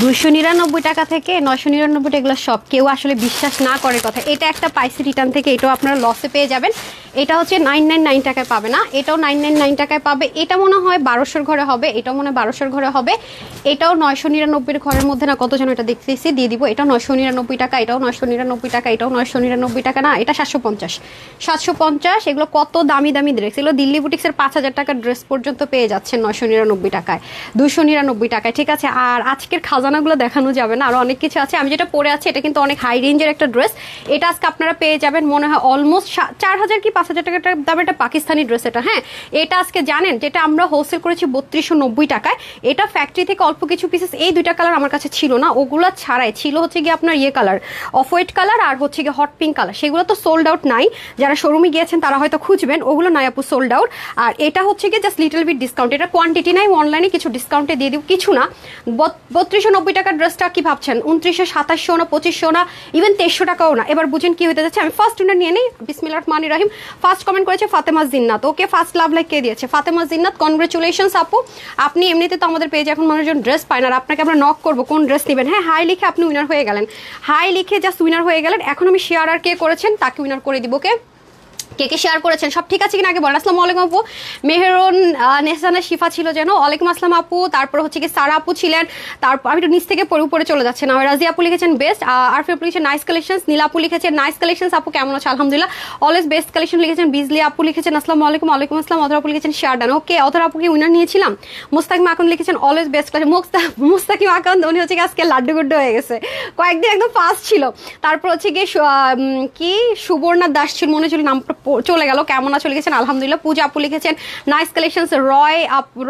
299 টাকা থেকে 999 এগুলো সব কেউ আসলে বিশ্বাস না করে কথা। এটা একটা পাইসি রিটার্ন থেকে, এটাও আপনারা লসে পেয়ে যাবেন। এটা হচ্ছে 999 টাকায় পাবে না, এটাও 999 টাকায় পাবে। এটা মনে হয় 1200 ঘরে হবে, এটাও মনে হয় 1200 ঘরে হবে। এটাও 999 ঘরের মধ্যে না, কত যেন এটা দেখতেছি, দিয়ে দিব। এটাও 999 টাকা, এটাও 999 টাকা, এটাও 999 টাকা না, এটা 750। এগুলো কত দামি দামি ড্রেস, এগুলো দিল্লি বুটিক্সের 5000 টাকার ড্রেস পর্যন্ত পেয়ে যাচ্ছেন 999 টাকায়, 299 টাকায়। ঠিক আছে, আর আজকের খাজানাগুলো দেখানো যাবে না, আরো অনেক কিছু আছে। আমি যেটা পরে আছি এটা কিন্তু অনেক হাই রেঞ্জের একটা ড্রেস। এটা আজকে আপনারা পেয়ে যাবেন মনে হয় অলমোস্ট 4000 কি 5000 টাকার দামের একটা পাকিস্তানি ড্রেস এটা। হ্যাঁ, এটা আজকে জানেন যেটা আমরা হোলসেল করেছি 3290 টাকায়। এটা ফ্যাক্টরি থেকে অল্প কিছু পিসেস, এই দুইটা কালার আমার কাছে ছিল না, ওগুলো ছাড়াই ছিল হচ্ছে গিয়ে আপনার ইয়ে কালার, অফ হোয়াইট কালার আর হচ্ছে গিয়ে হট পিঙ্ক কালার। সেগুলো তো সোল্ড আউট নাই, যারা শোরুমে গিয়েছেন তারা হয়তো খুঁজবেন, ওগুলো নাই আপু, সোল্ড আউট। আর এটা হচ্ছে গিয়ে জাস্ট লিটল বিট ডিসকাউন্ট, এটা কোয়ান্টিটি নাই, অনলাইনে কিছু ডিসকাউন্টে দিয়ে দিব, কিছু না। 3290 টাকার ড্রেসটা কি ভাবছেন 2900, 2700 না, 2500 না, ইভেন 2300 টাকাও না। এবার বুঝেন কি হতে যাচ্ছে। আমি ফার্স্ট উইনার নিয়ে নেই, বিসমিল্লাহির রহমানির রহিম। ফার্স্ট কমেন্ট করেছে ফাতেমা জিন্নাত, ওকে ফার্স্ট লাভ লাইক কে দিয়েছে? ফাতেমা জিন্নাত, কনগ্রেচুলেশনস আপু। আপনি এমনিতে তো আমাদের পেজে এখন মানুষজন ড্রেস পায় না, আর আপনাকে আমরা নক করবো কোন ড্রেস নেবেন। হ্যাঁ, হাই লিখে আপনি উইনার হয়ে গেলেন, হাই লিখে জাস্ট উইনার হয়ে গেলেন। এখন আমি শেয়ার আর কে করেছেন তাকে উইনার করে দিব। কে কে শেয়ার করেছেন সব ঠিক আছে কিনা আগে বলেন। আসসালামু আলাইকুম আপু। মেহেরুন নেহসানা শিফা ছিল যেন, ওয়ালাইকুম আসসালাম আপু। তারপর হচ্ছে কি সারা আপু ছিলেন, তারপর আমি একটু নিচ থেকে পরে উপরে চলে যাচ্ছেন। আমার রাজি আপু লিখেছেন বেস্ট, আরফি আপু লিখেছেন নাইস কালেকশনস, নীলা আপু লিখেছেন নাইস কালেকশনস। আপু কেমন আছে? আলহামদুলিল্লাহ, অলওয়েজ বেস্ট কালেকশন লিখেছেন। বিজলি আপু লিখেছেন আসসালামু আলাইকুম। ওয়ালাইকুম আসসালাম। অধর আপু লিখেছেন শেয়ার ডান, ওকে। অধর আপুকে উইনার নিয়েছিলাম। মুস্তাকিম আকান লিখেছেন অলওয়েজ বেস্ট কালেকশন। মুস্তাকিম আকান উনি হচ্ছে কি আজকে লাড্ডু গুড্ডু হয়ে গেছে, কয়েকদিন একদম ফাস্ট ছিল। তারপর হচ্ছে গিয়ে কি সুবর্ণা দাস ছিল মনে ছিল, নাম চলে গেল। কেমন আছো লিখেছেন আলহামদুলিল্লাহ। পূজা আপু লিখেছেন নাইস কালেকশনস।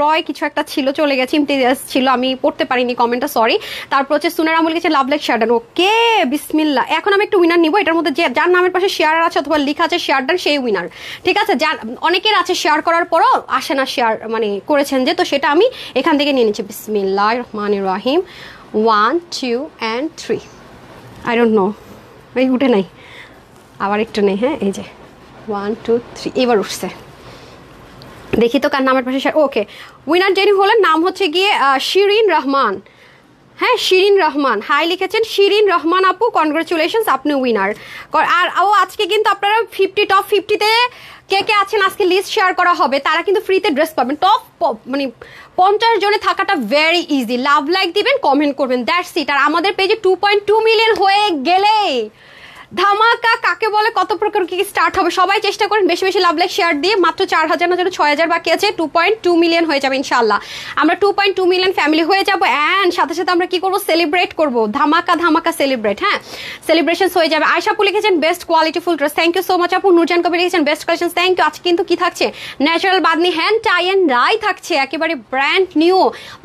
রয় কিছু একটা ছিল, চলে গেছে, ইমতিয়াজ ছিল, আমি পড়তে পারিনি কমেন্টটা, সরি। তারপর হচ্ছে সুনার আমল লিখেছেন লাভ লাইক শেয়ার ডান, ওকে বিসমিল্লাহ। এখন আমি একটু উইনার নিব, এটার মধ্যে যার নামের পাশে শেয়ার আছে অথবা লেখা আছে শেয়ার ডান সেই উইনার। ঠিক আছে, যার অনেকের আছে শেয়ার করার পরও আসে না শেয়ার, মানে করেছেন যে, তো সেটা আমি এখান থেকে নিয়ে নিচ্ছি। বিসমিল্লাহির রহমানির রহিম। 1 2 and 3, আই ডোন্ট নো, এই উঠে নাই, আবার একটু নেই। হ্যাঁ, এই যে 1 2 3 এবার উঠছে, দেখি তো কার নামের পাশে। ওকে, উইনার যিনি হলেন নাম হচ্ছে গিয়ে শিরিন রহমান। হ্যাঁ, শিরিন রহমান, হাই লিখেছেন শিরিন রহমান আপু, কনগ্রেচুলেশনস, আপনি উইনার। আর আজকে কিন্তু আপনারা টপ 50-তে কে কে আছেন আজকে লিস্ট শেয়ার করা হবে, তারা কিন্তু ফ্রিতে ড্রেস পাবেন। টপ মানে 50 জনে থাকাটা ভেরি ইজি। লাভ লাইক দিবেন, কমেন্ট করবেন, দ্যাটস ইট। আর আমাদের পেজে 2.2 মিলিয়ন হয়ে গেলে ধামাকা কাকে বলে, কত প্রকার কি স্টার্ট হবে। সবাই চেষ্টা করেন বেশি বেশি লাভ লাইক শেয়ার দিয়ে। মাত্র 4000 না, যেন 6000 বাকি আছে, 2.2 মিলিয়ন হয়ে যাবে ইনশাল্লাহ। আমরা 2.2 মিলিয়ন ফ্যামিলি হয়ে যাবো, অ্যান্ড সাথে সাথে আমরা কি করবো, সেলিব্রেট করবো, ধামাকা ধামাকা সেলিব্রেট। হ্যাঁ, সেলিব্রেশন হয়ে যাবে। আয়শা আপু লিখেছেন best quality full dress, thank you so much আপু। নুরজান কবির লিখেছেন বেস্ট কালেকশন, থ্যাংক ইউ। আজকে কিন্তু কি থাকছে, natural bandhani hand tie and dye থাকছে, একেবারে brand new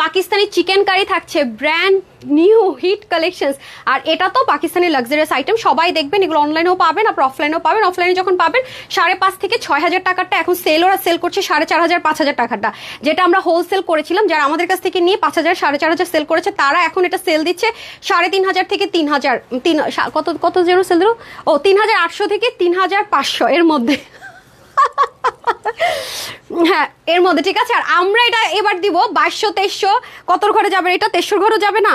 Pakistani chikankari থাকছে, ব্র্যান্ড নিউ হিট কালেকশনস। আর এটা তো পাকিস্তানি লাক্সারিয়াস আইটেম, সবাই দেখবেন। এগুলো অনলাইনেও পাবেন, আপনার অফলাইনেও পাবেন। অফলাইনে যখন পাবেন 5.5 থেকে 6000 টাকারটা এখন ওরা সেল করছে 4500 5000 টাকাটা, যেটা আমরা হোলসেল করেছিলাম। যারা আমাদের কাছ থেকে নিয়ে 5000 4500 সেল করেছে, তারা এখন এটা সেল দিচ্ছে 3500 থেকে 3000, কত যেন সেল দিল, 3800 থেকে 3500 এর মধ্যে। হ্যাঁ, এর মধ্যে। ঠিক আছে, আর আমরা এটা এবার দিব 2200 2300, কতর ঘরে যাবে এটা, 2300 ঘরেও যাবে না,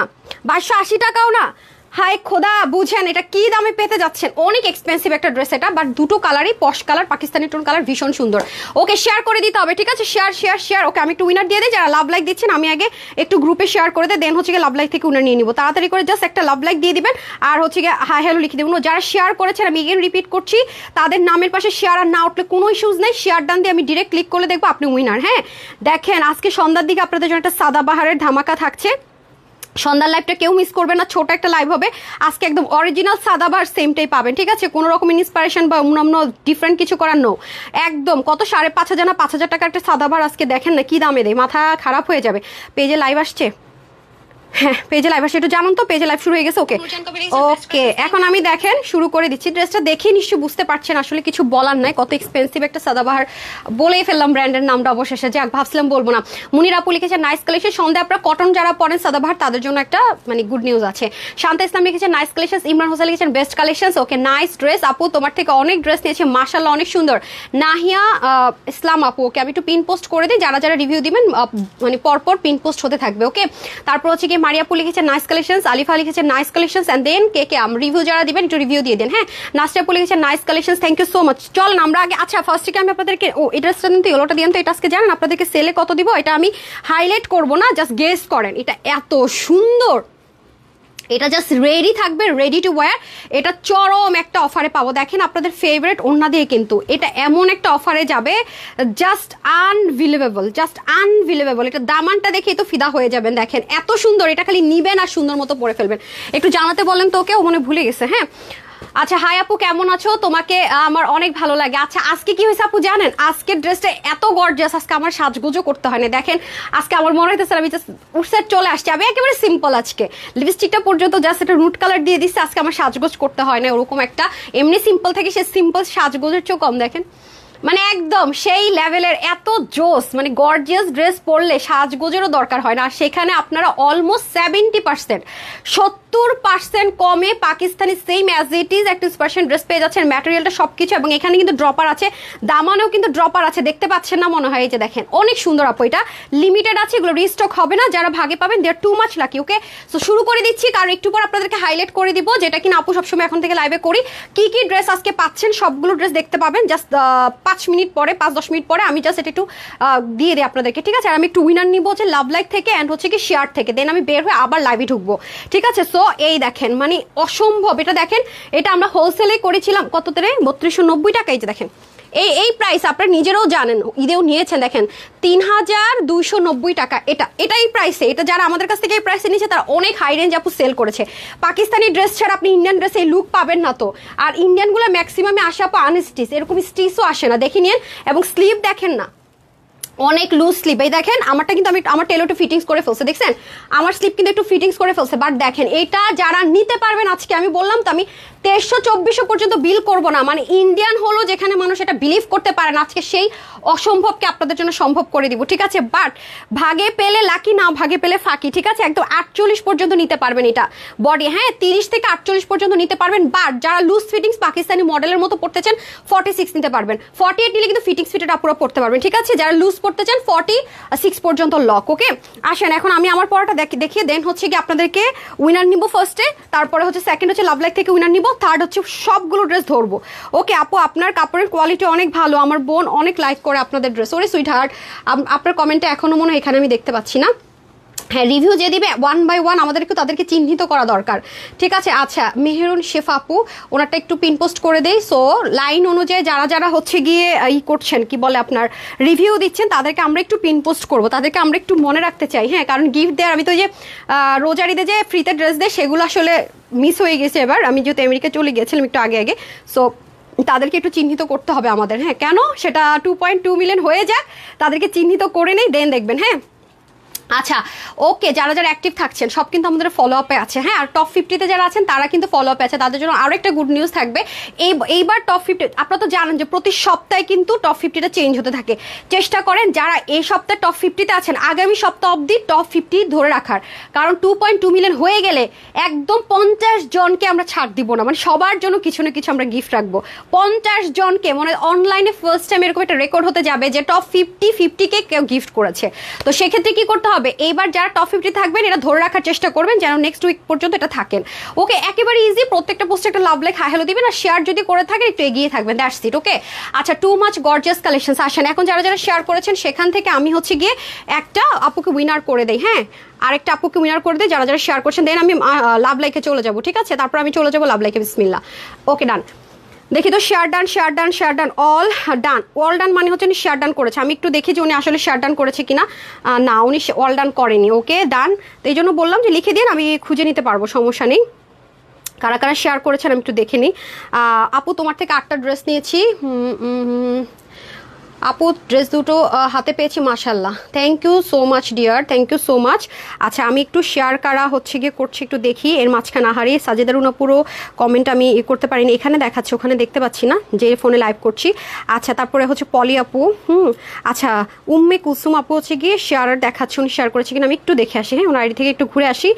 2280 টাকাও না। হাই খোদা, বুঝেন এটা কি দামে পেতে যাচ্ছেন। অনেক এক্সপেন্সিভ একটা ড্রেস এটা, বাট দুটো কালারই পশ কালার, পাকিস্তানি টোন কালার, ভীষণ সুন্দর। ওকে, শেয়ার করে দিতে হবে। ঠিক আছে, শেয়ার শেয়ার শেয়ার। ওকে, আমি একটু উইনার দিয়ে দিই। যারা লাভ লাইক দিচ্ছেন আমি আগে একটু গ্রুপে শেয়ার করে দেয়, দেন হচ্ছে গিয়ে লাভ লাইক থেকে উইনার নিয়ে নিব। তাড়াতাড়ি করে জাস্ট একটা লাভ লাইক দিয়ে দিবেন, আর হচ্ছে গিয়ে হাই হ্যালো লিখে দেবেন। যারা শেয়ার করেছেন আমি এগেন রিপিট করছি, তাদের নামের পাশে শেয়ার আর না উঠলে কোনো ইস্যুজ নেই, শেয়ার ডান দিয়ে আমি ডিরেক্ট ক্লিক করলে দেখবো আপনি উইনার। হ্যাঁ, দেখেন আজকে সন্ধ্যার দিকে আপনাদের জন্য একটা সাদাবাহারের ধামাকা থাকছে। সন্ধ্যার লাইভটা কেউ মিস করবে না, ছোট একটা লাইভ হবে আজকে, একদম অরিজিনাল সাদাবার সেমটাই পাবেন। ঠিক আছে, কোনো রকম ইন্সপিরেশন বা অন্য ডিফারেন্ট কিছু করার নো, একদম কত 5500 না 5000 টাকা একটা সাদাবার আজকে দেখেন না কি দামে দেয়, মাথা খারাপ হয়ে যাবে। পেজে লাইভ আসছে, হ্যাঁ পেজে লাইভ আসছে, একটু জানুন তো পেজে লাইভ শুরু হয়ে গেছে। ওকে ওকে, এখন আমি দেখেন শুরু করে দিচ্ছি। ড্রেসটা দেখে নিশ্চয়ই বুঝতে পারছেন, আসলে কিছু বলার নাই, কত এক্সপেন্সিভ একটা সাদাবাহার। বলেই ফেললাম ব্র্যান্ডের নামটা অবশেষে, যাক ভাবছিলাম বলবো না। মুনির আপু লিখেছেন নাইস কালেকশন। সন্ধ্যা আপনারা কটন যারা পরেন সাদাবাহার তাদের জন্য একটা মানে গুড নিউজ আছে। শান্তা ইসলাম লিখেছেন নাইস কালেকশন। ইমরান হোসেন লিখেছেন বেস্ট কালেকশন। ওকে, নাইস ড্রেস আপু, তোমার থেকে অনেক ড্রেস নিয়েছে মাশাআল্লাহ, অনেক সুন্দর। নাহিয়া ইসলাম আপু, ওকে আমি একটু পিন পোস্ট করে দিই, যারা যারা রিভিউ দিবেন মানে পরপর পিন পোস্ট হতে থাকবে। ওকে, তারপর হচ্ছে কি মারিয়াপু লিখেছে নাইস কালেকশনস, আলিফা লিখেছে নাইস কালেকশনস, এন্ড দেন কে রিভিউ যারা দিবেন একটু রিভিউ দিয়ে দেন। হ্যাঁ, নাসরিয়াপু লিখেছে nice collections, thank you so much. চলেন আমরা আগে, আচ্ছা ফার্স্ট থেকে আমি আপনাদেরকে এই ড্রেসটা দিন তো, ইয়েলোটা দিন তো, এটা আজকে জানেন আপনাদেরকে সেলে কত দিব, এটা আমি হাইলাইট করবো না, জাস্ট গেস করেন। এটা এত সুন্দর, এটা জাস্ট রেডি থাকবে, রেডি টু ওয়্যার। এটা চরম একটা অফারে পাবো, দেখেন আপনাদের ফেভারিট ওড়না দিয়ে, কিন্তু এটা এমন একটা অফারে যাবে জাস্ট আনবিলিভেবল, জাস্ট আনবিলিভেবল। এটা দামানটা দেখে তো ফিদা হয়ে যাবেন, দেখেন এত সুন্দর। এটা খালি নিবেন আর সুন্দর মতো পরে ফেলবেন। একটু জানাতে বলেন তো, ওকে ও মনে ভুলে গেছে। হ্যাঁ, আচ্ছা হাই আপু কেমন আছো, তোমাকে আমার অনেক ভালো লাগে। আচ্ছা আজকে কি হয়েছে আপু জানেন, আজকের ড্রেসটা এত গর্জিয়াস, আজকে আমার সাজগুজো করতে হয় না। দেখেন আজকে আমার মনে হইতেছে আমি জাস্ট উঠসেট চলে আসছে, আমি একেবারে সিম্পল আজকে, লিপস্টিকটা পর্যন্ত জাস্ট একটা রুট কালার দিয়ে দিচ্ছে। আজকে আমার সাজগোজ করতে হয় না ওরকম একটা, এমনি সিম্পল থেকে সে সিম্পল সাজগোজের চেয়েও কম। দেখেন মানে একদম সেই লেভেলের এত জোস, মানে গর্জিয়াস ড্রেস পরলে সাজগোজেরও দরকার হয় না। আর সেখানে আপনারা অলমোস্ট 70% কমে Pakistani same as it is একটা স্পেশাল ড্রেস পেয়ে যাচ্ছেন, ম্যাটেরিয়ালটা সবকিছু। এবং এখানে কিন্তু ড্রপার আছে, দামানেও কিন্তু ড্রপার আছে, দেখতে পাচ্ছেন না মনে হয়, এই যে দেখেন অনেক সুন্দর আপু। এটা লিমিটেড আছে, এগুলো রিস্টক হবে না, যারা ভাগে পাবেন দে আর টু মাচ লাকি। ওকে, সো শুরু করে দিচ্ছি, কারণ একটু পর আপনাদেরকে হাইলাইট করে দিব, যেটা কিনা আপু সবসময় এখন থেকে লাইভে করি। কি কি ড্রেস আজকে পাচ্ছেন সবগুলো ড্রেস দেখতে পাবেন জাস্ট 5 মিনিট পরে, 5-10 মিনিট পরে আমি জাস্ট এটা একটু দিয়ে দিই আপনাদেরকে, ঠিক আছে? আর আমি একটু উইনার নিবো হচ্ছে লাভ লাইক থেকে অ্যান্ড হচ্ছে কি শেয়ার থেকে, দেন আমি বের হয়ে আবার লাইভে ঢুকবো, ঠিক আছে? সো এই দেখেন মানে অসম্ভব, এটা দেখেন, এটা আমরা হোলসেলে করেছিলাম কততে, 3290 টাকা। এই যে দেখেন এই প্রাইস আপনারা নিজেরাও জানেন, ঈদেও নিয়েছেন, দেখেন 3290 টাকা। এটাই প্রাইসে, এটা যারা আমাদের কাছ থেকে এই প্রাইসে নিয়েছে তারা অনেক হাই রেঞ্জ আপু সেল করেছে। পাকিস্তানি ড্রেস ছাড়া আপনি ইন্ডিয়ান ড্রেসে এই লুক পাবেন না তো। আর ইন্ডিয়ানগুলো ম্যাক্সিমামে আসে আপু আনস্টিচ, এরকম স্টিচও আসে না, দেখে নিন। এবং স্লিভ দেখেন না, অনেক লুজ স্লিপ। এই দেখেন আমারটা কিন্তু আমি আমার টেলো একটু ফিটিংস করে ফেলছে, দেখছেন আমার স্লিপ কিন্তু একটু ফিটিংস করে ফেলছে। বাট দেখেন এটা যারা নিতে পারবেন আজকে, আমি বললাম তো আমি 2300-2400 পর্যন্ত বিল করব না, মানে ইন্ডিয়ান হলো যেখানে মানুষ এটা বিলিভ করতে পারে না, আজকে সেই অসম্ভবকে আপনাদের জন্য সম্ভব করে দিব, ঠিক আছে? বাট ভাগে পেলে লাকি, না ভাগে পেলে ফাঁকি, ঠিক আছে? একদম 48 পর্যন্ত নিতে পারবেন এটা বডি, হ্যাঁ 30 থেকে 48 পর্যন্ত নিতে পারবেন। বাট যারা লুজ ফিটিংস পাকিস্তানি মডেলের মতো পড়তে চান 46 নিতে পারবেন, 48 নিলে কিন্তু ফিটিংস ফিটেড আপুরা পড়তে পারবেন, ঠিক আছে? যারা লুজ পড়তে চান 46 পর্যন্ত লক। ওকে, আসেন এখন আমি আমার পড়াটা দেখিয়ে দেন হচ্ছে কি আপনাদেরকে উইনার নিব ফার্স্টে, তারপরে হচ্ছে সেকেন্ড হচ্ছে লাভ লাইক থেকে উইনার নিব, থার্ড হচ্ছে সবগুলো ড্রেস ধরবো। ওকে আপু আপনার কাপড়ের কোয়ালিটি অনেক ভালো, আমার বোন অনেক লাইক করে আপনাদের ড্রেস। ওরে সুইট হার্ট, আপনার কমেন্টে এখনো মনে হয় এখানে আমি দেখতে পাচ্ছি না। হ্যাঁ, রিভিউ যে দিবে 1 by 1 আমাদেরকে তাদেরকে চিহ্নিত করা দরকার, ঠিক আছে? আচ্ছা মেহেরুন শেফা আপু, ওনারটা একটু পিন পোস্ট করে দেই। সো লাইন অনুযায়ী যারা যারা হচ্ছে গিয়ে করছেন কি বলে আপনার রিভিউ দিচ্ছেন তাদেরকে আমরা একটু পিন পোস্ট করবো, তাদেরকে আমরা একটু মনে রাখতে চাই। হ্যাঁ, কারণ গিফট দেওয়ার, আমি তো যে রোজারিতে যে ফ্রিতে ড্রেস দেয় সেগুলো আসলে মিস হয়ে গেছে এবার, আমি যেহেতু আমেরিকা চলে গিয়েছিলাম একটু আগে। সো তাদেরকে একটু চিহ্নিত করতে হবে আমাদের। হ্যাঁ, কেন সেটা 2.2 মিলিয়ন হয়ে যাক, তাদেরকে চিহ্নিত করে নেই, দেন দেখবেন। হ্যাঁ আচ্ছা ওকে, যারা যারা অ্যাক্টিভ থাকছেন সব কিন্তু আমাদের ফলো আপে আছে। হ্যাঁ, আর টপ 50-তে যারা আছেন তারা কিন্তু ফলো আপে আছে, তাদের জন্য আরও একটা গুড নিউজ থাকবে। এইবার টপ 50, আপনারা তো জানেন যে প্রতি সপ্তাহে কিন্তু টপ 50টা চেঞ্জ হতে থাকে। চেষ্টা করেন যারা এই সপ্তাহে টপ 50-তে আছেন আগামী সপ্তাহ অবধি টপ 50 ধরে রাখার, কারণ 2.2 মিলিয়ন হয়ে গেলে একদম 50 জনকে আমরা ছাড় দিব না, মানে সবার জন্য কিছু না কিছু আমরা গিফট রাখবো। 50 জনকে, মানে অনলাইনে ফার্স্ট টাইম এরকম একটা রেকর্ড হতে যাবে যে টপ 50কে কেউ গিফট করেছে। তো সেক্ষেত্রে কি করতে হবে, এইবার যারা টপ 50 থাকবেন এটা ধরে রাখার চেষ্টা করবেন যেন নেক্সট উইক পর্যন্ত এটা থাকেন। ওকে, একেবারে ইজি, প্রত্যেকটা পোস্টে একটা লাভ লাইক হাই হ্যালো দিবেন আর শেয়ার যদি করে থাকেন একটু এগিয়ে থাকবেন, দ্যাটস ইট। ওকে, আচ্ছা টু মাচ গর্জিয়াস কালেকশনস। আসেন এখন যারা যারা শেয়ার করেছেন সেখান থেকে আমি হচ্ছে গিয়ে একটা আপুকে উইনার করে দেই। হ্যাঁ, আরেকটা আপুকে উইনার করে দেই যারা যারা শেয়ার করছেন, দেন আমি লাভ লাইকে চলে যাবো, ঠিক আছে? তারপর আমি চলে যাবো লাভ লাইকে, বিসমিল্লাহ। ওকে ডান, দেখি তো শেয়ার ডান অল ডান মানে হচ্ছে উনি শেয়ার ডান করেছে। আমি একটু দেখি যে উনি আসলে শেয়ার ডান করেছে কিনা। না, উনি অল ডান করেনি। ওকে ডান, তো এই জন্য বললাম যে লিখে দিন, আমি খুঁজে নিতে পারবো, সমস্যা নেই। কারা কারা শেয়ার করেছেন আমি একটু দেখে নিই। আপু তোমার থেকে 8টা ড্রেস নিয়েছি। আপু ড্রেস দুটো হাতে পেয়েছি, মাশাল্লাহ, thank you so much dear, thank you so much. আচ্ছা আমি একটু শেয়ার কারা হচ্ছে গিয়ে করছি একটু দেখি, এর মাঝখানে আহারি সাজেদার পুরো কমেন্ট আমি করতে পারিনি, এখানে দেখাচ্ছে ওখানে দেখতে পাচ্ছি না যে ফোনে লাইভ করছি। আচ্ছা তারপরে হচ্ছে পলি আপু, আচ্ছা উম্মে কুসুম আপু হচ্ছে গিয়ে শেয়ার দেখাচ্ছে, উনি শেয়ার করেছে কিনা আমি একটু দেখে আসি। হ্যাঁ, ওনার আইডি থেকে একটু ঘুরে আসি।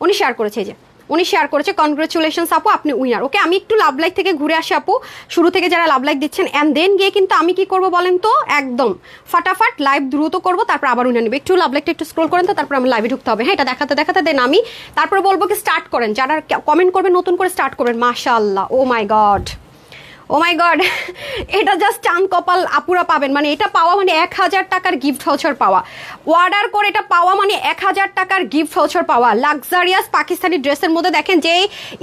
উনি শেয়ার করেছে, এই যে উনি শেয়ার করেছে, কনগ্রেচুলেশনস আপু, আপনি উইনার। ওকে, আমি একটু লাভ লাইক থেকে ঘুরে আসি আপু, শুরু থেকে যারা লাভ লাইক দিচ্ছেন, অ্যান্ড দেন গিয়ে কিন্তু আমি কি করবো বলেন তো, একদম ফাটাফাট লাইভ দ্রুত করবো, তারপর আবার উইনার নিবে। একটু লাভ লাইকটা একটু স্ক্রোল করেন তো, তারপর আমার লাইভে ঢুকতে হবে। হ্যাঁ, এটা দেখাতে দেখাতে দেন আমি তারপর বলবো কি স্টার্ট করেন, যারা কমেন্ট করবেন নতুন করে স্টার্ট করবেন। মাশাআল্লাহ, ও মাই গড, ও মাই গড, এটা জাস্ট চাঁদ কপাল আপুরা পাবেন। মানে এটা পাওয়া মানে 1000 টাকার গিফট ভাউচার পাওয়া, অর্ডার করে এটা পাওয়া মানে 1000 টাকার গিফট ভাউচার পাওয়া। লাক্সারিয়াস পাকিস্তানি ড্রেসের মধ্যে দেখেন যে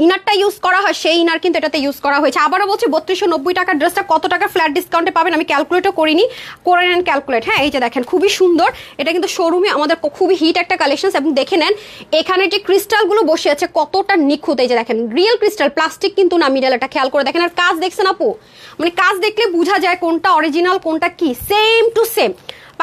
ইনারটা ইউজ করা হয়, সেই ইনার কিন্তু এটাতে ইউজ করা হয়েছে। আবারও বলছি 3290 টাকার ড্রেসটা কত টাকা ফ্ল্যাট ডিসকাউন্টে পাবেন আমি ক্যালকুলেটও করিনি, করে নেন ক্যালকুলেট। হ্যাঁ, এই যে দেখেন খুবই সুন্দর, এটা কিন্তু শোরুমে আমাদের খুবই হিট একটা কালেকশন। এবং দেখে নেন এখানে যে ক্রিস্টালগুলো বসে আছে কতটা নিখুঁত, এই যে দেখেন রিয়েল ক্রিস্টাল, প্লাস্টিক কিন্তু না, মিডল, এটা খেয়াল করে দেখেন। আর কাজ দেখছেন আপু, মানে কাজ দেখলে বোঝা যায় কোনটা অরিজিনাল কোনটা কি, সেম টু সেম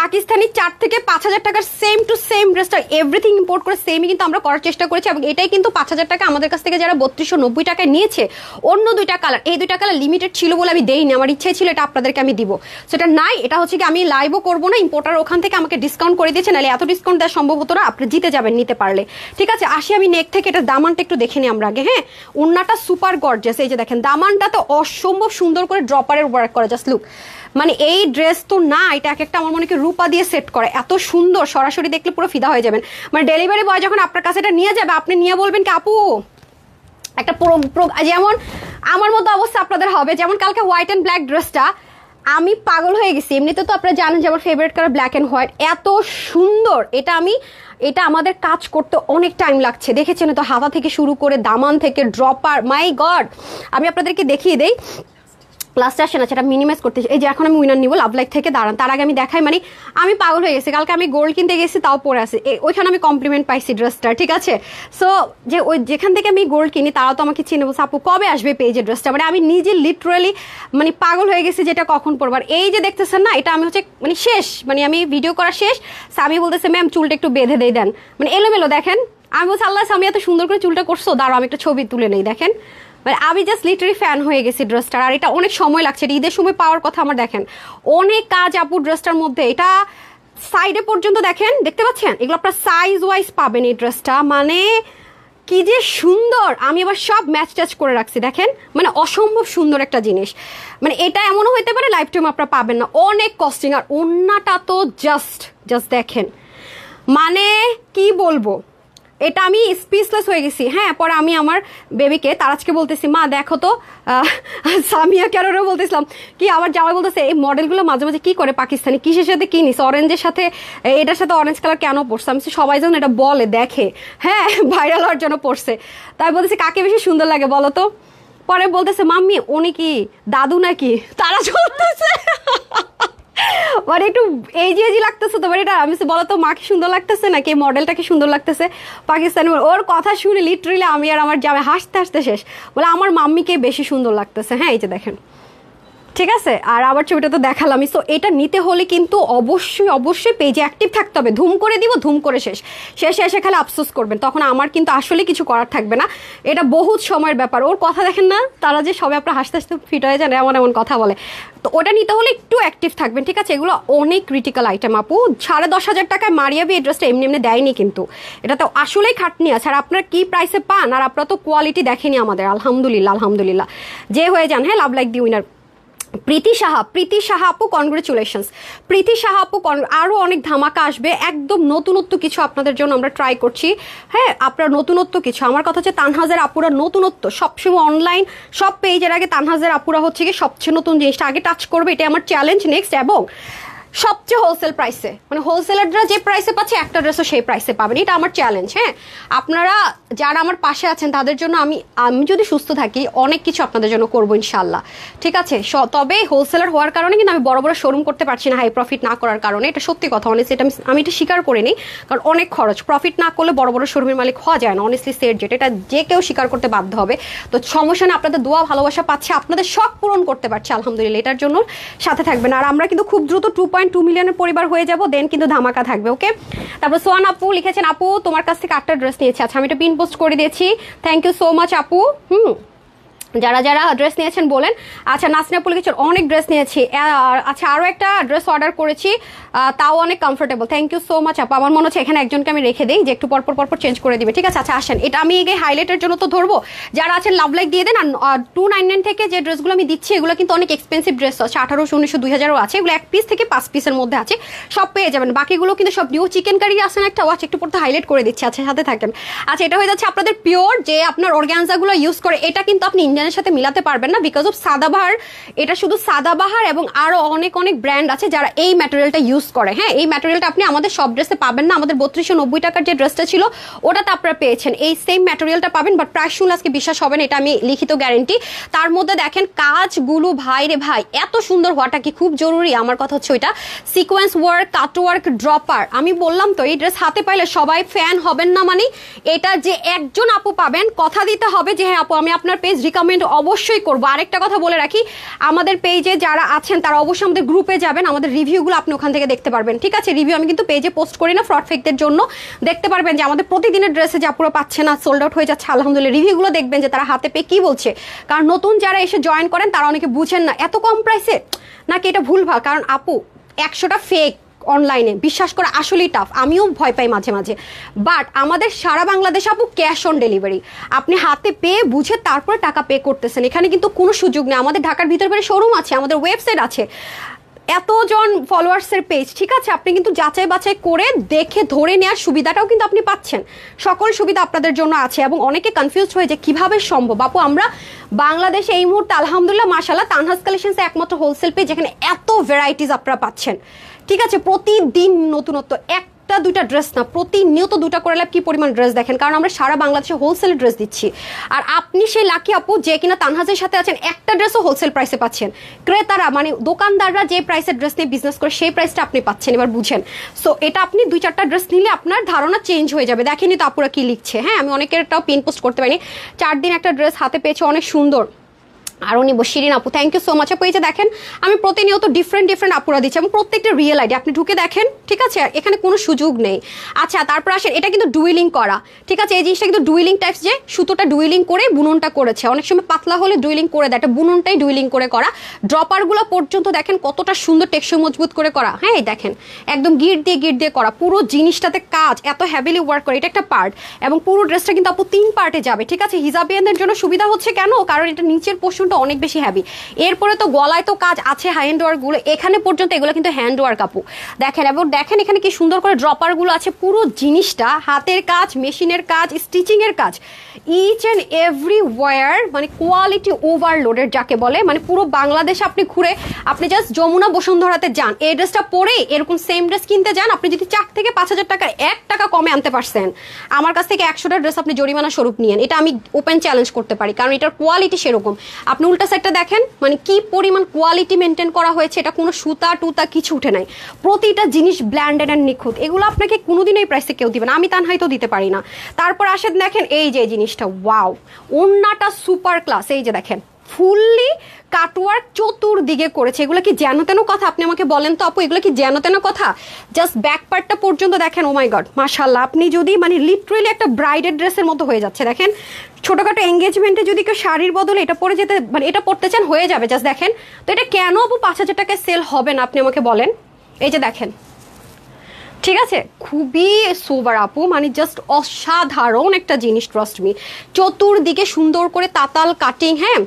পাকিস্তানি 4 থেকে 5000 টাকার সেম টু সেম ড্রেসটা এভরিথিং ইম্পোর্ট করে সেমই কিন্তু আমরা করার চেষ্টা করেছি। এবং এটাই কিন্তু 5000 টাকা আমাদের কাছ থেকে যারা 3290 টাকায় নিয়েছে। অন্য দুইটা কালার, এই দুইটা কালার লিমিটেড ছিল বলে আমি দেইনি, আমার ইচ্ছাই ছিল এটা আপনাদেরকে আমি দিব, সেটা নাই। এটা হচ্ছে কি আমি লাইভও করবো না, ইম্পোর্টার ওখান থেকে আমাকে ডিসকাউন্ট করে দিয়েছে, নাহলে এত ডিসকাউন্ট দেওয়া সম্ভব হতো না। আপনি জিতে যাবেন নিতে পারলে। ঠিক আছে, আসি আমি নেক থেকে, এটা দামানটা একটু দেখে নিই আমরা আগে। হ্যাঁ, ওন্নাটা সুপার গর্জিয়াস, এই যে দেখেন দামানটা তো অসম্ভব সুন্দর করে ড্রপারের ওয়ার্ক করা, জাস্ট লুক। মানে এই ড্রেস তো না, এটা এক একটা আমার মনে হয় রূপা দিয়ে সেট করে, এত সুন্দর, সরাসরি দেখলে পুরো ফিদা হয়ে যাবেন। মানে ডেলিভারি বয় যখন আপনার কাছে এটা নিয়ে যাবে, আপনি নিয়ে বলবেন কি আপু একটা যেমন আমার মতো অবস্থা আপনাদের হবে। যেমন কালকে হোয়াইট অ্যান্ড ব্ল্যাক ড্রেসটা আমি পাগল হয়ে গেছি। এমনিতে তো আপনারা জানেন যে আমার favourite colour black and white, এত সুন্দর। এটা আমাদের কাজ করতে অনেক টাইম লাগছে, দেখেছেন তো, হাতা থেকে শুরু করে দামান থেকে ড্রপার, মাই গড। আমি আপনাদেরকে দেখিয়ে দেই, লাস্টে আসে না, সেটা মিনিমাইজ করতে। এই যে এখন আমি উইনার নিব লাভ লাইক থেকে, দাঁড়ান তার আগে আমি দেখাই। মানে আমি পাগল হয়ে গেছি, কালকে আমি গোল্ড কিনতে গেছি, তাও পরে আছে, ওইখানে আমি কমপ্লিমেন্ট পাইছি ড্রেসটা। ঠিক আছে, সো যে ওই যেখান থেকে আমি গোল্ড কিনি তারা তো আমাকে চিনে বলছে আপু কবে আসবে পেজে ড্রেসটা। মানে আমি নিজে লিটারালি মানে পাগল হয়ে গেছি যেটা কখন পরবার। এই যে দেখতেছেন না, এটা আমি হচ্ছে মানে শেষ, মানে আমি ভিডিও করা শেষ, আমি বলতেছে ম্যাম চুলটা একটু বেঁধে দিয়ে দেন, মানে এলোমেলো দেখেন। আমি বলছি আল্লাহ আমি এত সুন্দর করে চুলটা করছো, দাঁড়াও আমি একটা ছবি তুলে নেই। দেখেন মানে আমি জাস্ট লিটারি ফ্যান হয়ে গেছি ড্রেসটার। আর এটা অনেক সময় লাগছে, এটা ঈদের সময় পাওয়ার কথা আমার। দেখেন অনেক কাজ আপু ড্রেসটার মধ্যে, এটা সাইডে পর্যন্ত দেখেন, দেখতে পাচ্ছেন, এগুলো আপনার সাইজ ওয়াইজ পাবেন এই ড্রেসটা। মানে কি যে সুন্দর, আমি আবার সব ম্যাচ ট্যাচ করে রাখছি দেখেন, মানে অসম্ভব সুন্দর একটা জিনিস। মানে এটা এমনও হইতে পারে লাইফ টাইম আপনারা পাবেন না, অনেক কস্টিং। আর ওন্নাটা তো জাস্ট দেখেন, মানে কি বলবো, এটা আমি স্পিচলেস হয়ে গেছি। হ্যাঁ, পরে আমি আমার বেবিকে তারাজকে বলতেছি মা দেখো তো, সামিয়া ক্যারোরও বলতেছিলাম কি, আমার জামাই বলতেছে এই মডেলগুলো মাঝে মাঝে কি করে পাকিস্তানি, কিসের সাথে কিনিস, অরেঞ্জের সাথে, এটার সাথে অরেঞ্জ কালার কেন পড়ছে। আমি সবাই যেন এটা বলে দেখে, হ্যাঁ ভাইরাল হওয়ার জন্য পড়ছে। তাই বলতেছি কাকে বেশি সুন্দর লাগে বলো তো। পরে বলতেছে মাম্মি উনি কি দাদু নাকি, তারা চলতেছে মানে একটু এই যে লাগতেছে তোমার এটা। আমি বলো তো মা কি সুন্দর লাগতেছে নাকি এই মডেলটা কি সুন্দর লাগতেছে পাকিস্তানি। ওর কথা শুনে লিটারেলি আমি আর আমার জামাই হাসতে হাসতে শেষ, বলে আমার মাম্মিকে বেশি সুন্দর লাগতেছে। হ্যাঁ, এই যে দেখেন, ঠিক আছে। আর আবার ছবিটা তো দেখালামই। সো এটা নিতে হলে কিন্তু অবশ্যই পেজে অ্যাক্টিভ থাকতে হবে। ধুম করে দিব, ধুম করে শেষে এসে খালি আফসোস করবেন, তখন আমার কিন্তু আসলে কিছু করার থাকবে না। এটা বহুত সময়ের ব্যাপার। ওর কথা দেখেন না, তারা যে সবাই আপনার হাসতে হাসতে ফিট হয়ে যান, এমন কথা বলে। তো ওটা নিতে হলে একটু অ্যাক্টিভ থাকবেন, ঠিক আছে। এগুলো অনেক ক্রিটিক্যাল আইটেম আপু। 10,500 টাকায় মারিয়াবি এই ড্রেসটা এমনি দেয়নি, কিন্তু এটা তো আসলেই খাটনি আছে। আর আপনার কি প্রাইসে পান, আর আপনারা তো কোয়ালিটি দেখেনি আমাদের, আলহামদুলিল্লাহ যে হয়ে যান। হ্যাঁ, লাভ লাইক দি উইনার প্রীতি সাহা আপু, কনগ্রেচুলেশনস প্রীতি সাহা আপু। আরও অনেক ধামাকা আসবে, একদম নতুনত্ব কিছু আপনাদের জন্য আমরা ট্রাই করছি। হ্যাঁ, আপনার নতুনত্ব কিছু, আমার কথা হচ্ছে তানহাজের আপুরা নতুনত্ব সবসময় অনলাইন সব পেজের আগে তানহাজের আপুরা হচ্ছে কি সবচেয়ে নতুন জিনিসটা আগে টাচ করবে, এটা আমার চ্যালেঞ্জ নেক্সট। এবং সবচেয়ে হোলসেল প্রাইসে, মানে হোলসেলাররা যে প্রাইসে পাচ্ছে একটা ড্রেসও সেই প্রাইসে পাবেন, এটা আমার চ্যালেঞ্জ। হ্যাঁ, আপনারা যারা আমার পাশে আছেন তাদের জন্য আমি যদি সুস্থ থাকি অনেক কিছু আপনাদের জন্য করবো ইনশাল্লাহ, ঠিক আছে। তবে হোলসেলার হওয়ার কারণে কিন্তু আমি বড় শোরুম করতে পারছি না, হাই প্রফিট না করার কারণে। এটা সত্যি কথা, অনেস্টলি এটা আমি এটা স্বীকার করে নিই, কারণ অনেক খরচ। প্রফিট না করলে বড় শোরুমের মালিক হওয়া যায় না, অনেস্টলি সেট যেটা, এটা যে কেউ স্বীকার করতে বাধ্য হবে। তো সমস্যা না, আপনাদের দোয়া ভালোবাসা পাচ্ছে, আপনাদের শখ পূরণ করতে পারছে আলহামদুলিল্লাহ, এটার জন্য সাথে থাকবেন। আর আমরা কিন্তু খুব দ্রুত 2.2 মিলিয়নের পরিবার হয়ে যাব, দেন কিন্তু ধামাকা থাকবে। ওকে, তারপর সোয়ান আপু লিখেছেন আপু তোমার কাছ থেকে 8টা ড্রেস নিয়েছি। আচ্ছা, আমি এটা পিন পোস্ট করে দিয়েছি, থ্যাংক ইউ সো মাচ আপু। যারা যারা ড্রেস নিয়েছেন বলেন। আচ্ছা নাসরিন আপুর কিছু অনেক ড্রেস নিয়েছি। আচ্ছা আরও একটা ড্রেস অর্ডার করেছি, তাও অনেক comfortable. Thank you so much আপু। আমার মনে হচ্ছে এখানে একজনকে আমি রেখে দিই যে একটু পরপর পরপর চেঞ্জ করে দিবে, ঠিক আছে? আচ্ছা আসেন, এটা আমি এই হাইলাইটের জন্য তো ধরবো, যারা আছেন লাভ লাইক দিয়ে দেন। আর 299 থেকে যে ড্রেসগুলো আমি দিচ্ছি এগুলো কিন্তু অনেক এক্সপেন্সিভ ড্রেস আছে, 1800, 1900, 2000ও আছে। এগুলো 1 পিস থেকে 5 পিসের মধ্যে আছে, সব পেয়ে যাবেন। বাকিগুলো কিন্তু সব নিউ। চিকেন কারি আছে না একটা, ওয়াচ একটু পড়তে হাইলাইট করে দিচ্ছি, আচ্ছা সাথে থাকেন। আচ্ছা এটা হয়ে যাচ্ছে আপনাদের পিওর যে আপনার অর্গানজাগুলো ইউজ করে, এটা কিন্তু আপনি ইন্ডিয়ানের সাথে মিলাতে পারবেন না বিকজ অফ সাদাবাহার। এটা শুধু সাদাবাহার এবং আরো অনেক অনেক ব্র্যান্ড আছে যারা এই ম্যাটেরিয়ালটা ইউজ করে। হ্যাঁ এই ম্যাটেরিয়ালটা আপনি আমাদের সব ড্রেসে পাবেন না। আমাদের 3290 টাকার যে ড্রেসটা ছিল ওটাতে আপনারা পেয়েছেন, এই সেম ম্যাটেরিয়ালটা পাবেন, বাট প্রাইস শুনলে আজকে বিশ্বাস হবে না, এটা আমি লিখিত গ্যারেন্টি। তার মধ্যে দেখেন কাজগুলো ভাই রে ভাই এত সুন্দর হওয়াটা কি খুব জরুরি। আমার কথা হচ্ছে ওইটা সিকোয়েন্স ওয়ার্ক, কাট ওয়ার্ক, ড্রপার। আমি বললাম তো এই ড্রেস হাতে পাইলে সবাই ফ্যান হবেন না, মানে এটা যে একজন আপু পাবেন কথা দিতে হবে যে হ্যাঁ আপু আমি আপনার পেজ রিকমেন্ড অবশ্যই করবো। আরেকটা কথা বলে রাখি, আমাদের পেজে যারা আছেন তারা অবশ্যই আমাদের গ্রুপে যাবেন, আমাদের রিভিউগুলো আপনি ওখান থেকে দেখতে পারবেন, ঠিক আছে? রিভিউ আমি কিন্তু পেজে পোস্ট করি না ফ্রড ফেকদের জন্য। দেখতে পারবেন যে আমাদের প্রতিদিনের ড্রেসে যে আপুরা পাচ্ছে না, সোল্ড আউট হয়ে যাচ্ছে, আলহামদুলিল্লাহ রিভিউগুলো দেখবেন যে তারা হাতে পেয়ে কি বলছে। কারণ নতুন যারা এসে জয়েন করেন তারা অনেকে বুঝেন না এত কম প্রাইসে নাকি এটা ভুলভাল। কারণ আপু 100টা ফেক অনলাইনে বিশ্বাস করা আসলেই টাফ, আমিও ভয় পাই মাঝে মাঝে। বাট আমাদের সারা বাংলাদেশ আপু ক্যাশ অন ডেলিভারি, আপনি হাতে পেয়ে বুঝে তারপরে টাকা পে করতেছেন, এখানে কিন্তু কোনো সুযোগ নেই। আমাদের ঢাকার ভিতর করে শোরুম আছে, আমাদের ওয়েবসাইট আছে, এতজন ফলোয়ার্সের পেজ, ঠিক আছে? আপনি কিন্তু যাচাই বাছাই করে দেখে ধরে নেওয়ার সুবিধাটাও কিন্তু আপনি পাচ্ছেন। সকল সুবিধা আপনাদের জন্য আছে। এবং অনেকে কনফিউজ হয়ে যে কিভাবে সম্ভব আপু, আমরা বাংলাদেশে এই মুহূর্তে আলহামদুলিল্লাহ মাশাআল্লাহ তানহাজ কালেকশনস একমাত্র হোলসেল পেজ যেখানে এত ভ্যারাইটিস আপনারা পাচ্ছেন, ঠিক আছে? প্রতিদিন নতুনত্ব, একটা দুইটা ড্রেস না, প্রতিনিয়ত দুটা করে কি পরিমাণ ড্রেস দেখেন, কারণ আমরা সারা বাংলাদেশে হোলসেল ড্রেস দিচ্ছি। আর আপনি সেই লাকি আপু যে কিনা তানহাজের সাথে আছেন, একটা ড্রেসও হোলসেল প্রাইসে পাচ্ছেন। ক্রেতারা মানে দোকানদাররা যে প্রাইসের ড্রেস নিয়ে বিজনেস করে সেই প্রাইসটা আপনি পাচ্ছেন, এবার বুঝেন। সো এটা আপনি 2-4টা ড্রেস নিলে আপনার ধারণা চেঞ্জ হয়ে যাবে। দেখেনি তো আপুরা কি লিখছে। হ্যাঁ আমি অনেকেরটাও পিন পোস্ট করতে পারিনি, 4 দিন একটা ড্রেস হাতে পেয়েছে, অনেক সুন্দর। আরও নিব শিরিন আপু, থ্যাংক ইউ সো মাচ আপু। এই যে দেখেন আমি প্রতিনিয়ত ডিফারেন্ট আপুরা দিচ্ছি এবং প্রত্যেকটা রিয়েল আইডি, আপনি ঢুকে দেখেন, ঠিক আছে? এখানে কোনো সুযোগ নেই। আচ্ছা তারপর আসেন, এটা কিন্তু ডুইলিং করা, ঠিক আছে? এই জিনিসটা কিন্তু ডুইলিং টাইপস, যে সুতোটা ডুইলিং করে বুননটা করেছে। অনেক সময় পাতলা হলে ডুইলিং করে দেয়, এটা বুননটাই ডুইলিং করে করা। ড্রপারগুলো পর্যন্ত দেখেন কতটা সুন্দর টেকসই মজবুত করে করা। হ্যাঁ এই দেখেন একদম গিট দিয়ে করা, পুরো জিনিসটাতে কাজ এত হ্যাভিলি ওয়ার্ক করে, এটা একটা পার্ট। এবং পুরো ড্রেসটা কিন্তু আপু 3 পার্টে যাবে, ঠিক আছে? হিজাবিয়ানদের জন্য সুবিধা হচ্ছে কেন, কারণ এটা নিচের পোর্শনটা অনেক বেশি হ্যাভি। এরপরে তো গলায় তো কাজ আছে, হ্যান্ড ওয়ার্ক গুলো এখানে পর্যন্ত, এগুলো কিন্তু হ্যান্ড ওয়ার্ক আপু দেখেন। এবং দেখেন এখানে কি সুন্দর করে ড্রপার গুলো আছে, পুরো জিনিসটা হাতের কাজ, মেশিনের কাজ, স্টিচিং এর কাজ, ইচ এন্ড এভরিওয়্যার, মানে কোয়ালিটি ওভারলোডের যাকে বলে। মানে পুরো বাংলাদেশ আপনি ঘুরে, আপনি জাস্ট যমুনা বসুন্ধরাতে যান, এই ড্রেসটা পরে এরকম সেম ড্রেস কিনতে যান, আপনি যদি 4 থেকে 5000 টাকার 1 টাকা কমে আনতে পারছেন, আমার কাছ থেকে 100টা ড্রেস আপনি জরিমানা স্বরূপ নিয়েন, এটা আমি ওপেন চ্যালেঞ্জ করতে পারি, কারণ এটার কোয়ালিটি সেরকম। আপনি উল্টা সাইডটা দেখেন, মানে কি পরিমাণ কোয়ালিটি মেনটেন করা হয়েছে, এটা কোনো সুতা টুতা কিছু উঠে নাই, প্রতিটা জিনিস ব্ল্যান্ডেড অ্যান্ড নিখুঁত। এগুলো আপনাকে কোনোদিন এই প্রাইসে কেউ দিবে না, আমি তানহাই তো দিতে পারি না। তারপর আসেন দেখেন এই যে জিনিসটা, ওয়াও, ওন্নাটা সুপার ক্লাস। এই যে দেখেন ফুললি কাটওয়ার্ক চতুর্দিকে করেছে। এগুলো কি যেন তেন কথা? আপনি আমাকে বলেন তো আপু, এগুলো কি যেন তেন কথা? জাস্ট ব্যাক পার্টটা পর্যন্ত দেখেন, ও মাই গড মাশাআল্লাহ। আপনি যদি মানে লিটারালি একটা ব্রাইডের ড্রেসের মতো হয়ে যাচ্ছে। দেখেন ছোটখাটো এঙ্গেজমেন্টে যদি কেউ শাড়ির বদলে এটা পরে যেতে, মানে এটা পড়তে চান, হয়ে যাবে। জাস্ট দেখেন তো এটা কেন আপু 5000 টাকায় সেল হবে না, আপনি আমাকে বলেন। এই যে দেখেন, ঠিক আছে, খুবই সোবার আপু, মানে জাস্ট অসাধারণ একটা জিনিস, ট্রাস্ট মি। চতুর্দিকে সুন্দর করে তাতাল কাটিং। হ্যাঁ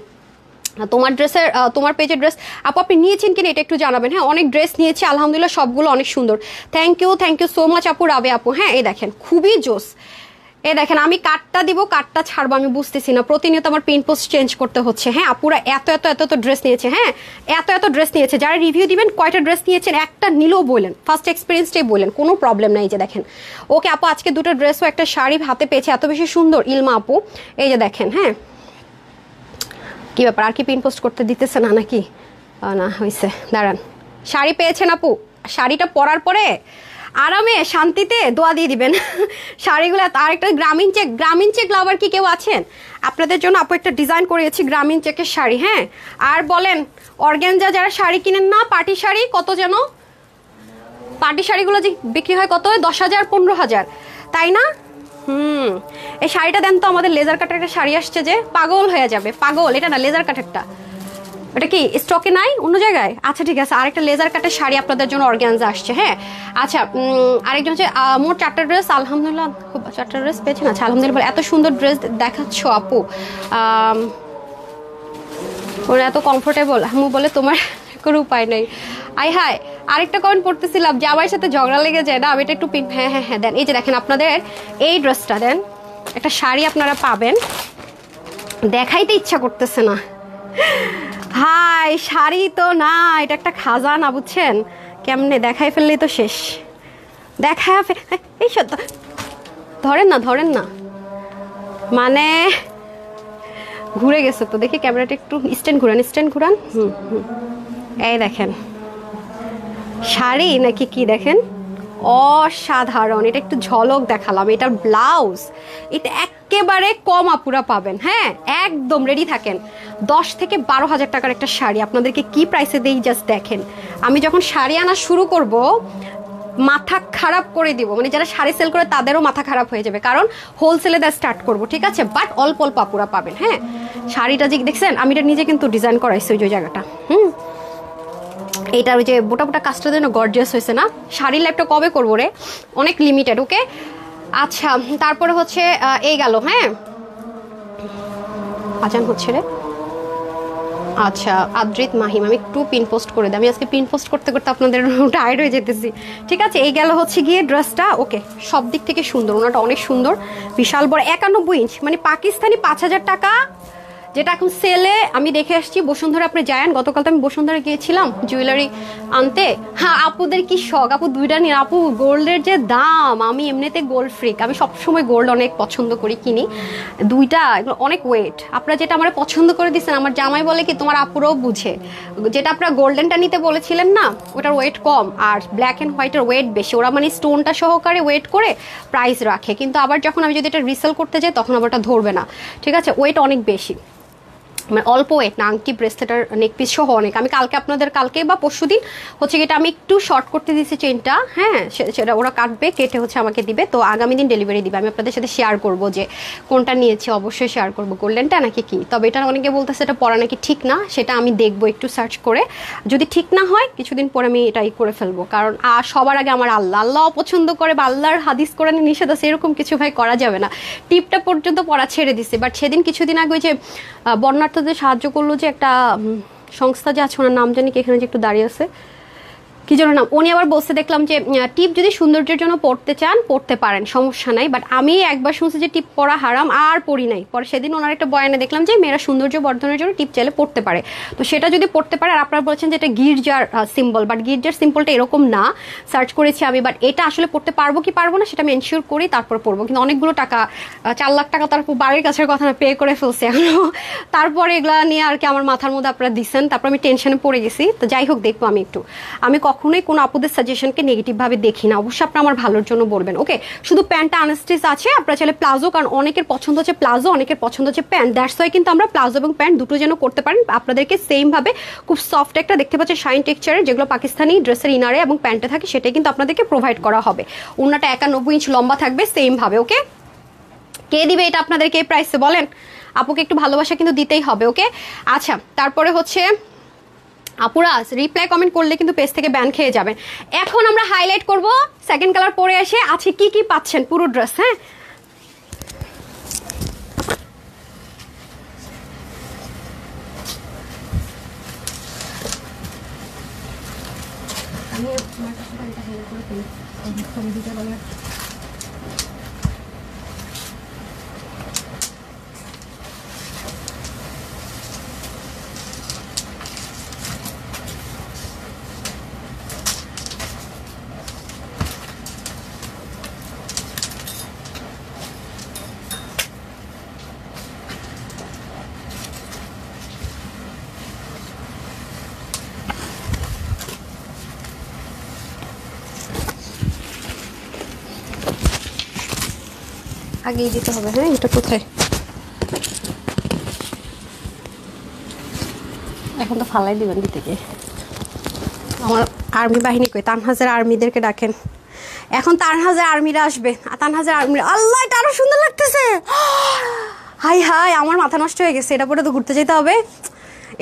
তোমার ড্রেসের, তোমার পেজের ড্রেস আপু আপনি নিয়েছেন কিনা এটা একটু জানাবেন। হ্যাঁ অনেক ড্রেস নিয়েছি আলহামদুলিল্লাহ, সবগুলো অনেক সুন্দর। থ্যাংক ইউ সো মাচ আপু, রাবে আপু। হ্যাঁ এই দেখেন খুবই জোস। এই দেখেন আমি কাটটা দিব, কাটটা ছাড়বো আমি বুঝতেছি না, প্রতিনিয়ত আমার পিন পোস্ট চেঞ্জ করতে হচ্ছে। হ্যাঁ আপুরা এত ড্রেস নিয়েছে, হ্যাঁ এত ড্রেস নিয়েছে। যারা রিভিউ দিবেন কয়টা ড্রেস নিয়েছেন একটা নিলেও বলেন, ফার্স্ট এক্সপিরিয়েন্সটাই বলেন, কোনো প্রবলেম নাই। এই যে দেখেন, ওকে আপু আজকে 2টো ড্রেসও একটা শাড়ি হাতে পেয়েছে, এত বেশি সুন্দর ইলমা আপু। এই যে দেখেন, হ্যাঁ কি ব্যাপার, আর কি পিন পোস্ট করতে দিতেছে না নাকি? না হয়েছে, দাঁড়ান। শাড়ি পেয়েছেন আপু, শাড়িটা পরার পরে আরামে শান্তিতে দোয়া দিয়ে দিবেন শাড়িগুলো। আর একটা গ্রামীণ চেক লাভার কি কেউ আছেন? আপনাদের জন্য আপু একটা ডিজাইন করিয়েছি গ্রামীণ চেকের শাড়ি। হ্যাঁ আর বলেন অর্গানজা যারা শাড়ি কিনেন না, পার্টি শাড়ি কত যেন, পার্টি শাড়িগুলো যে বিক্রি হয় কত, 10,000 15,000 তাই না? এই শাড়িটা দেন তো, আমাদের লেজার কাটের একটা শাড়ি আসছে যে পাগল হয়ে যাবে, পাগল। এটা না লেজার কাটেরটা, এটা কি স্টকে নাই অন্য জায়গায়? আচ্ছা ঠিক আছে, আরেকটা লেজার কাটের শাড়ি আপনাদের জন্য অর্গানজা আসছে। হ্যাঁ আচ্ছা, আরেকজন হচ্ছে মোট 4টা ড্রেস, আলহামদুলিল্লাহ খুব 4টা ড্রেস পেয়েছেন। আচ্ছা আলহামদুলিল্লাহ, এত সুন্দর ড্রেস দেখাচ্ছ আপু, ওরা এত কমফোর্টেবল। আমি বলে তোমার কোনো উপায় নেই। আই হায়, আরেকটা কমেন্ট পড়তেছিলাম যে আমার সাথে ঝগড়া লেগে যায় না, আমি এটা একটু হ্যাঁ হ্যাঁ হ্যাঁ দেন। এই যে দেখেন আপনাদের এই ড্রেসটা দেন, একটা শাড়ি আপনারা পাবেন, দেখাইতে ইচ্ছা করতেছে না হাই, শাড়ি তো না, এটা একটা খাজানা বুঝছেন, কেমনে দেখাই ফেললেই তো শেষ। দেখায় এই সত্য, ধরেন না ধরেন না, মানে ঘুরে গেছে তো, দেখি ক্যামেরাটা একটু স্ট্যান্ড ঘুরান, স্ট্যান্ড ঘুরান। এই দেখেন শাড়ি নাকি কি দেখেন, অসাধারণ। এটা একটু ঝলক দেখালাম, এটার ব্লাউজ, এটা একেবারে কম আপুরা পাবেন। হ্যাঁ একদম রেডি থাকেন। 10 থেকে 12 হাজার টাকার একটা শাড়ি আপনাদেরকে কি প্রাইসে দেই জাস্ট দেখেন। আমি যখন শাড়ি আনা শুরু করব মাথা খারাপ করে দিব, মানে যারা শাড়ি সেল করে তাদেরও মাথা খারাপ হয়ে যাবে, কারণ হোলসেলে দেওয়া স্টার্ট করব, ঠিক আছে? বাট অল্প অল্প আপুরা পাবেন। হ্যাঁ শাড়িটা যে দেখছেন, আমি এটা নিজে কিন্তু ডিজাইন করাইছি ওই জায়গাটা। এইটার ওই যে বোটা বোটা কাজটার জন্য গর্জিয়াস হয়েছে না? শাড়ির লাইফটা কবে করবো রে, অনেক লিমিটেড। ওকে আচ্ছা, তারপরে হচ্ছে এই গেল। হ্যাঁ আজান হচ্ছে রে। আচ্ছা আদ্রিত মাহিম, আমি একটু পিন পোস্ট করে দিই, আমি আজকে পিন পোস্ট করতে করতে আপনাদের টায়ার্ড হয়ে যেতেছি। ঠিক আছে, এই গেল হচ্ছে গিয়ে ড্রেসটা। ওকে সব দিক থেকে সুন্দর, ওনাটা অনেক সুন্দর, বিশাল বড় 91 ইঞ্চ, মানে পাকিস্তানি 5,000 টাকা, যেটা এখন সেলে আমি দেখে আসছি। বসুন্ধরা আপনি যায়েন, গতকাল তো আমি বসুন্ধরা গিয়েছিলাম জুয়েলারি আনতে। হ্যাঁ আপুদের কি শখ, আপু দুইটা নিন। আপু গোল্ডের যে দাম, আমি এমনিতে গোল্ড ফ্রিক, আমি সবসময় গোল্ড অনেক পছন্দ করি, কিনি দুইটা, এগুলো অনেক ওয়েট। আপনারা যেটা আমার পছন্দ করে দিচ্ছেন, আমার জামাই বলে কি তোমার আপুরাও বুঝে, যেটা আপনারা গোল্ডেনটা নিতে বলেছিলেন না, ওটার ওয়েট কম, আর ব্ল্যাক অ্যান্ড হোয়াইটের ওয়েট বেশি। ওরা মানে স্টোনটা সহকারে ওয়েট করে প্রাইস রাখে, কিন্তু আবার যখন আমি যদি এটা রিসেল করতে যাই তখন আবার এটা ধরবে না। ঠিক আছে, ওয়েট অনেক বেশি, মানে অল্প ওয়েট না, আংটি ব্রেসলেট আর নেক পিস সহ অনেক। আমি কালকে বা পরশুদিন হচ্ছে এটা আমি একটু শর্ট করতে দিয়েছি চেনটা। হ্যাঁ সেটা ওরা কাটবে, কেটে হচ্ছে আমাকে দিবে, তো আগামী দিন ডেলিভারি দিবে। আমি আপনাদের সাথে শেয়ার করব যে কোনটা নিয়েছি, অবশ্যই শেয়ার করব, গোল্ডেনটা নাকি কি। তবে এটা অনেকে বলতেছে এটা পরা নাকি ঠিক না, সেটা আমি দেখবো একটু সার্চ করে, যদি ঠিক না হয় কিছুদিন পরে আমি এটাই করে ফেলবো। কারণ সবার আগে আমার আল্লাহ অপছন্দ করে বা আল্লাহর হাদিস কোরআনে নিষেধ আছে, এরকম কিছু ভাই করা যাবে না। টিপটা পর্যন্ত পরা ছেড়ে দিছে। বাট সেদিন কিছুদিন আগে ওই যে বন্যার্থদের সাহায্য করলো যে একটা সংস্থা যে আছে, ওনার নাম জানি কি, এখানে যে একটু দাঁড়িয়ে আছে, কি যেন নাম, উনি আবার বলতে দেখলাম যে টিপ যদি সৌন্দর্যের জন্য পড়তে চান পড়তে পারেন, সমস্যা নাই। বাট আমি একবার শুনছি যে টিপ পরা হারাম, আর পড়ি নাই। পরে সেদিন ওনার একটা বয়ানে দেখলাম যে মেয়েরা সৌন্দর্য বর্ধনের জন্য টিপ চাইলে পড়তে পারে, তো সেটা যদি পড়তে পারে। আর আপনারা বলছেন যে এটা গির্জার সিম্বল, বাট গির্জার সিম্বলটা এরকম না, সার্চ করেছি আমি। বাট এটা আসলে পড়তে পারবো কি পারবো না সেটা আমি এনশিওর করি, তারপর পড়বো। কিন্তু অনেকগুলো টাকা, 4 লাখ টাকা তারপর বাড়ির কাছের কথা না, পে করে ফেলছে এখনো। তারপরে এগুলা নিয়ে আর কি আমার মাথার মধ্যে আপনারা দিচ্ছেন, তারপর আমি টেনশনে পড়ে গেছি। তো যাই হোক, দেখবো আমি কখনোই কোনো আপুদের সাজেশনকে নেগেটিভভাবে দেখি না, অবশ্যই আপনারা আমার ভালোর জন্য বলবেন। ওকে, শুধু প্যান্টটা আনস্টিচ আছে, আপনারা চাইলে প্লাজো, কারণ অনেকের পছন্দ হচ্ছে প্লাজো, অনেকের পছন্দ হচ্ছে প্যান্ট, দ্যাটস ওয়াই কিন্তু আমরা প্লাজো এবং প্যান্ট দুটো যেন করতে পারেন আপনাদেরকে সেম ভাবে। খুব সফট একটা দেখতে পাচ্ছেন শাইন টেক্সচারের, যেগুলো পাকিস্তানি ড্রেসের ইনারে এবং প্যান্টে থাকে, সেটাই কিন্তু আপনাদেরকে প্রোভাইড করা হবে। ওনাটা 91 ইঞ্চ লম্বা থাকবে সেম ভাবে। ওকে, কে দিবে এটা আপনাদেরকে এই প্রাইসে বলেন? আপুকে একটু ভালোবাসা কিন্তু দিতেই হবে। ওকে আচ্ছা, তারপরে হচ্ছে আপুরা রিপ্লাই কমেন্ট করলে কিন্তু পেজ থেকে ব্যান খেয়ে যাবেন। এখন আমরা হাইলাইট করব সেকেন্ড কালার পরে এসে আছে কি কি পাচ্ছেন পুরো ড্রেস। হ্যাঁ আগেই দিতে হবে। হ্যাঁ এটা কোথায়, এখন তো ফালাই দিবেন দিতে গিয়ে। আমার আর্মি বাহিনী কই, তানহাজের আর্মিদেরকে ডাকেন। এখন তানহাজের আর্মিরা আসবে, তানহাজের আর্মিরা, আল্লাহ এটা আরো সুন্দর লাগতেছে। হাই হাই আমার মাথা নষ্ট হয়ে গেছে, এটা পরে তো ঘুরতে যেতে হবে।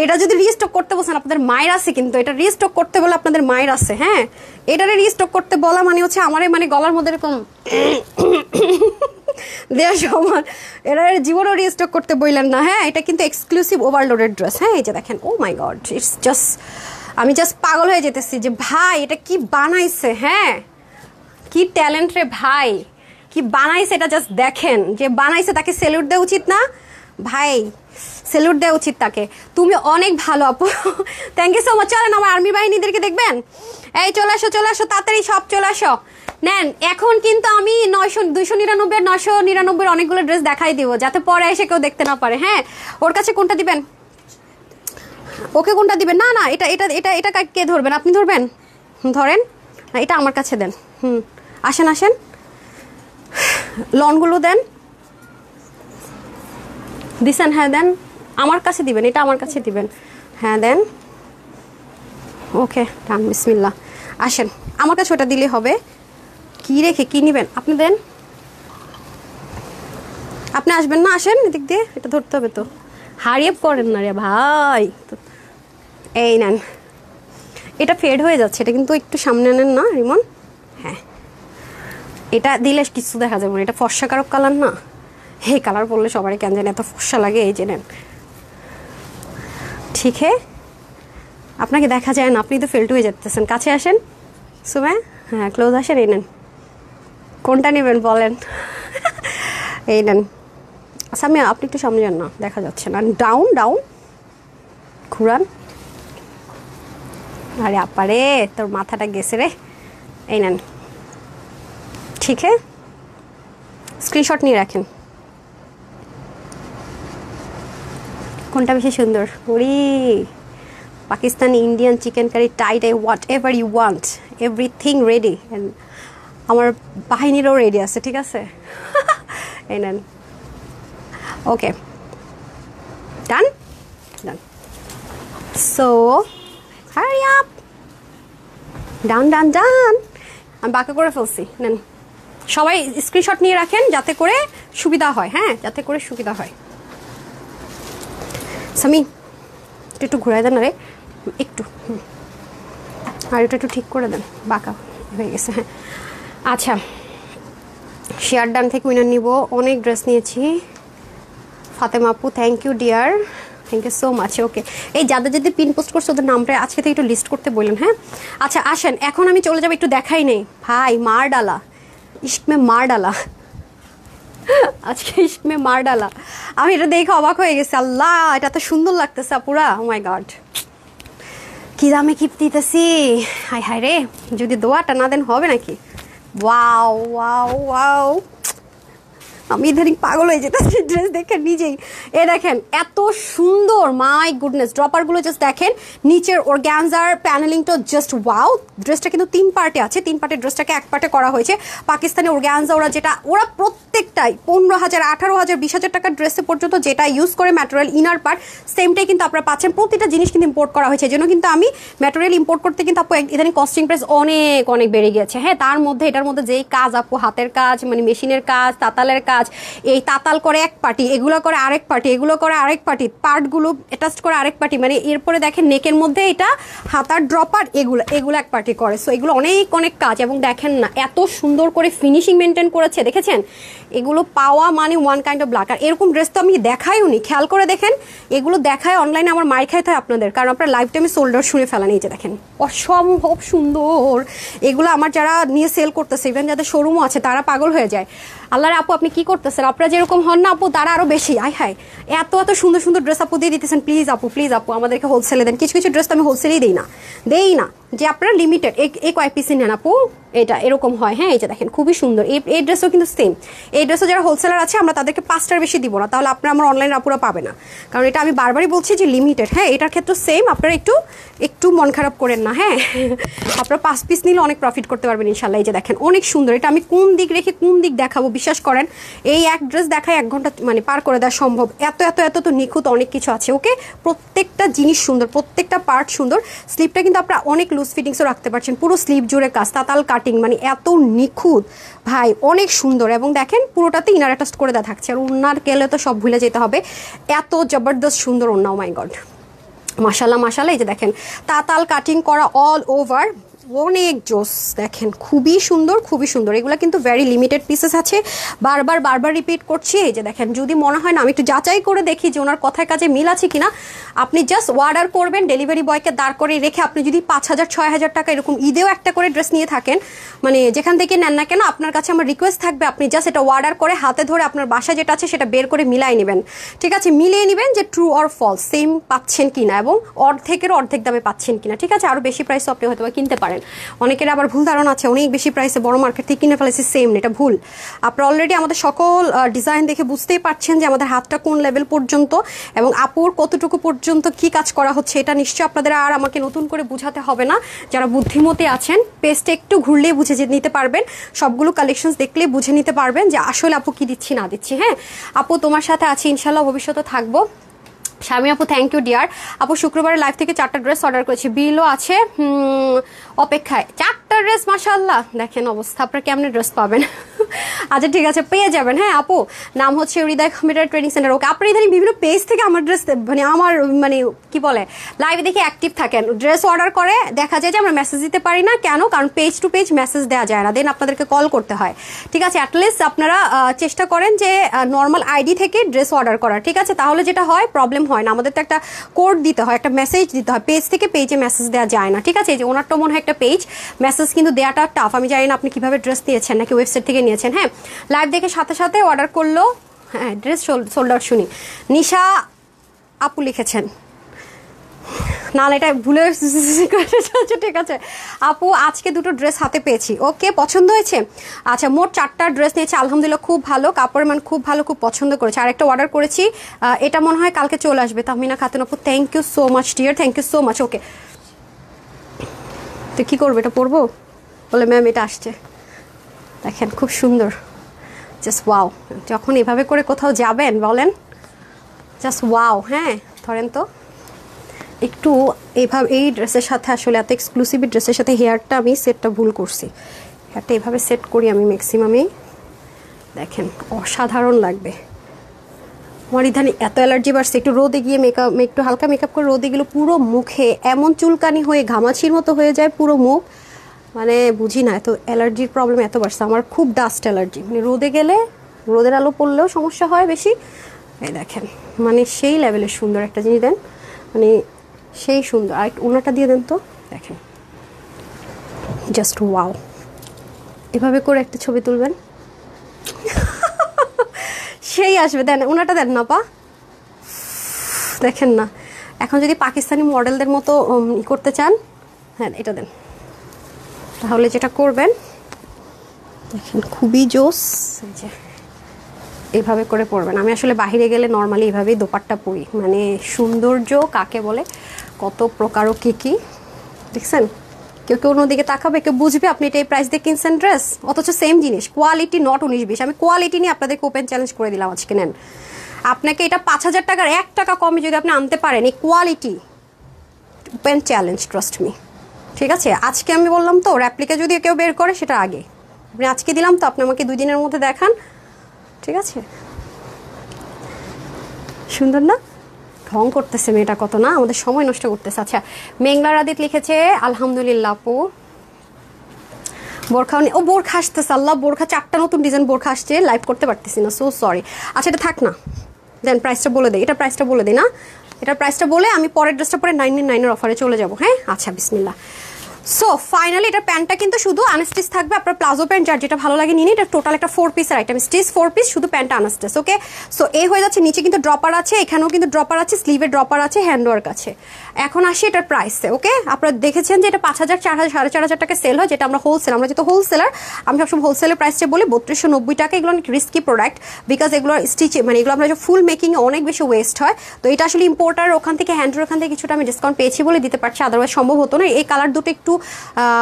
এটা যদি রিস্টক করতে বলছেন আপনাদের মায়ের আছে, কিন্তু এটা রিস্টক করতে বলে আপনাদের মায়ের আছে। হ্যাঁ, এটারে রিস্টক করতে বলা মানে হচ্ছে আমার মানে গলার মধ্যে এরকম দেওয়া সমান, এটা জীবনও রিস্টক করতে বললেন না। হ্যাঁ, এটা কিন্তু এক্সক্লুসিভ ওভারলোডেড ড্রেস। হ্যাঁ, এই যে দেখেন, ও মাই গড, ইটস জাস্ট, আমি জাস্ট পাগল হয়ে যেতেছি যে ভাই এটা কি বানাইছে। হ্যাঁ, কি ট্যালেন্ট রে ভাই, কি বানাইছে এটা জাস্ট দেখেন। যে বানাইছে তাকে স্যালুট দেওয়া উচিত না ভাই, স্যালুট দেওয়া উচিত তাকে। তুমি অনেক ভালো আপু, থ্যাংক ইউ সো মাচ। চলেন আমার আর্মি বাহিনীদেরকে দেখবেন। এই চলে আসো চলে আসো, তাড়াতাড়ি সব চলে আসো, নেন। এখন কিন্তু আমি 299 999 অনেকগুলো ড্রেস দেখাই দিব, যাতে পরে এসে কেউ দেখতে না পারে। হ্যাঁ, ওর কাছে কোনটা দিবেন, ওকে কোনটা দিবেন? না না, এটা এটা এটা এটা কে ধরবেন? আপনি ধরবেন, ধরেন। এটা আমার কাছে দেন। আসেন আসেন, লনগুলো দেন, দিছেন? হ্যাঁ দেন, আমার কাছে দিবেন, এটা আমার কাছে দিবেন। হ্যাঁ দেন, ওকে ডান, বিসমিল্লাহ। আসেন, আমার কাছে ওটা দিলে হবে। কি রেখে কি নেবেন আপনি? দেন, আপনি আসবেন না? আসেন এদিক দিয়ে, এটা ধরতে হবে তো, হারিয়ে করেন না রে ভাই। এই নেন, এটা ফেড হয়ে যাচ্ছে, এটা কিন্তু একটু সামনে নেন না রিমন। হ্যাঁ, এটা দিলে কিছু দেখা যাবে না, এটা ফর্সা কারক কালার না। এই কালার পরলে সবারই কেন জানি এত ফর্সা লাগে। এই যে নেন, ঠিক হে, আপনাকে দেখা যায় না, আপনি তো ফেল্ট হয়ে যেতেছেন। কাছে আসেন সুমে, হ্যাঁ ক্লোজ আসেন। এই নেন, কোনটা নেবেন বলেন? এই নেন। আচ্ছা আমি, আপনি একটু সামনে যান না, দেখা যাচ্ছে না। ডাউন ডাউন, ঘুরান। আরে আপারে, তোর মাথাটা গেছে রে। এই নেন, ঠিক হে, স্ক্রিনশট নিয়ে রাখেন। কোনটা বেশি সুন্দর? ওরে পাকিস্তানি, ইন্ডিয়ান, চিকেন কারি, টাই টাই, whatever you want, everything ready. And আমার বাহিনীরও রেডি আছে, ঠিক আছে? এই নেন, ওকে ডান ডান। সো হারি আপ, ডান ডান ডান। আমি বাঁকা করে ফেলছি, নেন। সবাই স্ক্রিনশট নিয়ে রাখেন যাতে করে সুবিধা হয়। হ্যাঁ, যাতে করে সুবিধা হয়। সামি একটু ঘুরাই দেন, আরে একটু, আর এটা একটু ঠিক করে দেন, বাঁকা হয়ে গেছে। হ্যাঁ আচ্ছা, শেয়ার ডান থেকে উইনার নিব। অনেক ড্রেস নিয়েছি। ফাতেমা আপু, thank you dear, thank you so much. Okay, এই যাদের যদি পিন পোস্ট করছে ওদের নামটা আজকে থেকে একটু লিস্ট করতে বললেন। হ্যাঁ আচ্ছা আসেন, এখন আমি চলে যাবো, একটু দেখাই নেই ভাই। মার ডালা, ইশক মে মার ডালা, আজকে ইশক মে মার ডালা। আমি এটা দেখে অবাক হয়ে গেছি। আল্লাহ, এটা তো সুন্দর লাগতেছে আপুরা। ও মাই গড, কি দামে কি দিতেছি। হাই হাই রে, যদি দোয়াটা না দেন হবে নাকি? ওয়াও ওয়াও ওয়াও, আমি ইদানিং পাগল হয়ে যেতেছি ড্রেস দেখে নিজেই। এ দেখেন এত সুন্দর, মাই গুডনেস। ড্রপারগুলো জাস্ট দেখেন, নিচের অর্গ্যানজার প্যানেলিংটা জাস্ট ওয়াও। ড্রেসটা কিন্তু 3 পার্টে আছে, 3 পার্টের ড্রেসটাকে 1 পার্টে করা হয়েছে। পাকিস্তানি অর্গ্যানজা ওরা যেটা, ওরা প্রত্যেকটাই 15,000, 18,000, 20,000 টাকার ড্রেসে পর্যন্ত যেটা ইউজ করে ম্যাটেরিয়াল ইনার পার্ট, সেমটাই কিন্তু আপনারা পাচ্ছেন। প্রতিটা জিনিস কিন্তু ইম্পোর্ট করা হয়েছে, যেন কিন্তু আমি ম্যাটেরিয়াল ইম্পোর্ট করতে কিন্তু আপু ইদানিং কস্টিং প্রাইস অনেক অনেক বেড়ে গিয়েছে। হ্যাঁ, তার মধ্যে এটার মধ্যে যেই কাজ আপু, হাতের কাজ, মানে মেশিনের কাজ, তাতালের কাজ, এই তাতাল করে এক পার্টি, এগুলো করে আরেক পার্টি, এগুলো করে আরেক পার্টি, পার্টগুলো অ্যাটাচ করে আরেক পার্টি, মানে এরপরে দেখেন নেকের মধ্যে এটা হাতার ড্রপার, এগুলো এক পার্টি করে। সো এগুলো অনেক অনেক কাজ। এবং দেখেন না এত সুন্দর করে ফিনিশিং মেনটেন করেছে, দেখেছেন? এগুলো পাওয়া মানে ওয়ান কাইন্ড অফ ব্ল্যাক। আর এরকম ড্রেস তো আমি দেখাইও নি, খেয়াল করে দেখেন। এগুলো দেখায় অনলাইনে আমার মার খাইতে হয় আপনাদের, কারণ আপনার লাইফ টাইমে সোল্ডার শুনে ফেলা নিয়েছে। দেখেন অসম্ভব সুন্দর এগুলো। আমার যারা নিয়ে সেল করতেছে, ইভেন যাদের শোরুমও আছে, তারা পাগল হয়ে যায়। আল্লাহর আপু আপনি কি করতেছেন? আপনারা যেরকম হন না আপু, তারা আরো বেশি। আয় হায়, এত এত সুন্দর সুন্দর ড্রেস আপু দিয়ে দিতেছেন। প্লিজ আপু, প্লিজ আপু, আমাদেরকে হোলসেলে দেন। কিছু কিছু ড্রেস তো আমি হোলসেলেই দেই না, যে আপনারা লিমিটেড এই কয়েক পিসই নেন আপু, এটা এরকম হয়। হ্যাঁ, এই যে দেখেন খুবই সুন্দর। এই ড্রেসও কিন্তু সেম, এই এই ড্রেসে যারা হোলসেলার আছে আমরা তাদেরকে 5টার বেশি দিব না, তাহলে আপনারা আমার অনলাইন আপুরা পাবে না, কারণ এটা আমি বারবারই বলছি যে লিমিটেড। হ্যাঁ, এটার ক্ষেত্রে সেম, আপনারা একটু মন খারাপ করেন না। হ্যাঁ, আপনারা 5 পিস নিলে অনেক প্রফিট করতে পারবেন ইনশাল্লাহ। এই যে দেখেন অনেক সুন্দর, এটা আমি কোন দিক রেখে কোন দিক দেখাবো, বিশ্বাস করেন এই এক ড্রেস দেখায় 1 ঘন্টা মানে পার করে দেওয়া সম্ভব, এত এত এত তো নিখুঁত অনেক কিছু আছে। ওকে, প্রত্যেকটা জিনিস সুন্দর, প্রত্যেকটা পার্ট সুন্দর। স্লিপটা কিন্তু আপনারা অনেক লুজ ফিটিংসও রাখতে পারছেন, পুরো স্লিপ জুড়ে কাজ, তাতাল কাটিং, মানে এত নিখুঁত ভাই, অনেক সুন্দর। এবং দেখেন পুরোটাতে ইনার অ্যাটাচ করে দেওয়া থাকছে, আর ওনার গেলে তো সব ভুলে যেতে হবে, এত জবরদস্ত সুন্দর ওনা। ও মাই গড, মাশাল্লাহ মাশাল্লাহ। এই যে দেখেন তাতাল কাটিং করা অল ওভার, অনেক জোস, দেখেন খুবই সুন্দর খুবই সুন্দর। এগুলো কিন্তু ভেরি লিমিটেড পিসেস আছে, বারবার রিপিট করছি। এই যে দেখেন, যদি মনে হয় না আমি একটু যাচাই করে দেখি যে ওনার কথায় কাজে মিল আছে কিনা, আপনি জাস্ট অর্ডার করবেন, ডেলিভারি বয়কে দাঁড় করে রেখে আপনি যদি 5,000 6,000 টাকা এরকম ঈদেও একটা করে ড্রেস নিয়ে থাকেন, মানে যেখান থেকে নেন না কেন, আপনার কাছে আমার রিকোয়েস্ট থাকবে আপনি জাস্ট এটা অর্ডার করে হাতে ধরে আপনার বাসায় যেটা আছে সেটা বের করে মিলাই নেবেন। ঠিক আছে, মিলিয়ে নেবেন যে ট্রু অর ফলস, সেম পাচ্ছেন কিনা এবং অর্ধেকেরও অর্ধেক দামে পাচ্ছেন কিনা। ঠিক আছে, আরও বেশি প্রাইসও আপনি হয়তো কিনতে পারেন। অনেকের আবার ভুল ধারণা আছে অনেক বেশি প্রাইসে বড় মার্কেট থেকে কিনে ফেলেছে, সেম, এটা ভুল। আপনারা অলরেডি আমাদের সকল ডিজাইন দেখে বুঝতেই পারছেন যে আমাদের হাতটা কোন লেভেল পর্যন্ত এবং আপুর কতটুকু পর্যন্ত কি কাজ করা হচ্ছে, এটা নিশ্চয়ই আপনাদের আর আমাকে নতুন করে বুঝাতে হবে না। যারা বুদ্ধিমতী আছেন পেজটা একটু ঘুরলেই বুঝে নিতে পারবেন, সবগুলো কালেকশনস দেখলেই বুঝে নিতে পারবেন যে আসলে আপু কি দিচ্ছি না দিচ্ছি। হ্যাঁ আপু, তোমার সাথে আছি ইনশাল্লাহ, ভবিষ্যতে থাকবো। স্বামী আপু থ্যাংক ইউ ডিয়ার। আপু শুক্রবারে লাইভ থেকে 4টা ড্রেস অর্ডার করেছি, বিলও আছে অপেক্ষায়। 4টা ড্রেস, মাশাআল্লাহ, দেখেন অবস্থা, আপনারা কেমন ড্রেস পাবেন? আচ্ছা ঠিক আছে, পেয়ে যাবেন। হ্যাঁ আপু, নাম হচ্ছে হৃদয় কম্পিউটার ট্রেনিং সেন্টার। ওকে, আপনি ইদানিং বিভিন্ন পেজ থেকে আমার ড্রেস মানে মানে কি বলে লাইভে দেখে অ্যাক্টিভ থাকেন, ড্রেস অর্ডার করে দেখা যায় যে আমরা মেসেজ দিতে পারি না, কেন? কারণ পেজ টু পেজ মেসেজ দেওয়া যায় না, দেন আপনাদেরকে কল করতে হয়। ঠিক আছে, অ্যাটলিস্ট আপনারা চেষ্টা করেন যে নর্মাল আইডি থেকে ড্রেস অর্ডার করার। ঠিক আছে, তাহলে যেটা হয় প্রবলেম হয় না, আমাদের তো একটা কোড দিতে হয়, একটা মেসেজ দিতে হয়, পেজ থেকে পেজে মেসেজ দেওয়া যায় না। ঠিক আছে, এই যে ওনারটা মনে হয় একটা পেজ, মেসেজ কিন্তু দেওয়াটা টাফ। আমি জানি না আপনি কিভাবে ড্রেস নিয়েছেন, নাকি ওয়েবসাইট থেকে নিয়েছেন। হ্যাঁ, লাইভ দেখে সাথে সাথে অর্ডার করলো। হ্যাঁ, ড্রেস সোল্ড আউট শুনি, নিশা আপু লিখেছেন, না এটা ভুলে চলছে। ঠিক আছে আপু, আজকে 2টো ড্রেস হাতে পেয়েছি। ওকে, পছন্দ হয়েছে? আচ্ছা, মোট 4টা ড্রেস নিয়েছি, আলহামদুলিল্লাহ খুব ভালো, কাপড়ের মান খুব ভালো, খুব পছন্দ করেছে। আর একটা অর্ডার করেছি, এটা মনে হয় কালকে চলে আসবে। তাহমিনা খাতুন আপু thank you so much dear, thank you so much. Okay, তো কী করবো, এটা পরবো? বলে ম্যাম এটা আসছে, দেখেন খুব সুন্দর, জাস্ট ওয়াও। যখন এভাবে করে কোথাও যাবেন বলেন জাস্ট ওয়াও। হ্যাঁ ধরেন তো একটু এইভাবে, এই ড্রেসের সাথে আসলে এত এক্সক্লুসিভ ড্রেসের সাথে হেয়ারটা আমি সেটটা ভুল করছি, হেয়ারটা এভাবে সেট করি আমি ম্যাক্সিমামই, দেখেন অসাধারণ লাগবে। আমার ইধানি এত অ্যালার্জি বাড়ছে, একটু রোদে গিয়ে একটু হালকা মেকআপ করে রোদে গেলে পুরো মুখে এমন চুলকানি হয়ে ঘামাচির মতো হয়ে যায় পুরো মুখ, মানে বুঝি না এত অ্যালার্জির প্রবলেম এত বাড়ছে আমার। খুব ডাস্ট অ্যালার্জি, মানে রোদে গেলে, রোদের আলো পড়লেও সমস্যা হয় বেশি। এই দেখেন, মানে সেই লেভেলের সুন্দর একটা জিনিস দেন, মানে সেই সুন্দর। আর ওনাটা দিয়ে দেন তো, দেখেন জাস্ট ওয়াও। এভাবে করে একটা ছবি তুলবেন সেই আসবে। দেন ওনাটা দেন না পা, দেখেন না। এখন যদি পাকিস্তানি মডেলদের মতো করতে চান, হ্যাঁ এটা দেন, তাহলে যেটা করবেন দেখেন খুবই জোস, যে এইভাবে করে পরবেন। আমি আসলে বাইরে গেলে নর্মালি এইভাবেই দোপাট্টা পরি, মানে সৌন্দর্য কাকে বলে, কত প্রকার ও কী দেখছেন। কেউ কেউ অন্যদিকে তাকাবে, কেউ বুঝবে আপনি এটা এই প্রাইস দিয়ে কিনছেন ড্রেস, অথচ সেম জিনিস, কোয়ালিটি নট 19-20। আমি কোয়ালিটি নিয়ে আপনাদেরকে ওপেন চ্যালেঞ্জ করে দিলাম আজকে। নেন, আপনাকে এটা 5,000 টাকার 1 টাকা কমে যদি আপনি আনতে পারেন, এই quality, open challenge, trust me. ঠিক আছে, আজকে আমি বললাম তো, র্যাপ্লিকা যদি কেউ বের করে সেটা আগে, আপনি আজকে দিলাম তো, আপনি আমাকে 2 দিনের মধ্যে দেখান। ঠিক আছে, সুন্দর না? ঢং করতেছে মেয়েটা কত না, আমাদের সময় নষ্ট করতেছে। আচ্ছা, মেঘলা রাদিত লিখেছে আলহামদুলিল্লাহ আপু, বোরখা ও বোরখা আসতেছে, আল্লাহ বোরখা 4টা নতুন ডিজাইন বোরখা আসছে, লাইভ করতে পারতেছি না, সো সরি। আচ্ছা এটা থাক না, দেন প্রাইসটা বলে দেয়, এটা প্রাইসটা বলে দিই না, এটার প্রাইসটা বলে আমি পরের ড্রেসটা পরে 999-এর অফারে চলে যাব। হ্যাঁ আচ্ছা, বিসমিল্লাহ। সো ফাইনালি এটা প্যান্টটা কিন্তু শুধু আনস্টিচ থাকবে, আপনার প্লাজো প্যান্ট যার যেটা ভালো লাগে নিন। এটা টোটাল একটা 4 পিসের আইটেম, স্টিচ 4 পিস, শুধু প্যান্টটা আনস্টিচ। ওকে, সো এই হয়ে যাচ্ছে। নিচে কিন্তু ড্রপার আছে, এখানেও কিন্তু ড্রপার আছে, স্লিভের ড্রপার আছে, হ্যান্ড ওয়ার্ক আছে। এখন আসি এটার প্রাইসে। ওকে, আপনারা দেখেছেন যে এটা 5000, 4000, 4500 টাকা সেল হয়, যেটা আমরা হোলসেল, আমরা যেহেতু হোলসেলার আমি সবসময় হোলসেলের প্রাইসটা বলি 3290 টাকা। এগুলো অনেক রিস্কি প্রোডাক্ট, বিকজ এগুলো স্টিচে মানে এগুলো আমরা ফুল মেকিংয়ে অনেক বেশি ওয়েস্ট হয়। তো এটা আসলে ইম্পোর্টার ওখান থেকে, হ্যান্ডের ওখান থেকে কিছুটা আমি ডিসকাউন্ট পেয়েছি বলে দিতে পারছি, আদারওয়াইজ সম্ভব হতো না। এই কালার দুটো একটু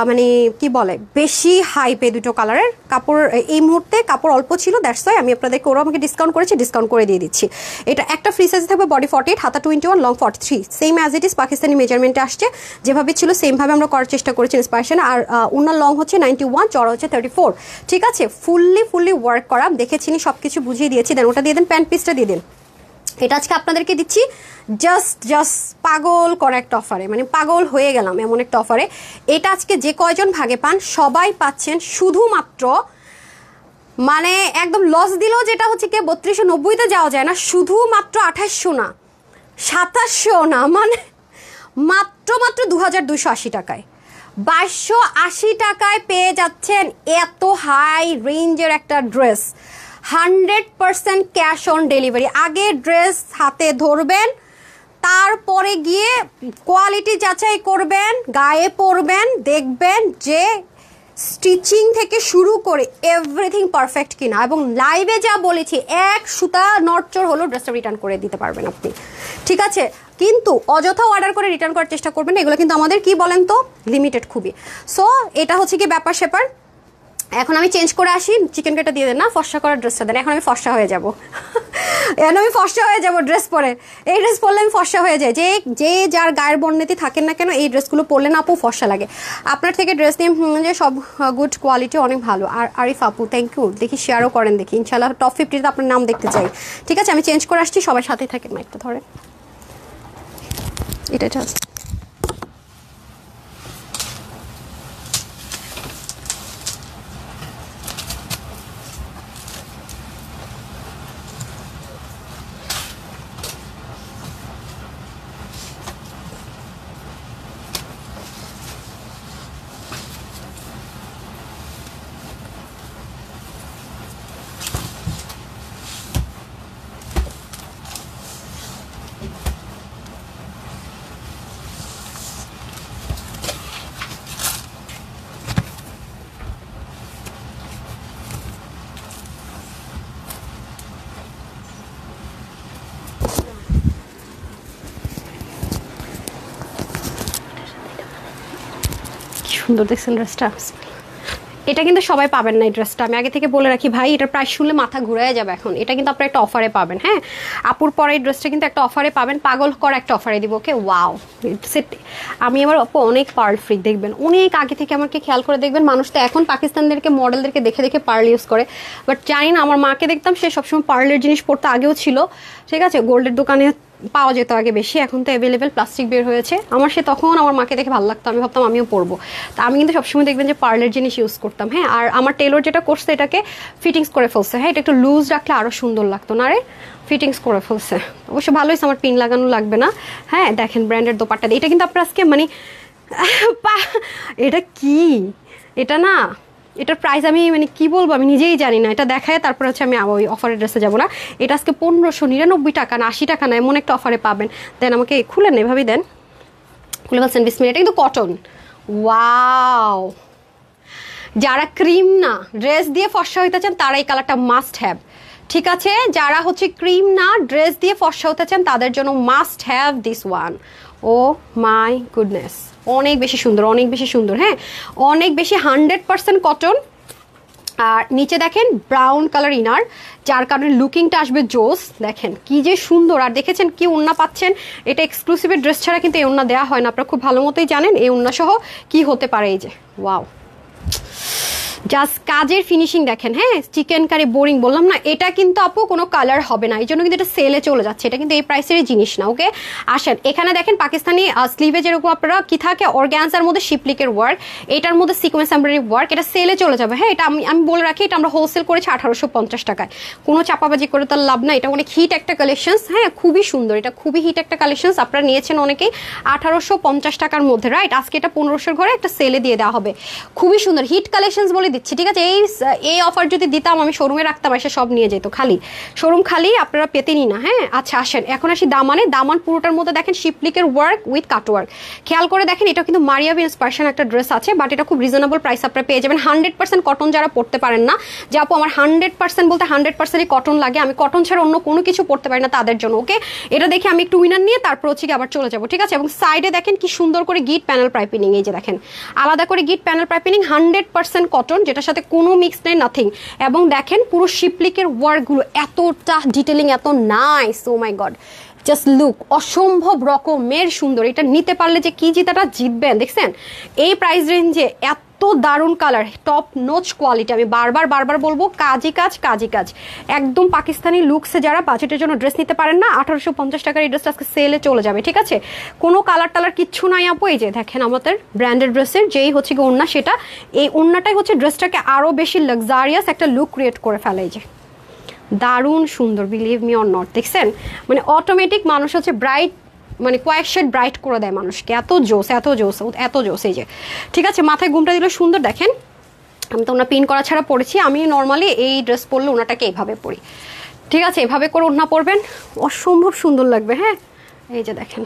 মানে কি বলে বেশি হাইপে দুটো কালারের কাপড়, এই মুহূর্তে কাপড় অল্প ছিল, দ্যাটস ওয়াই আমি আপনাদেরকে, ওরা আমাকে ডিসকাউন্ট করেছে, ডিসকাউন্ট করে দিয়ে দিচ্ছি। এটা একটা ফ্রি সাইজ থাকবে, বডি 48, হাতা 21, long 43, same as it is Pakistani মেজারমেন্টে আসছে, যেভাবে ছিল সেমভাবে আমরা করার চেষ্টা করেছি ইন্সপাইরেশন। আর ওনার লং হচ্ছে 91, চড়া হচ্ছে 34, ঠিক আছে। ফুললি ওয়ার্ক করা, দেখেছিনি, সব কিছু বুঝিয়ে দিয়েছি। দেন ওটা দিয়ে দেন, প্যান্ট পিসটা দিয়ে দিন। এটা আজকে আপনাদেরকে দিচ্ছি জাস্ট পাগল করা একটা অফারে, মানে পাগল হয়ে গেলাম এমন একটা অফারে। এটা আজকে যে কয়জন ভাগে পান সবাই পাচ্ছেন শুধুমাত্র, মানে একদম লস দিলেও যেটা হচ্ছে কি 3290-তে যাওয়া যায় না, শুধুমাত্র 2800 না, 2700 না, মানে মাত্র 2280 টাকায়, 2280 টাকায় পেয়ে যাচ্ছেন এত হাই রেঞ্জের একটা ড্রেস। 100% cash on delivery. আগে ড্রেস হাতে ধরবেন, তারপরে গিয়ে কোয়ালিটি যাচাই করবেন, গায়ে পরবেন, দেখবেন যে স্টিচিং থেকে শুরু করে এভরিথিং পারফেক্ট কিনা। এবং লাইভে যা বলেছি, এক সুতা নড়চড় হলো ড্রেসটা রিটার্ন করে দিতে পারবেন আপনি, ঠিক আছে। কিন্তু অযথা অর্ডার করে রিটার্ন করার চেষ্টা করবেন না, এগুলো কিন্তু আমাদের কি বলেন তো লিমিটেড খুবই। সো এটা হচ্ছে কি ব্যাপার স্যাপার। এখন আমি চেঞ্জ করে আসি, চিকেন কাটা দিয়ে দেন না, ফর্সা করার ড্রেসটা দেন। এখন আমি ফর্সা হয়ে যাব, এখন আমি ফর্সা হয়ে যাব ড্রেস পরে। এই ড্রেস পরলে আমি ফর্সা হয়ে যাই। যে যার গায়ের বর্ণেতে থাকেন না কেন, এই ড্রেসগুলো পরলে না আপু ফর্সা লাগে। আপনার থেকে ড্রেস নিয়ে যে সব গুড কোয়ালিটি, অনেক ভালো। আর আরিফ আপু থ্যাংক ইউ, দেখি শেয়ারও করেন, দেখি ইনশাল্লাহ টপ 50-তে আপনার নাম দেখতে চাই, ঠিক আছে। আমি চেঞ্জ করে আসছি, সবাই সাথে থাকেন। মাইকটা ধরে এটা জাস্ট সুন্দর দেখছেন ড্রেসটা। এটা কিন্তু সবাই পাবেন না এই ড্রেসটা, আমি আগে থেকে বলে রাখি ভাই, এটার প্রাইস শুনলে মাথা ঘুরে যাবে। এখন এটা কিন্তু আপনারা একটা অফারে পাবেন, হ্যাঁ আপুর পরে এই ড্রেসটা কিন্তু একটা অফারে পাবেন, পাগল করা একটা অফারে দিব। ওকে ওয়াও, আমি আমার আপু অনেক পার্ল ফ্রিক, দেখবেন অনেক আগে থেকে আমাকে খেয়াল করে দেখবেন। মানুষ তো এখন পাকিস্তানদেরকে মডেলদেরকে দেখে দেখে পার্ল ইউজ করে, বাট জানি না, আমার মাকে দেখতাম সে সবসময় পার্লের জিনিস পড়তে আগেও ছিল, ঠিক আছে। গোল্ডের দোকানে পাওয়া যেত আগে বেশি, এখন তো অ্যাভেলেবেল প্লাস্টিক বের হয়েছে। আমার সে তখন আমার মাকে দেখে ভালো লাগতো, আমি ভাবতাম আমিও পরবো। তা আমি কিন্তু সবসময় দেখবেন যে পার্লের জিনিস ইউজ করতাম, হ্যাঁ। আর আমার টেলর যেটা করছে এটাকে ফিটিংস করে ফেলছে, হ্যাঁ। এটা একটু লুজ রাখলে আরও সুন্দর লাগতো না রে, ফিটিংস করে ফেলছে। অবশ্য ভালো হয়েছে, আমার পিন লাগানো লাগবে না, হ্যাঁ। দেখেন ব্র্যান্ডের দোপাট্টা দিয়ে, এটা কিন্তু আপনার আজকে মানে এটা কি, এটা না, এটার প্রাইস আমি মানে কি বলবো আমি নিজেই জানি না। এটা দেখায় তারপর হচ্ছে আমি ওই অফারের ড্রেসে যাবো না। এটা আজকে 1599 টাকা না 80 টাকা না, এমন একটা অফারে পাবেন। দেন আমাকে খুলেন, এভাবেই দেন, খুলে বলছেন বিসমিল্লাহ। এটা কিন্তু কটন, ওয়াও। যারা ক্রিম না ড্রেস দিয়ে ফর্সা হইতে চান তারা এই কালারটা মাস্ট হ্যাভ, ঠিক আছে। যারা হচ্ছে ক্রিম না ড্রেস দিয়ে ফর্সা হতে চান তাদের জন্য must have this one. Oh my goodness, অনেক বেশি সুন্দর, অনেক বেশি সুন্দর, হ্যাঁ অনেক বেশি, 100% কটন। আর নিচে দেখেন ব্রাউন কালার ইনার, যার কারণে লুকিংটা আসবে জোস। দেখেন কি যে সুন্দর। আর দেখেছেন কি ওড়না পাচ্ছেন, এটা এক্সক্লুসিভের ড্রেস ছাড়া কিন্তু এই ওড়না দেওয়া হয় না, আপনারা খুব ভালো মতোই জানেন এই ওড়না সহ কি হতে পারে। এই যে ওয়াও, জাস্ট কাজের ফিনিশিং দেখেন, হ্যাঁ চিকেন কারি বোরিং বললাম না, এটা কিন্তু আপু কোনো কালার হবে না, এই জন্য কিন্তু এটা সেলে চলে যাচ্ছে, এটা কিন্তু এই প্রাইসের জিনিস না। ওকে আসেন এখানে দেখেন পাকিস্তানি স্লিভে যেরকম আপনারা কি থাকে অর্গানজার মধ্যে শিপলিকের ওয়ার্ক, এটার মধ্যে সিকোয়েন্স এমব্রয়ডারি ওয়ার্ক, এটা সেলে চলে যাবে। হ্যাঁ এটা আমি বলে রাখি, এটা আমরা হোলসেল করেছি 1850 টাকায়, কোনো চাপাবাজি করে তার লাভ না, এটা অনেক হিট একটা কালেকশন, হ্যাঁ খুবই সুন্দর, এটা খুবই হিট একটা কালেকশন, আপনারা নিয়েছেন অনেকেই 1850 টাকার মধ্যে, রাইট? আজকে এটা 1500 ঘরে একটা সেলে দিয়ে দেওয়া হবে, খুবই সুন্দর হিট কালেকশন বলে দিচ্ছি, ঠিক আছে? এই অফার যদি দিতাম আমি শোরুমে রাখতাম, এসে সব নিয়ে যেত, খালি শোরুম খালি, আপনারা পেতেনই না। হ্যাঁ আচ্ছা আসেন এখন আসি দামানে, দামান পুরোটার মধ্যে দেখেন শিপলিকের ওয়ার্ক উইথ কাট ওয়ার্ক, খেয়াল করে দেখেন এটা কিন্তু মারিয়া বি ইন্সপায়ারেশন একটা ড্রেস আছে, বাট এটা খুব রিজনেবল প্রাইস আপনারা পেয়ে যাবেন। 100% কটন যারা পড়তে পারেন না, যে আপু আমার 100% বলতে 100%ই কটন লাগে, আমি কটন ছাড়া অন্য কোনো কিছু পড়তে পারি না, তাদের জন্য। ওকে এটা দেখে আমি একটু উইনার নিয়ে তারপর হচ্ছে আবার চলে যাবো, ঠিক আছে? এবং সাইডে দেখেন কি সুন্দর করে গিট প্যানেল পাইপিনিং, এই যে দেখেন আলাদা করে গিট প্যানেল পাইপিনিং, 100% কটন, যেটার সাথে কোনো মিক্স নেই, নাথিং। এবং দেখেন পুরো শিপলিকের ওয়ার্কগুলো এতটা ডিটেলিং, এত নাইস, ও মাই গড, জাস্ট লুক, অসম্ভব রকমের সুন্দর, এটা নিতে পারলে যে কি জিতাটা জিতবেন দেখছেন এই প্রাইস রেঞ্জে, এত দারুণ কালার, টপ নোচ কোয়ালিটি, আমি বারবার বলবো, কাজই কাজ, একদম পাকিস্তানি লুকসে যারা বাজেটের জন্য ড্রেস নিতে পারেন না, 1850 টাকার এই ড্রেসটা আজকে সেলে চলে যাবে, ঠিক আছে? কোনো কালার টালার কিচ্ছু নাই আপু, এই যে দেখেন আমাদের ব্র্যান্ডেড ড্রেসের যেই হচ্ছে কি ওড়না, সেটা এই ওড়নাটাই হচ্ছে ড্রেসটাকে আরও বেশি লাক্সারিয়াস একটা লুক ক্রিয়েট করে ফেলে, এই যে দারুণ সুন্দর, বিলিভ মি অর নট, দেখছেন মানে অটোমেটিক মানুষ হচ্ছে ব্রাইট, মানে কয়েক শেড ব্রাইট করে দেয় মানুষকে, এত জোস, এই যে ঠিক আছে? মাথায় ঘুমটা দিলে সুন্দর, দেখেন আমি তো ওনা পিন করা ছাড়া পরেছি, আমি নর্মালি এই ড্রেস পরলে ওনাটাকে এইভাবে পরি, ঠিক আছে? এভাবে করে ওড়না পরবেন, অসম্ভব সুন্দর লাগবে। হ্যাঁ এই যে দেখেন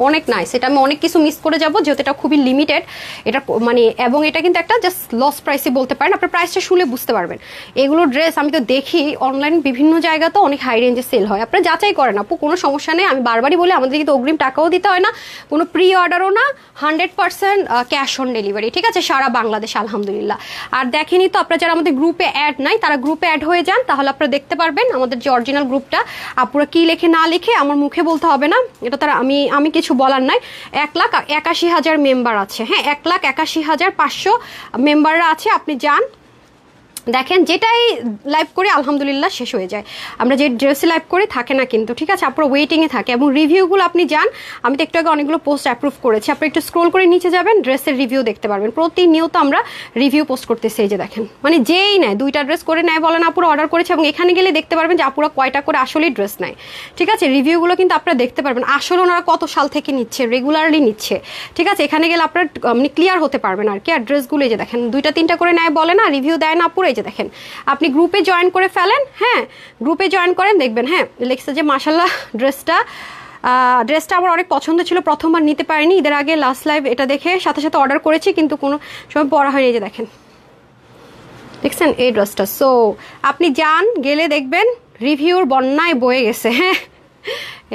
অনেক নাইস, এটা আমি অনেক কিছু মিস করে যাবো যেহেতু এটা খুবই লিমিটেড, এটা মানে এবং এটা কিন্তু একটা জাস্ট লস প্রাইসই বলতে পারেন, আপনার প্রাইসটা শুনে বুঝতে পারবেন। এগুলো ড্রেস আমি তো দেখি অনলাইন বিভিন্ন জায়গাতে অনেক হাই রেঞ্জে সেল হয়, আপনারা যাচাই করেন আপু, কোনো সমস্যা নেই, আমি বারবারই বলি আমাদের কিন্তু অগ্রিম টাকাও দিতে হয় না, কোনো প্রি অর্ডারও না, 100% ক্যাশ অন ডেলিভারি, ঠিক আছে? সারা বাংলাদেশ আলহামদুলিল্লাহ। আর দেখেনি তো আপনারা যারা আমাদের গ্রুপে অ্যাড নাই, তারা গ্রুপে অ্যাড হয়ে যান, তাহলে আপনারা দেখতে পারবেন আমাদের যে অরিজিনাল গ্রুপটা, আপুরা কি লেখে না লিখে আমার মুখে বলতে হবে না, এটা তারা আমি কিছু বলার নাই। 1,81,000 মেম্বার আছে, হ্যাঁ 1,81,500 মেম্বাররা আছে, আপনি যান দেখেন, যেটাই লাইভ করি আলহামদুলিল্লাহ শেষ হয়ে যায়, আমরা যে ড্রেসে লাইভ করি থাকে না কিন্তু, ঠিক আছে? আপনার ওয়েটিংয়ে থাকে, এবং রিভিউগুলো আপনি যান, আমি তো একটু আগে অনেকগুলো পোস্ট অ্যাপ্রুভ করেছি, আপনি একটু স্ক্রোল করে নিচে যাবেন, ড্রেসের রিভিউ দেখতে পারবেন, প্রতিনিয়ত আমরা রিভিউ পোস্ট করতেছি, এই যে দেখেন মানে যেই নেয় 2টা ড্রেস করে নেয় বলেন আপুরা অর্ডার করেছে, এবং এখানে গেলে দেখতে পারবেন যে আপুরা কয়টা করে আসলেই ড্রেস নেয়, ঠিক আছে? রিভিউগুলো কিন্তু আপনারা দেখতে পারবেন আসলে ওনারা কত সাল থেকে নিচ্ছে, রেগুলারলি নিচ্ছে, ঠিক আছে? এখানে গেলে আপনারা মানে ক্লিয়ার হতে পারবেন আর কি। আর ড্রেসগুলো এই যে দেখেন 2টা 3টা করে নেয় বলে না, রিভিউ দেয় না আপুরা, যে দেখেন আপনি গ্রুপে জয়েন করে ফেলেন, হ্যাঁ গ্রুপে জয়েন করেন, দেখবেন হ্যাঁ লেখছে যে মাশাল্লাহ ড্রেসটা আমার অনেক পছন্দ ছিল, প্রথমবার নিতে পারিনি, ঈদের আগে লাস্ট লাইভ এটা দেখে সাথে সাথে অর্ডার করেছি, কিন্তু কোনো সময় পড়া হয়নি, যে দেখেন দেখছেন এই ড্রেসটা। সো আপনি যান, গেলে দেখবেন রিভিউর বন্যায় বয়ে গেছে, হ্যাঁ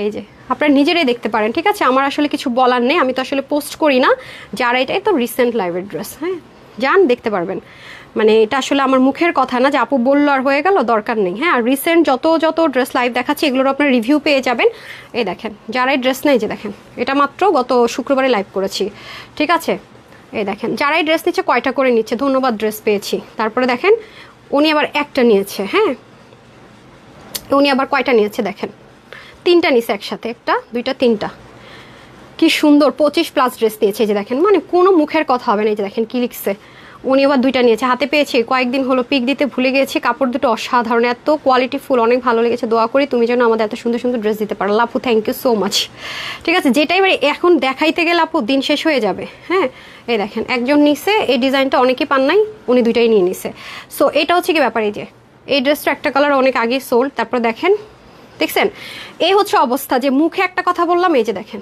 এই যে আপনারা নিজেরাই দেখতে পারেন, ঠিক আছে? আমার আসলে কিছু বলার নেই, আমি তো আসলে পোস্ট করি না, যারা এটাই তো রিসেন্ট লাইভের ড্রেস, হ্যাঁ যান দেখতে পারবেন, মানে এটা আসলে আমার মুখের কথা না যে আপু বললো আর হয়ে গেল, দরকার নেই। হ্যাঁ আর রিসেন্ট যত ড্রেস লাইভ দেখাচ্ছি এগুলোর আপনার রিভিউ পেয়ে যাবেন, এই দেখেন যারাই ড্রেস নেই, যে দেখেন এটা মাত্র গত শুক্রবারে লাইভ করেছি, ঠিক আছে? এই দেখেন যারাই ড্রেস নিচ্ছে কয়টা করে নিচ্ছে, ধন্যবাদ ড্রেস পেয়েছি। তারপরে দেখেন উনি আবার একটা নিয়েছে, হ্যাঁ উনি আবার কয়টা নিয়েছে দেখেন, 3টা নিয়েছে একসাথে, 1টা 2টা 3টা, কি সুন্দর 25+ ড্রেস দিয়েছে, যে দেখেন মানে কোনো মুখের কথা হবে না, এই যে দেখেন কি লিখছে, উনি আবার 2টা নিয়েছে, হাতে পেয়েছি কয়েকদিন হলো, পিক দিতে ভুলে গিয়েছি, কাপড় দুটো অসাধারণ, এত কোয়ালিটি ফুল, অনেক ভালো লেগেছে, দোয়া করি তুমি যেন আমাদের এত সুন্দর সুন্দর ড্রেস দিতে পারো লাপু, থ্যাংক ইউ সো মাচ, ঠিক আছে? যেটাই মানে এখন দেখাইতে গেলে আপু দিন শেষ হয়ে যাবে, হ্যাঁ এই দেখেন একজন নিছে, এই ডিজাইনটা অনেকেই পান নাই, উনি 2টাই নিয়ে নিছে। সো এটা হচ্ছে কি ব্যাপার, এই যে এই ড্রেসটা একটা কালার অনেক আগে সোল্ড, তারপর দেখেন দেখছেন এই হচ্ছে অবস্থা, যে মুখে একটা কথা বললাম, এই যে দেখেন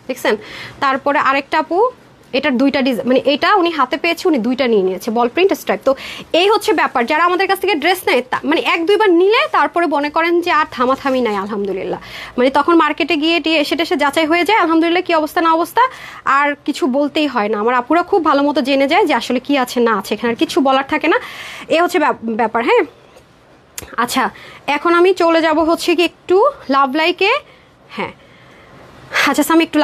দেখছেন। তারপরে আরেকটা আপু এটার 2টা ডিজাইন, মানে এটা উনি হাতে পেয়েছে, উনি 2টা নিয়ে নিয়েছে, বল প্রিন্ট স্ট্রাইপ। তো এই হচ্ছে ব্যাপার, যারা আমাদের কাছ থেকে ড্রেস নেয় মানে 1-2বার নিলে তারপরে মনে করেন যে আর থামাথামি নাই আলহামদুলিল্লাহ, মানে তখন মার্কেটে গিয়ে এসে যাচাই হয়ে যায় আলহামদুলিল্লাহ কি অবস্থা না অবস্থা, আর কিছু বলতেই হয় না, আমার আপুরা খুব ভালো মতো জেনে যায় যে আসলে কি আছে না আছে, এখানে আর কিছু বলার থাকে না, এ হচ্ছে ব্যাপার। হ্যাঁ আচ্ছা এখন আমি চলে যাব হচ্ছে কি একটু লাভ লাইকে, হ্যাঁ আচ্ছা আমি একটু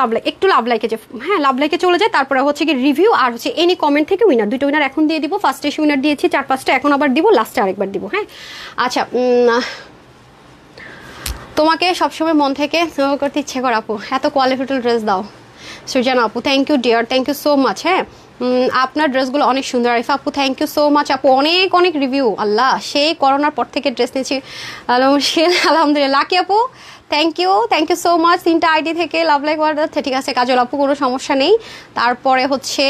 লাভ লাইকে যে হ্যাঁ লাভ লাইকে চলে যায়, তারপরে হচ্ছে কি রিভিউ আর হচ্ছে এনি কমেন্ট থেকে উইনার, দুটো উইনার এখন দিয়ে দিব। ফার্স্ট এসে উইনার দিয়েছি 4-5টা, এখন আবার দিব, লাস্টে আরেকবার দিব। হ্যাঁ আচ্ছা তোমাকে সবসময় মন থেকে করতে ইচ্ছে করে আপু, এত কোয়ালিটিফুল ড্রেস দাও। সৃজনা আপু thank you dear, thank you so much. হ্যাঁ আপনার ড্রেসগুলো অনেক সুন্দর। আরিফা আপু থ্যাংক ইউ সো মাচ আপু, অনেক অনেক রিভিউ। আল্লাহ সেই করোনার পর থেকে ড্রেস নিয়েছি আলহামদুলিল্লাহ। লাকি আপু থ্যাংক ইউ সো মাচ। 3টা আইডি থেকে লাভ লাইক ওয়ার্ড আছে, ঠিক আছে। কাজল আপু কোনো সমস্যা নেই। তারপরে হচ্ছে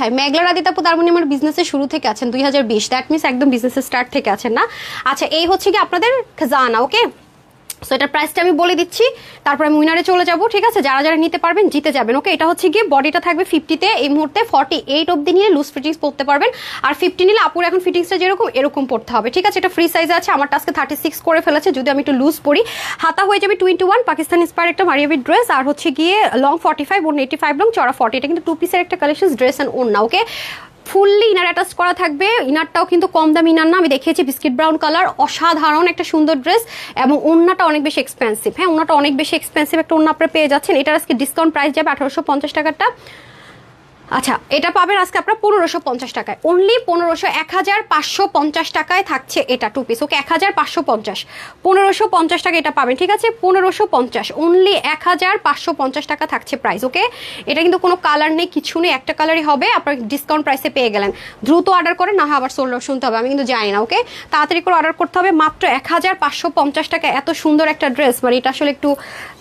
হাই মেঘলা রাদিত আপু, তার মানে আমার বিজনেসের শুরু থেকে আছেন 2020, দ্যাট মিনস একদম বিজনেসের স্টার্ট থেকে আছেন না। আচ্ছা এই হচ্ছে কি আপনাদের খাজানা, ওকে। সো এটার প্রাইসটা আমি বলে দিচ্ছি, তারপরে আমি উইনারে চলে যাব, ঠিক আছে। যারা যারা নিতে পারবেন জিতে যাবেন, ওকে। এটা হচ্ছে গিয়ে বডিটা থাকবে 50-তে, এই মুহূর্তে 48 অবধি নিয়ে লুজ ফিটিংস পরতে পারবেন, আর 50 নিলে আপুর এখন ফিটিংসটা যেরকম এরকম পড়তে হবে, ঠিক আছে। এটা ফ্রি সাইজে আছে, আমার আজকে 36 করে ফেলেছে, যদি আমি একটু লুজ পরি। হাতা হয়ে যাবে 21, পাকিস্তান ইন্সপায়ার একটা মারিয়াবি ড্রেস, আর হচ্ছে গিয়ে লং 45, ওড়না 85 লং, চড়া 40। এটা কিন্তু 2 পিসের একটা কালেকশন ড্রেস অ্যান্ড ওড়না, ওকে। ফুললি ইনার অ্যাটাচ করা থাকবে, ইনারটাও কিন্তু কম দামি ইনার না, আমি দেখিয়েছি বিস্কিট ব্রাউন কালার, অসাধারণ একটা সুন্দর ড্রেস, এবং ওড়নাটা অনেক বেশি এক্সপেন্সিভ। হ্যাঁ ওড়নাটা অনেক বেশি এক্সপেন্সিভ একটা ওড়না আপনারা পেয়ে যাচ্ছেন। এটার আজকে ডিসকাউন্ট প্রাইস যাবে 1850 টাকাটা। আচ্ছা এটা পাবেন আজকে আপনার 1550 টাকায়, অনলি 1550 টাকায় থাকছে এটা 2 পিস, ওকে। 1550, 1550 টাকা এটা পাবেন, ঠিক আছে। 1550, অনলি 1550 টাকা থাকছে প্রাইস, ওকে। এটা কিন্তু কোনো কালার নেই, কিছু নেই, একটা কালারই হবে, আপনার ডিসকাউন্ট প্রাইসে পেয়ে গেলেন। দ্রুত অর্ডার করেন, না হয় আবার সোল্ড আউট শুনতে হবে, আমি কিন্তু জানি না, ওকে। তাড়াতাড়ি করে অর্ডার করতে হবে, মাত্র 1550 টাকা এত সুন্দর একটা ড্রেস, মানে এটা আসলে একটু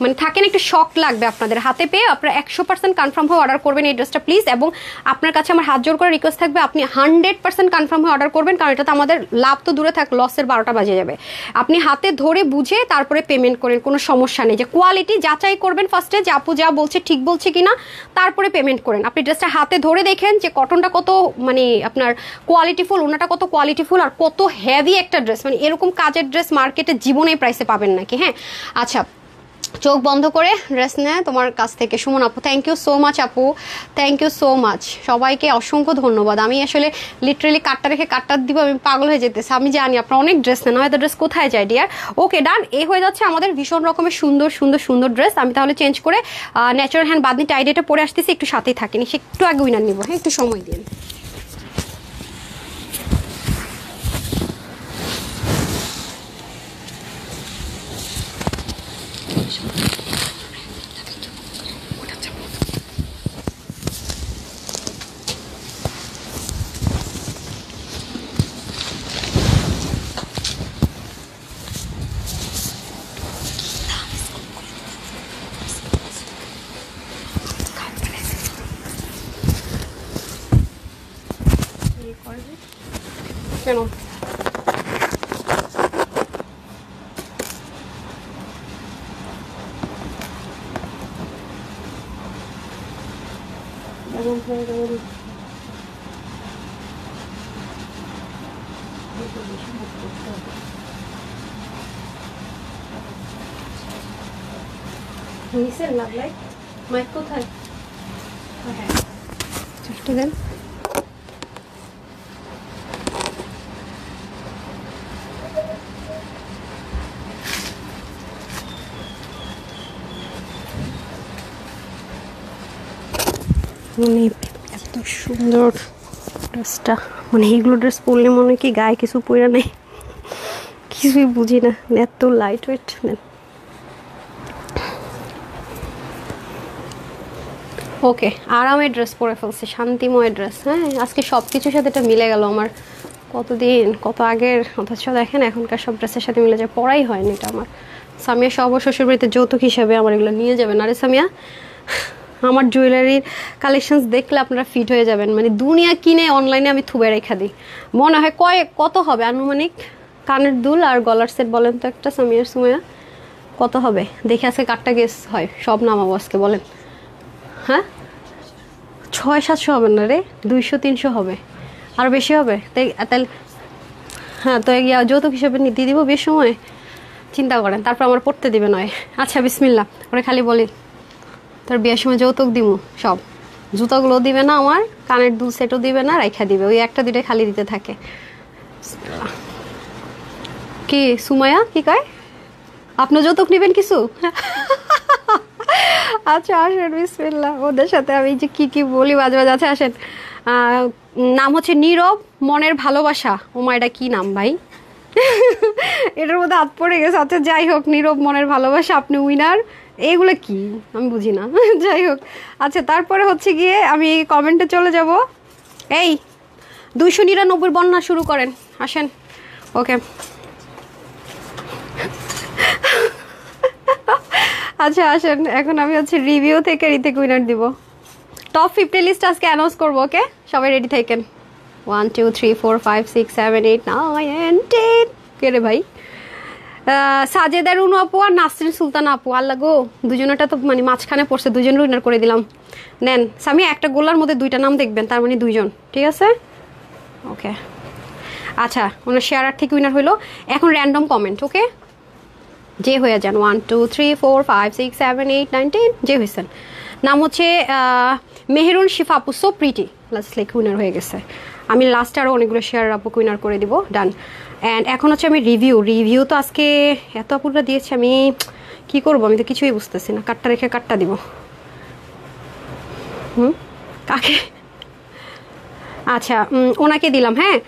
মানে থাকেন একটু শক লাগবে আপনাদের হাতে পেয়ে। আপনারা 100% কনফার্ম হয়ে অর্ডার করবেন এই ড্রেসটা প্লিজ, এবং আপনার কাছে আমার হাত জোর করে রিকোয়েস্ট থাকবে আপনি 100% কনফার্ম হয়ে অর্ডার করবেন, কারণ এটাতে আমাদের লাভ তো দূরে থাক, লসের 12টা বাজে যাবে। আপনি হাতে ধরে বুঝে তারপরে পেমেন্ট করেন, কোনো সমস্যা নেই। যে কোয়ালিটি যাচাই করবেন ফার্স্টে, যে আপু যা বলছে ঠিক বলছে কিনা, তারপরে পেমেন্ট করেন। আপনি ড্রেসটা হাতে ধরে দেখেন যে কটনটা কত মানে আপনার কোয়ালিটিফুল, ওনাটা কত কোয়ালিটিফুল, আর কত হেভি একটা ড্রেস, মানে এরকম কাজের ড্রেস মার্কেটে জীবনে প্রাইসে পাবেন নাকি। হ্যাঁ আচ্ছা চোখ বন্ধ করে ড্রেস নেয় তোমার কাছ থেকে সুমন আপু, থ্যাংক ইউ সো মাচ আপু, থ্যাংক ইউ সো মাচ। সবাইকে অসংখ্য ধন্যবাদ। আমি আসলে লিটারেলি কাটটা রেখে কাটটা দিব, আমি পাগল হয়ে যেতেছি। আমি জানি আপনার অনেক ড্রেস নেন, হয়তো ড্রেস কোথায় যায় ডিয়ার। ওকে ডান, এই হয়ে যাচ্ছে আমাদের ভীষণ রকমের সুন্দর সুন্দর সুন্দর ড্রেস। আমি তাহলে চেঞ্জ করে ন্যাচারাল হ্যান্ড বাদনি টাইডেটা পরে আসতেছি, একটু সাথেই থাকিনি, সে একটু আগে উইনার নিব। হ্যাঁ একটু সময় দিন। কেন নিছেন লাভ লাইক মাইক কোথায়? হ্যাঁ একটু দেন। মানে এত সুন্দর ড্রেসটা, মানে এইগুলো ড্রেস পরলে মনে কি গায়ে কিছু পরে নেই, কিছুই বুঝি না, এত লাইট ওয়েট। ওকে আরামের ড্রেস পরে ফেলছি, শান্তিময় ড্রেস। হ্যাঁ আজকে সব কিছুর সাথে এটা মিলে গেল আমার, কতদিন কত আগের, অথচ দেখেন এখনকার সব ড্রেসের সাথে মিলে যায়, পড়াই হয়নি এটা আমার। সামিয়া সব শ্বশুরবাড়িতে যৌতুক হিসাবে আমার এগুলো নিয়ে যাবেন। আরে সামিয়া আমার জুয়েলারির কালেকশনস দেখলে আপনারা ফিট হয়ে যাবেন, মানে দুনিয়া কিনে অনলাইনে আমি থুবে রেখা দিই। মনে হয় কত হবে আনুমানিক? কানের দুল আর গলার সেট বলেন তো একটা সামিয়ার সুমাইয়া কত হবে দেখে আজকে কাটটা গেস হয়, সব নামাবো আজকে বলেন। হ্যাঁ 600-700 হবে না রে, 200-300 হবে, আরও বেশি হবে তাহলে। হ্যাঁ তো যৌতুক হিসেবে দিয়ে দিব বেশ সময়, চিন্তা করেন, তারপর আমার পড়তে দিবে নয়। আচ্ছা বিসমিল্লাহ ওরা খালি বলি তোর বিয়ের সময় যৌতুক দিব, সব জুতাগুলো দিবে না, আমার কানের দুল সেটও দিবে না, রাইখা দিবে, ওই একটা দুইটা খালি দিতে থাকে। কি সুমাইয়া কি কয়, আপনি যৌতুক নেবেন কিছু? আচ্ছা আসেন, বিসমিল্লাহ। ওদের সাথে আমি যে কি কি বলি মাঝে মাঝে। আচ্ছা আসেন। নাম হচ্ছে নীরব মনের ভালোবাসা। ও মা, এটা কি নাম ভাই? এটার মধ্যে হাত পড়ে গেছে। আচ্ছা যাই হোক, নীরব মনের ভালোবাসা, আপনি উইনার। এইগুলো কি আমি বুঝি না। যাই হোক, আচ্ছা তারপরে হচ্ছে গিয়ে আমি কমেন্টে চলে যাব। এই 299 বন্যা শুরু করেন, আসেন। ওকে, আচ্ছা আসেন। এখন আমি হচ্ছে রিভিউ থেকে রিতেক উইনার দিব। টপ 50 লিস্ট আজকে অ্যানাউন্স করবো। ওকে, সবাই রেডি থাকেন। 1 2 3 4 5 6 7 8 9 10। কে রে ভাই? সাজেদা রুনু আপু আর নাসরিন সুলতানা আপু। আল্লাহ গো, দুজনেরটা তো মানে মাঝখানে পড়ছে, দুজন উইনার করে দিলাম। নেন সামি, একটা গোলার মধ্যে দুইটা নাম দেখবেন, তার মানে দুইজন, ঠিক আছে? ওকে, আচ্ছা ওনার শেয়ার থেকে উইনার হইলো। এখন র্যান্ডম কমেন্ট, ওকে, যে হয়ে যান। 1 2 3 4 5 6 7 8 9 10, যে হয়েছেন। নাম হচ্ছে মেহেরুন শিফা আপু, so pretty. Last like winner হয়ে গেছে। আমি লাস্টে আরও অনেকগুলো শেয়ার আপুকে উইনার করে দিব। ডান। অ্যান্ড এখন হচ্ছে আমি রিভিউ তো আজকে এত আপুরা দিয়েছে, আমি কি করবো? আমি তো কিছুই বুঝতেছি না। কাটটা রেখে কাটটা দিব। কাকে? আচ্ছা ওনাকে দিলাম। হ্যাঁ,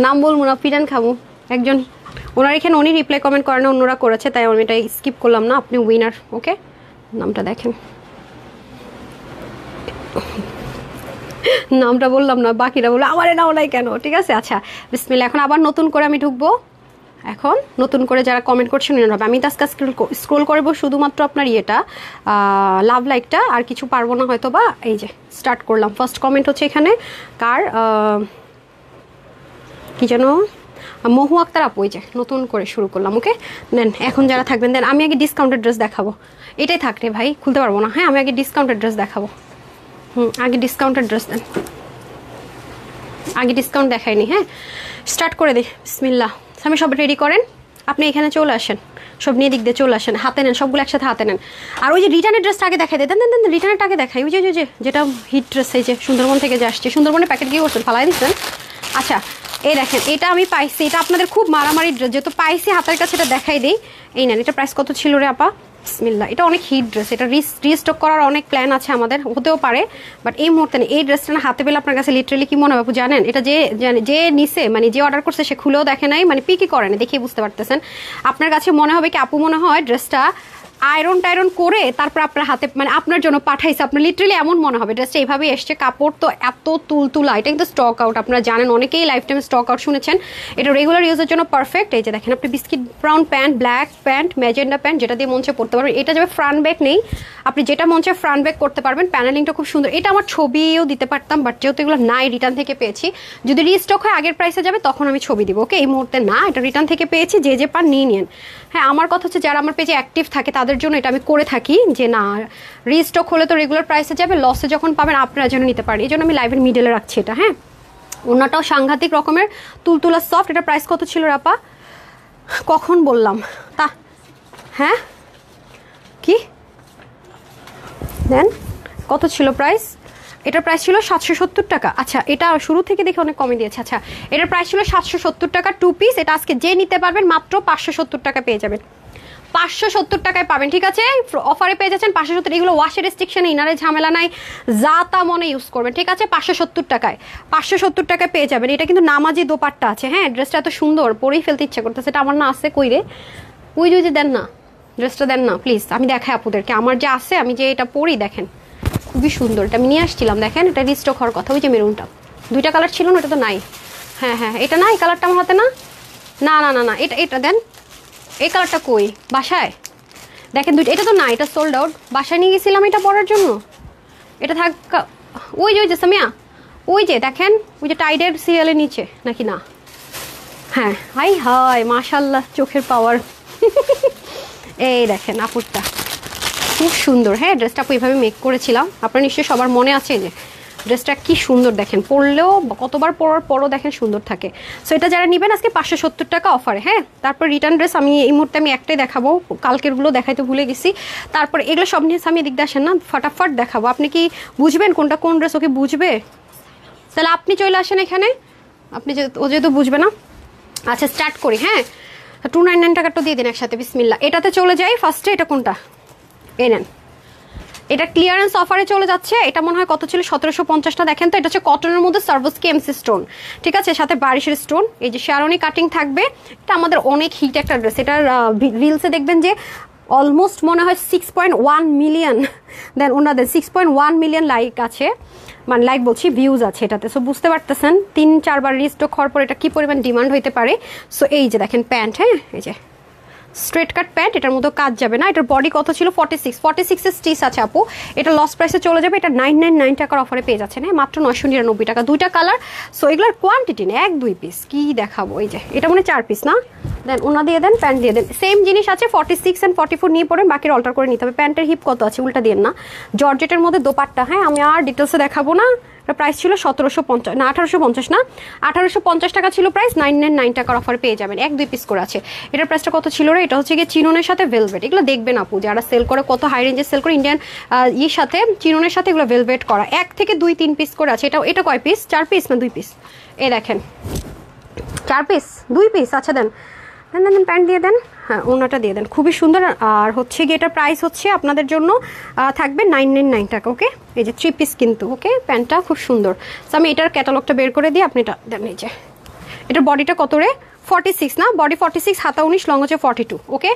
নাম বলবো না, পিরান খাবো। একজন ওনার এখানে উনি রিপ্লাই কমেন্ট করেন, অন্যরা করেছে, তাই আমি এটা স্কিপ করলাম না। আপনি উইনার। ওকে, নামটা দেখেন। নামটা বললাম না, বাকিরা বললো আমার নাও নাই কেন, ঠিক আছে? আচ্ছা বিসমিল্লাহ। এখন আবার নতুন করে আমি ঢুকবো। এখন নতুন করে যারা কমেন্ট করছেন হবে, আমি তো আজকে স্ক্রোল করবো শুধুমাত্র আপনার ইয়েটা, লাভ লাইকটা, আর কিছু পারবো না হয়তো বা। এই যে স্টার্ট করলাম। ফার্স্ট কমেন্ট হচ্ছে এখানে কার, কি যেন, মহু আক্তার আপু। এই যে নতুন করে শুরু করলাম। ওকে নেন, এখন যারা থাকবেন দেন। আমি আগে ডিসকাউন্টেড ড্রেস দেখাবো। এটাই থাক রে ভাই, খুলতে পারবো না। হ্যাঁ, আমি আগে ডিসকাউন্টেড ড্রেস দেখাবো। আগে ডিসকাউন্টেড ড্রেস দেন, আগে ডিসকাউন্ট দেখাইনি। হ্যাঁ, স্টার্ট করে দিই। বিসমিল্লাহ। আমি সব রেডি করেন, আপনি এখানে চলে আসেন, সব নিয়ে দিক দিয়ে চলে আসেন, হাতে নেন, সবগুলো একসাথে হাতে নেন। আর ওই যে রিটার্নের ড্রেসটা আগে দেখাই দেন, দেন রিটার্নেরটা আগে দেখাই। ওই যে যেটা হিট ড্রেস, এই যে সুন্দরবন থেকে যে আসছে, সুন্দরবনের প্যাকেট গিয়ে করছেন, ফালাই দিচ্ছেন। আচ্ছা এই দেখেন, এটা আমি পাইছি, এটা আপনাদের খুব মারামারি ড্রেস, যেহেতু পাইছি হাতের কাছে এটা দেখাই দিই। এই নেন, এটা প্রাইস কত ছিল রে আপা? বিসমিল্লাহ। এটা অনেক হিট ড্রেস, এটা রিস্টক করার অনেক প্ল্যান আছে আমাদের, হতেও পারে, বাট এই মুহূর্তে নেই। এই ড্রেসটা না হাতে পেলে আপনার কাছে লিটারেলি কি মনে হবে আপু জানেন? এটা যে নিছে, মানে যে অর্ডার করছে সে খুলেও দেখে নাই, মানে পিকি করে না, দেখেই বুঝতে পারতেছেন। আপনার কাছে মনে হবে কি আপু মনে হয় ড্রেসটা আয়রন টায়রন করে তারপর আপনার হাতে, মানে আপনার জন্য পাঠাইছে, আপনার লিটারেলি এমন মনে হবে। ড্রেসটা এইভাবে এসছে, কাপড় তো এত তুলতুলা। এটা কিন্তু স্টক আউট, আপনারা জানেন, অনেকেই লাইফ টাইম স্টক আউট শুনেছেন। এটা রেগুলার ইউজের জন্য পারফেক্ট। এই যে দেখেন, আপনি biscuit brown pant, black pant, magenta pant, যেটা দিয়ে মঞ্চে পড়তে পারবেন। এটা যাবে ফ্রন্ট ব্যাক নেই, আপনি যেটা মঞ্চে ফ্রন্ট ব্যাক করতে পারবেন। প্যানেলিংটা খুব সুন্দর। এটা আমার ছবিও দিতে পারতাম, বাট যেহেতু এগুলো নাই, রিটার্ন থেকে পেয়েছি। যদি রিস্টক হয় আগের প্রাইসে যাবে, তখন আমি ছবি দিব। ওকে, এই মুহূর্তে না, এটা রিটার্ন থেকে পেয়েছি, যে পান নিয়ে নিন। হ্যাঁ, আমার কথা হচ্ছে যারা আমার পেজে অ্যাক্টিভ থাকে তাদের জন্য এটা আমি করে থাকি, যে না রিস্টক হলে তো রেগুলার প্রাইসে যাবে, লসে যখন পাবেন আপনারা যেন নিতে পারেন। এই জন্য আমি লাইভের মিডলে রাখছি এটা। হ্যাঁ, ওনাটাও সাংঘাতিক রকমের তুলতুলা সফট। এটা প্রাইস কত ছিল আপা? কখন বললাম তা? হ্যাঁ, কি দেন, কত ছিল প্রাইস? এটার প্রাইস ছিল 770 টাকা। আচ্ছা, এটা শুরু থেকে দেখে অনেক কমে দিয়েছে। আচ্ছা, এটার প্রাইস ছিল 770 টাকা, 2 পিস। এটা আজকে যে নিতে পারবেন মাত্র 570 টাকা পেয়ে যাবেন। 570 টাকায় পাবেন, ঠিক আছে? অফারে পেয়ে যাচ্ছেন 570। এগুলো ওয়াশের রেস্ট্রিকশন, ইনারে ঝামেলা নাই, যা তা মনে ইউজ করবেন, ঠিক আছে? 570 টাকায়, 570 টাকায় পেয়ে যাবেন। এটা কিন্তু নামাজি দোপাট্টা আছে। হ্যাঁ, ড্রেসটা এত সুন্দর, পরেই ফেলতে ইচ্ছা করতেছে। এটা আমার না আছে, কই রে? ওই যে দেন না, ড্রেসটা দেন না প্লিজ। আমি দেখাই আপুদেরকে আমার যে আছে, আমি যে এটা পরি, দেখেন খুবই সুন্দর। এটা আমি নিয়ে আসছিলাম, দেখেন এটা রিস্টক হওয়ার কথা। ওই যে মেরুনটা, দুইটা কালার ছিল না, এটা তো নাই। হ্যাঁ হ্যাঁ, এটা না, এই কালারটা আমার হাতে না, না না না না, এটা দেন। এই কালারটা কই? বাসায় দেখেন দুইটা, এটা তো না, এটা সোল্ড আউট। বাসায় নিয়ে গেছিলাম এটা পরার জন্য, এটা থাক। ওই যে সামিয়া, ওই যে দেখেন, ওই যে টাইডের সিরিয়ালের নিচে নাকি না? হ্যাঁ, হাই হাই মাশাল্লাহ, চোখের পাওয়ার। এই দেখেন আপুরটা খুব সুন্দর। হ্যাঁ, ড্রেসটা আপু এইভাবে মেক করেছিলাম, আপনার নিশ্চয়ই সবার মনে আছে যে ড্রেসটা কি সুন্দর। দেখেন পরলেও, কতবার পরার পরও দেখেন সুন্দর থাকে। সো এটা যারা নেবেন আজকে 570 টাকা অফারে। হ্যাঁ, তারপর রিটার্ন ড্রেস আমি এই মুহূর্তে আমি একটাই দেখাবো, কালকেরগুলো দেখাইতে ভুলে গেছি। তারপর এগুলো সব নিয়ে আমি এদিক দিয়ে আসেন না, ফটাফট দেখাবো। আপনি কি বুঝবেন কোনটা কোন ড্রেস? ওকে বুঝবে, তাহলে আপনি চলে আসেন এখানে। আপনি ও যেহেতু বুঝবে না। আচ্ছা স্টার্ট করি। হ্যাঁ, 299 টাকাটা দিয়ে দিন একসাথে, বিসমিল্লাহ। এটাতে চলে যাই ফার্স্টে, এটা কোনটা, এই নেন। এটা ক্লিয়ারেন্স অফারে চলে যাচ্ছে। এটা মনে হয় কত ছিল, 1750টা। দেখেন তো, এটা হচ্ছে কটনের মধ্যে সার্ভোসকি এমসি স্টোন, ঠিক আছে, সাথে বারিশের স্টোন। এই যে শেরওয়ানি কাটিং থাকবে। এটা আমাদের অনেক হিট একটা ড্রেস। এটার রিলসে দেখবেন যে অলমোস্ট মনে হয় 6.1 মিলিয়ন, দেন ওনাদের 6.1 মিলিয়ন লাইক আছে, মানে লাইক বলছি ভিউজ আছে এটাতে। সো বুঝতে পারতেছেন 3-4 বার রিস্টক হওয়ার পর এটা কি পরিমাণ ডিমান্ড হইতে পারে। সো এই যে দেখেন প্যান্ট, হ্যাঁ এই যে স্ট্রেট কাট প্যান্ট, এটার মধ্যে কাজ যাবে না। এটার বডি কত ছিল, 46 এর স্টিচ আছে আপু। এটা লস প্রাইসে চলে যাবে। এটা 999 টাকার অফারে পেয়ে যাচ্ছে না, মাত্র 999 টাকা। 2টা কালার। সো এগুলোর কোয়ান্টিটি না, 1-2 পিস। কি দেখাবো, এই যে এটা মনে 4 পিস না, দেন ওনা দিয়ে দেন, প্যান্ট দিয়ে দেন। সেম জিনিস আছে, 46 and 44 নিয়ে পড়েন, বাকির অল্টার করে নিতে হবে। প্যান্টের হিপ কত আছে উল্টা দিয়ে না, জর্জেটের মধ্যে দোপাট্টা। হ্যাঁ আমি আর ডিটেলসে দেখাবো না। প্রাইস ছিল 1750 না 1850 না, 1850 টাকা ছিল প্রাইস। 999 টাকার অফার পেয়ে যাবেন। 1-2 পিস করে আছে। এটার প্রাইসটা কত ছিল রে, এটা হচ্ছে গিয়ে চিননের সাথে ভেলভেট। এগুলো দেখবেন আপু যারা সেল করে, কত হাই রেঞ্জে সেল করে, ইন্ডিয়ান ইর সাথে চিননের সাথে এগুলো ভেলভেট করা। 1 থেকে 2-3 পিস করে আছে। এটা কয় পিস, 4 পিস না 2 পিস? এই দেখেন 4 পিস, 2 পিস। আচ্ছা দেন দেন দেন, প্যান্ট দিয়ে দেন, হ্যাঁ ওনাটা দিয়ে দেন, খুবই সুন্দর। আর হচ্ছে গিয়ে এটার প্রাইস হচ্ছে আপনাদের জন্য থাকবে 999 টাকা। ওকে, এই যে 3 পিস কিন্তু। ওকে, প্যান্টটা খুব সুন্দর। সো আমি এটার ক্যাটালগটা বের করে দিই, আপনি এটা দেন। এই যে এটার বডিটা কত রে, 46 না, বডি 46, হাতা 19, লং হচ্ছে 42। ওকে,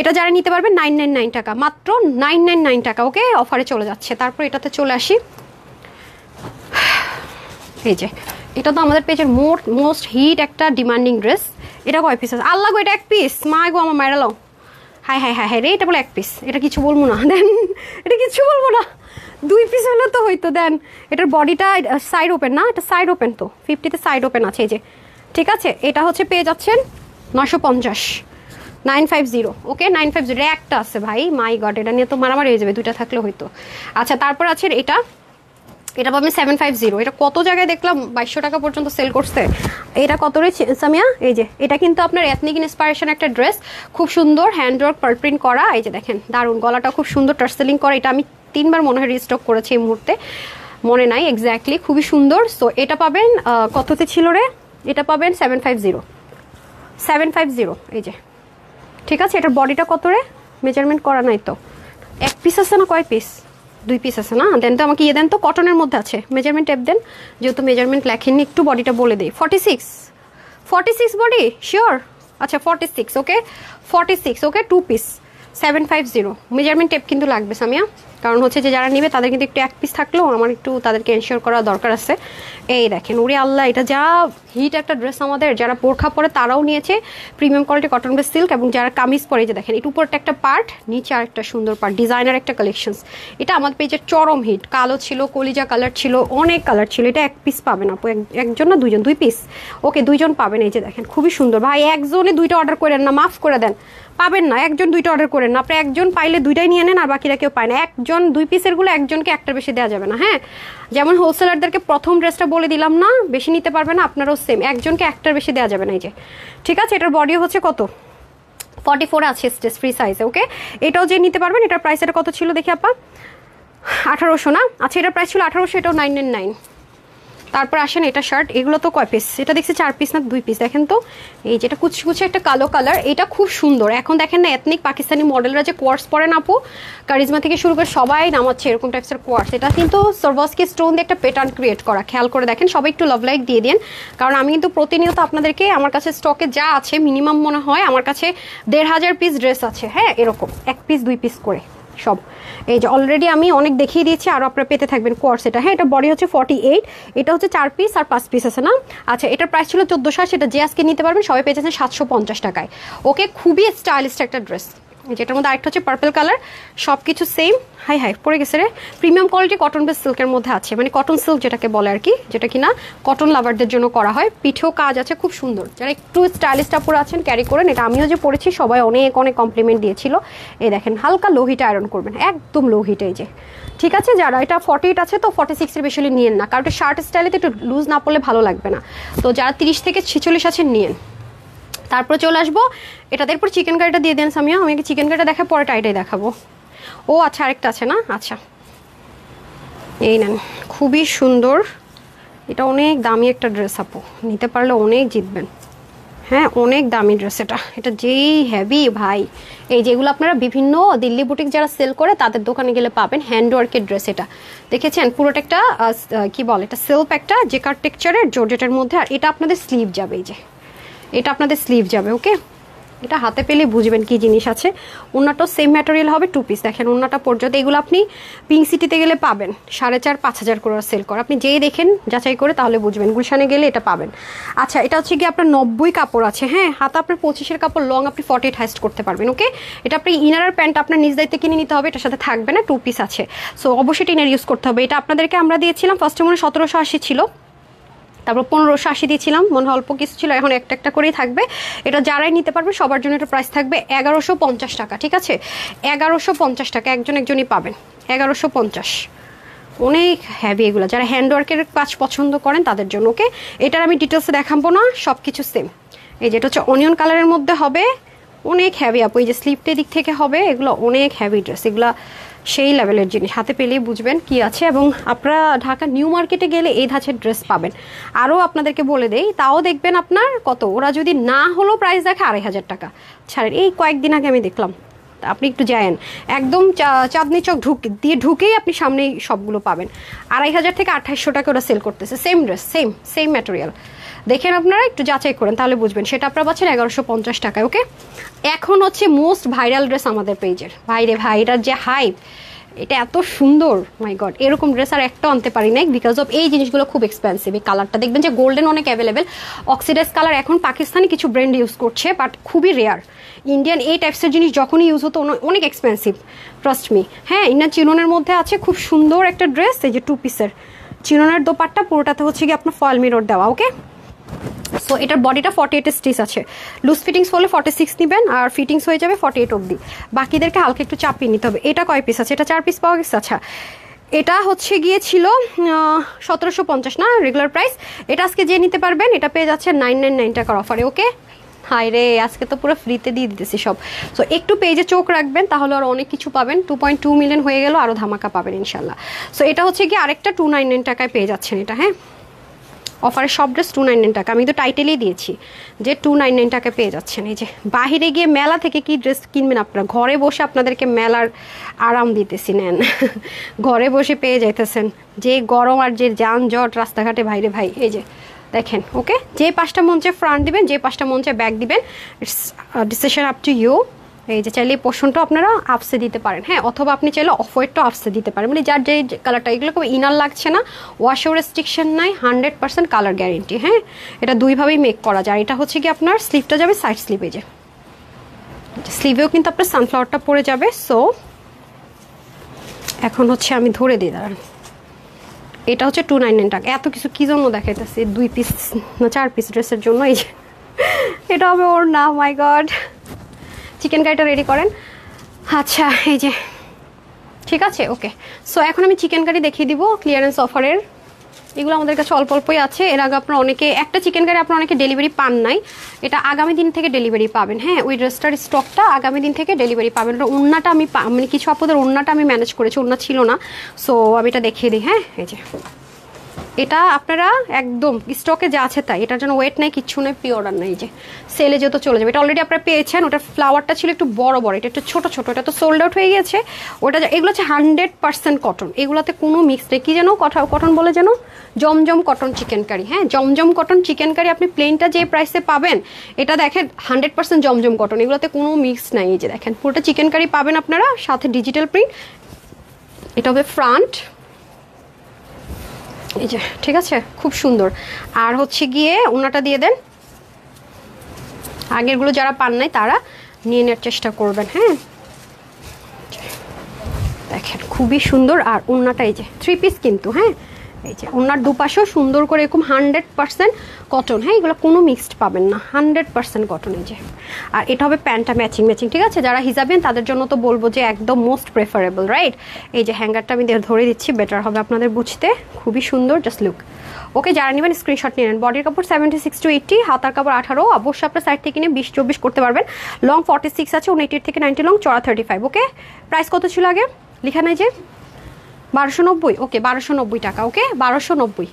এটা যারা নিতে পারবেন 999 টাকা, মাত্র 999 টাকা। ওকে, অফারে চলে যাচ্ছে। তারপর এটাতে চলে আসি, এই যে এটা তো আমাদের পেজের মোস্ট হিট একটা ডিমান্ডিং ড্রেস। এটা কয় পিস আছে, আল্লাহ গো, এটা 1 পিস। মা গো আমার মায়েরালো, হাই হাই হাই হাই রে, এটা বলে 1 পিস। এটা কিছু বলবো না, দেন এটা কিছু বলবো না, 2 পিস হলে তো হইতো। দেন এটার বডিটা সাইড ওপেন না, এটা সাইড ওপেন তো, 50-তে সাইড ওপেন আছে। এই যে ঠিক আছে, এটা হচ্ছে পেয়ে যাচ্ছেন 950, 950। ওকে 950, একটা আছে ভাই, মাই গড, এটা নিয়ে তো মারামারি হয়ে যাবে, 2টা থাকলে হইতো। আচ্ছা তারপর আছে এটা পাবেন 750। এটা কত জায়গায় দেখলাম 2200 টাকা পর্যন্ত সেল করছে। এটা কত রে সামিয়া, এই যে এটা কিন্তু আপনার এথনিক ইন্সপিরেশন একটা ড্রেস, খুব সুন্দর হ্যান্ডওয়ার্ক পার প্রিন্ট করা। এই যে দেখেন দারুন, গলাটা খুব সুন্দর টার্সেলিং করা। এটা আমি 3 বার মনে হয় রিস্টক করেছি এই মুহূর্তে, মনে নাই এক্স্যাক্টলি, খুবই সুন্দর। সো এটা পাবেন কততে ছিল রে, এটা পাবেন 750। এই যে ঠিক আছে, এটার বডিটা কত রে, মেজারমেন্ট করা নাই তো, 1 পিস আছে না কয় পিস, 2 পিস আছে না। দেন তো আমাকে ইয়ে দেন তো, কটনের মধ্যে আছে, মেজারমেন্ট টেপ দেন, যেহেতু মেজারমেন্ট লেখেননি, একটু বডিটা বলে দিই। 46 বডি শিওর। আচ্ছা 46। ওকে 46। ওকে 2 পিস 750। মেজারমেন্ট টেপ কিন্তু লাগবে সামিয়া, কারণ হচ্ছে যে যারা নেবে তাদের কিন্তু একটু 1 পিস থাকলেও আমার একটু তাদেরকে এনশিওর করা দরকার আছে। এই দেখেন, ওরে আল্লাহ, এটা যা হিট একটা ড্রেস আমাদের, যারা বোরখা পরে তারাও নিয়েছে। Premium quality cotton base silk, এবং যারা কামিজ পরে, যে দেখেন এর উপরটা একটা পার্ট, নিচে আর একটা সুন্দর পার্ট, ডিজাইনার একটা কালেকশনস। এটা আমাদের পেজের চরম হিট। কালো ছিল, কলিজা কালার ছিল, অনেক কালার ছিল। এটা 1 পিস পাবেন আপু, একজন না 2জন, 2 পিস। ওকে 2জন পাবেন। এই যে দেখেন খুবই সুন্দর ভাই, একজনে 2টা অর্ডার করেন না, মাফ করে দেন, পাবেন না। একজন 2টা অর্ডার করেন না, আপনি একজন পাইলে 2টাই নিয়ে নেন, আর বাকিরা কেউ পায় না। একজন 2 পিসের গুলো একজনকে একটার বেশি দেওয়া যাবে না। হ্যাঁ, যেমন হোলসেলারদেরকে প্রথম ড্রেসটা বলে দিলাম না, বেশি নিতে পারবে না, আপনারাও সেম, একজনকে একটার বেশি দেওয়া যাবে না। এই যে ঠিক আছে, এটার বডি হচ্ছে কত, 44 আছে স্টেজ ফ্রি সাইজে। ওকে, এটাও যে নিতে পারবেন। এটার প্রাইস এটা কত ছিল দেখি আপা, 1800 না। আচ্ছা এটার প্রাইস ছিল 1800, এটাও 999। তারপর আসেন এটা শার্ট, এগুলো তো কয় পিস, এটা দেখছি 4 পিস না 2 পিস। দেখেন তো, এই যেটা কুচকুচে একটা কালো কালার, এটা খুব সুন্দর। এখন দেখেন না এথনিক পাকিস্তানি মডেলরা যে কোয়ার্স পরেন আপু, কারিজমা থেকে শুরু করে সবাই নামাচ্ছে এরকম টাইপসের কোয়ার্স। এটা কিন্তু সার্ভোসকি স্টোন দিয়ে একটা প্যাটার্ন ক্রিয়েট করা, খেয়াল করে দেখেন। সবাই একটু লাভ লাইক দিয়ে দিন, কারণ আমি কিন্তু প্রতিনিয়ত আপনাদেরকে, আমার কাছে স্টকে যা আছে মিনিমাম মনে হয় আমার কাছে 1500 পিস ড্রেস আছে। হ্যাঁ এরকম 1 পিস 2 পিস করে সব। এই যে অলরেডি আমি অনেক দেখিয়ে দিয়েছি, আর আপনারা পেতে থাকবেন কোয়ার্স। এটা হ্যাঁ, এটা বডি হচ্ছে 48, এটা হচ্ছে 4 পিস আর 5 পিস আছে না। আচ্ছা এটার প্রাইস ছিল 1400, সেটা যে আজকে নিতে পারবেন সবাই পেয়ে যাচ্ছেন 750 টাকায়। ওকে, খুবই স্টাইলিশ একটা ড্রেস। যেটার মধ্যে আরেকটা হচ্ছে পার্পল কালার, সব কিছু সেম। হাই হাই পড়ে গেছে রে, প্রিমিয়াম কোয়ালিটি কটন বেস সিল্কের মধ্যে আছে, মানে কটন সিল্ক যেটাকে বলে আর কি, যেটা কিনা কটন লাভারদের জন্য করা হয়। পিঠেও কাজ আছে খুব সুন্দর, যারা একটু স্টাইলিশ টাপুর আছেন ক্যারি করেন। এটা আমিও যে পরেছি সবাই অনেক অনেক কমপ্লিমেন্ট দিয়েছিল। এই দেখেন হালকা লো হিটে আয়রন করবেন, একদম লো হিটে। এই যে ঠিক আছে, যারা এটা 48 আছে তো 46 এর বেশি নিয়েন না, কারণ এটা শার্ট স্টাইলেতে একটু লুজ না পড়লে ভালো লাগবে না। তো যারা 30 থেকে 46 আছেন নিয়েন। তারপরে চলে আসবো এটা, এরপর চিকেন কারিটা দিয়ে দেন সামিয়া, আমি চিকেন কারিটা দেখা পরে টাইটাই দেখাবো। ও আচ্ছা আরেকটা আছে না, আচ্ছা এই নেন, খুবই সুন্দর। এটা অনেক দামি একটা ড্রেস আপু, নিতে পারলে অনেক জিতবেন। হ্যাঁ অনেক দামি ড্রেস, এটা যেই হেভি ভাই। এই যেগুলো আপনারা বিভিন্ন দিল্লি বুটিক যারা সেল করে তাদের দোকানে গেলে পাবেন, হ্যান্ডওয়ার্কের ড্রেস। এটা দেখেছেন পুরোটা একটা কি বলে, এটা সেলফ একটা জেকার টেক্সচারের জর্জেটের মধ্যে। আর এটা আপনাদের স্লিভ যাবে, এই যে এটা আপনাদের স্লিভ যাবে। ওকে, এটা হাতে পেলে বুঝবেন কি জিনিস আছে। ওনাটাও সেম ম্যাটেরিয়াল হবে, 2 পিস। দেখেন ওনাটা পর্যন্ত এগুলো আপনি পিঙ্ক সিটিতে গেলে পাবেন 4,500-5,000 করে সেল করে। আপনি যেই দেখেন যাচাই করে তাহলে বুঝবেন, গুলশানে গেলে এটা পাবেন। আচ্ছা, এটা হচ্ছে কি আপনার 90 কাপড় আছে, হ্যাঁ হাতে আপনার 25-এর কাপড়, লং আপনি 48 হাইস্ট করতে পারবেন। ওকে, এটা আপনি ইনার আর প্যান্ট আপনার নিজ দায়িত্বে কিনে নিতে হবে, এটার সাথে থাকবে না, 2 পিস আছে। সো অবশ্যই ইনার ইউজ করতে হবে। এটা আপনাদেরকে আমরা দিয়েছিলাম ফার্স্টে মনে 1780 ছিল, তারপর 1580 দিয়েছিলাম, মনে হয় অল্প কিছু ছিল, এখন একটা একটা করেই থাকবে। এটা যারাই নিতে পারবে সবার জন্য এটা প্রাইস থাকবে 1150 টাকা। ঠিক আছে, 1150 টাকা, একজনই পাবেন 1150। অনেক হ্যাভি এগুলো, যারা হ্যান্ডওয়ার্কের কাজ পছন্দ করেন তাদের জন্য। ওকে, এটার আমি ডিটেলসে দেখাবো না, সব কিছু সেম। এই যেটা হচ্ছে অনিয়ন কালারের মধ্যে হবে, অনেক হ্যাভি আপু। এই যে স্লিপটের দিক থেকে হবে, এগুলো অনেক হ্যাভি ড্রেস, এগুলা সেই লেভেলের জিনিস, হাতে পেলেই বুঝবেন কি আছে। এবং আপনারা ঢাকা নিউ মার্কেটে গেলে এই ধাঁচের ড্রেস পাবেন। আরও আপনাদেরকে বলে দেই, তাও দেখবেন আপনার কত, ওরা যদি না হলেও প্রাইস দেখে 2,500 টাকা ছাড়েন। এই কয়েকদিন আগে আমি দেখলাম, আপনি একটু যায়েন একদম চাঁদনি চক ঢুকেই আপনি সামনেই সবগুলো পাবেন। 2,500 থেকে 2,800 টাকা ওরা সেল করতেছে, সেম ড্রেস, সেম ম্যাটেরিয়াল। দেখেন আপনারা একটু যাচাই করেন তাহলে বুঝবেন। সেটা আপনারা পাচ্ছেন 1150 টাকায়। ওকে, এখন হচ্ছে মোস্ট ভাইরাল ড্রেস আমাদের পেজের। ভাইরে ভাই, এটার যে হাইপ, এটা এত সুন্দর, মাই গড, এরকম ড্রেস আর একটাও আনতে পারি নাই, বিকজ অফ এই জিনিসগুলো খুব এক্সপেন্সিভ। এই কালারটা দেখবেন যে গোল্ডেন অনেক অ্যাভেলেবেল, অক্সিডাইজ কালার এখন পাকিস্তানি কিছু ব্র্যান্ড ইউজ করছে, বাট খুবই রেয়ার। ইন্ডিয়ান এই টাইপসের জিনিস যখনই ইউজ হতো অনেক এক্সপেন্সিভ, ট্রাস্ট মি। হ্যাঁ, ইন্ডিয়ান চিননের মধ্যে আছে খুব সুন্দর একটা ড্রেস, এই যে 2 পিসের চিননের দোপাট্টা, পুরোটাতে হচ্ছে কি আপনার ফয়েল মিরর দেওয়া। ওকে, সো এটার বডিটা 48 স্টিচ আছে, লুজ ফিটিংস হলে 46 নেবেন, আর ফিটিংস হয়ে যাবে 48 অবধি। বাকিদেরকে হালকা একটু চাপিয়ে নিতে হবে। এটা কয় পিস আছে? এটা 4 পিস পাওয়া গেছে। আচ্ছা, এটা হচ্ছে গিয়েছিল 1750 না রেগুলার প্রাইস। এটা আজকে যে নিতে পারবেন এটা পেয়ে যাচ্ছে 999 টাকার অফারে। ওকে, হাই রে, আজকে তো পুরো ফ্রিতে দিয়ে দিতেছি সব। সো একটু পেজে চোখ রাখবেন, তাহলে আর অনেক কিছু পাবেন। 2.2 মিলিয়ন হয়ে গেল, আরও ধামাকা পাবেন ইনশাল্লাহ। সো এটা হচ্ছে কি আরেকটা 299 টাকায় পেয়ে যাচ্ছেন এটা। হ্যাঁ, অফারের সব ড্রেস 299 টাকা, আমি তো টাইটেলেই দিয়েছি যে 299 টাকায় পেয়ে যাচ্ছেন। এই যে বাহিরে গিয়ে মেলা থেকে কি ড্রেস কিনবেন আপনারা, ঘরে বসে আপনাদেরকে মেলার আরাম দিতেছি, নেন ঘরে বসে পেয়ে যাইতেছেন। যে গরম আর যে যানজট রাস্তাঘাটে, ভাইরে ভাই, এই যে দেখেন। ওকে, যে 5টা মঞ্চে ফ্রন্ট দিবেন, যে 5টা মঞ্চে ব্যাক দিবেন, it's decision up to you. এই যে চাইলে পোর্শনটা আপনারা আপসে দিতে পারেন, হ্যাঁ, অথবা আপনি চাইলে অফ হোয়াইটটা আপসে দিতে পারেন, মানে যার যে কালারটা। এগুলো খুব ইনার লাগছে না, ওয়াশেও রেস্ট্রিকশন নাই, 100% কালার গ্যারেন্টি। হ্যাঁ, এটা দুইভাবেই মেক করা যায়। এটা হচ্ছে কি আপনার স্লিভটা যাবে সাইড স্লিভে, যে স্লিভেও কিন্তু আপনার সানফ্লাওয়ারটা পড়ে যাবে। সো এখন হচ্ছে আমি ধরে দিই, দাঁড়ান। এটা হচ্ছে 299 টাকা। এত কিছু কী জন্য দেখাইতেছি, 2 পিস না 4 পিস ড্রেসের জন্য। এই যে এটা হবে ওর না, মাই গড। চিকেন কারিটা রেডি করেন। আচ্ছা, এই যে ঠিক আছে। ওকে, সো এখন আমি চিকেন কারি দেখিয়ে দিব ক্লিয়ারেন্স অফারের। এগুলো আমাদের কাছে অল্প অল্পই আছে। এর আগে আপনারা অনেকে একটা চিকেন কারি আপনারা অনেকে ডেলিভারি পান নাই, এটা আগামী দিন থেকে ডেলিভারি পাবেন। হ্যাঁ, ওই ড্রেসটার স্টকটা আগামী দিন থেকে ডেলিভারি পাবেন। ওড়নাটা আমি মানে কিছু আপনাদের ওড়নাটা আমি ম্যানেজ করেছি, ওড়না ছিল না, সো আমি এটা দেখিয়ে দিই। হ্যাঁ, এই যে এটা আপনারা একদম স্টকে যা আছে তাই, এটার জন্য ওয়েট নাই, কিচ্ছু নেই, প্রি অর্ডার নাই। যে সেলে যেহেতু চলে যাবে, এটা অলরেডি আপনারা পেয়েছেন। ওটার ফ্লাওয়ারটা ছিল একটু বড় বড়, এটা একটু ছোট ছোট, এটা তো সোল্ড আউট হয়ে গেছে। ওটা এগুলো হচ্ছে 100% কটন, এগুলোতে কোনো মিক্স নেই। কি যেন কটন বলে যেন, জমজম কটন চিকেন কারি। হ্যাঁ, জমজম কটন চিকেন কারি আপনি প্লেনটা যে প্রাইসে পাবেন, এটা দেখেন 100% জমজম কটন, এগুলোতে কোনো মিক্স নাই। এই যে দেখেন পুরোটা চিকেন কারি পাবেন আপনারা, সাথে ডিজিটাল প্রিন্ট। এটা হবে ফ্রন্ট, এই যে ঠিক আছে, খুব সুন্দর। আর হচ্ছে গিয়ে ওনাটা দিয়ে দেন, আগেরগুলো যারা পান নাই তারা নিয়ে নেওয়ার চেষ্টা করবেন। হ্যাঁ, দেখেন খুবই সুন্দর। আর ওনাটা এই যে 3 পিস কিন্তু। হ্যাঁ, এই যে ওনার দুপাশেও সুন্দর করে এরকম 100% কটন। হ্যাঁ, এগুলো কোনো মিক্সড পাবেন না, 100% কটন। এই যে, আর এটা হবে প্যান্টটা ম্যাচিং। ঠিক আছে, যারা হিজাবেন তাদের জন্য তো বলবো যে একদম মোস্ট প্রেফারেবল, রাইট। এই যে হ্যাঙ্গারটা আমি ধরে দিচ্ছি, বেটার হবে আপনাদের বুঝতে। খুবই সুন্দর, জাস্ট লুক। ওকে, যারা নেবেন স্ক্রিনশট নিয়ে নেন। বডির কাপড় 76 to 80, হাতার কাপড় 18, অবশ্যই আপনার সাইড থেকে নিয়ে 20-24 করতে পারবেন। লং 46 আছে, 180 থেকে 90 লং, চড়া 35। ওকে, প্রাইস কত ছিল আগে লেখা নাই যে 1290। ওকে, 1290 টাকা। ওকে, 1290,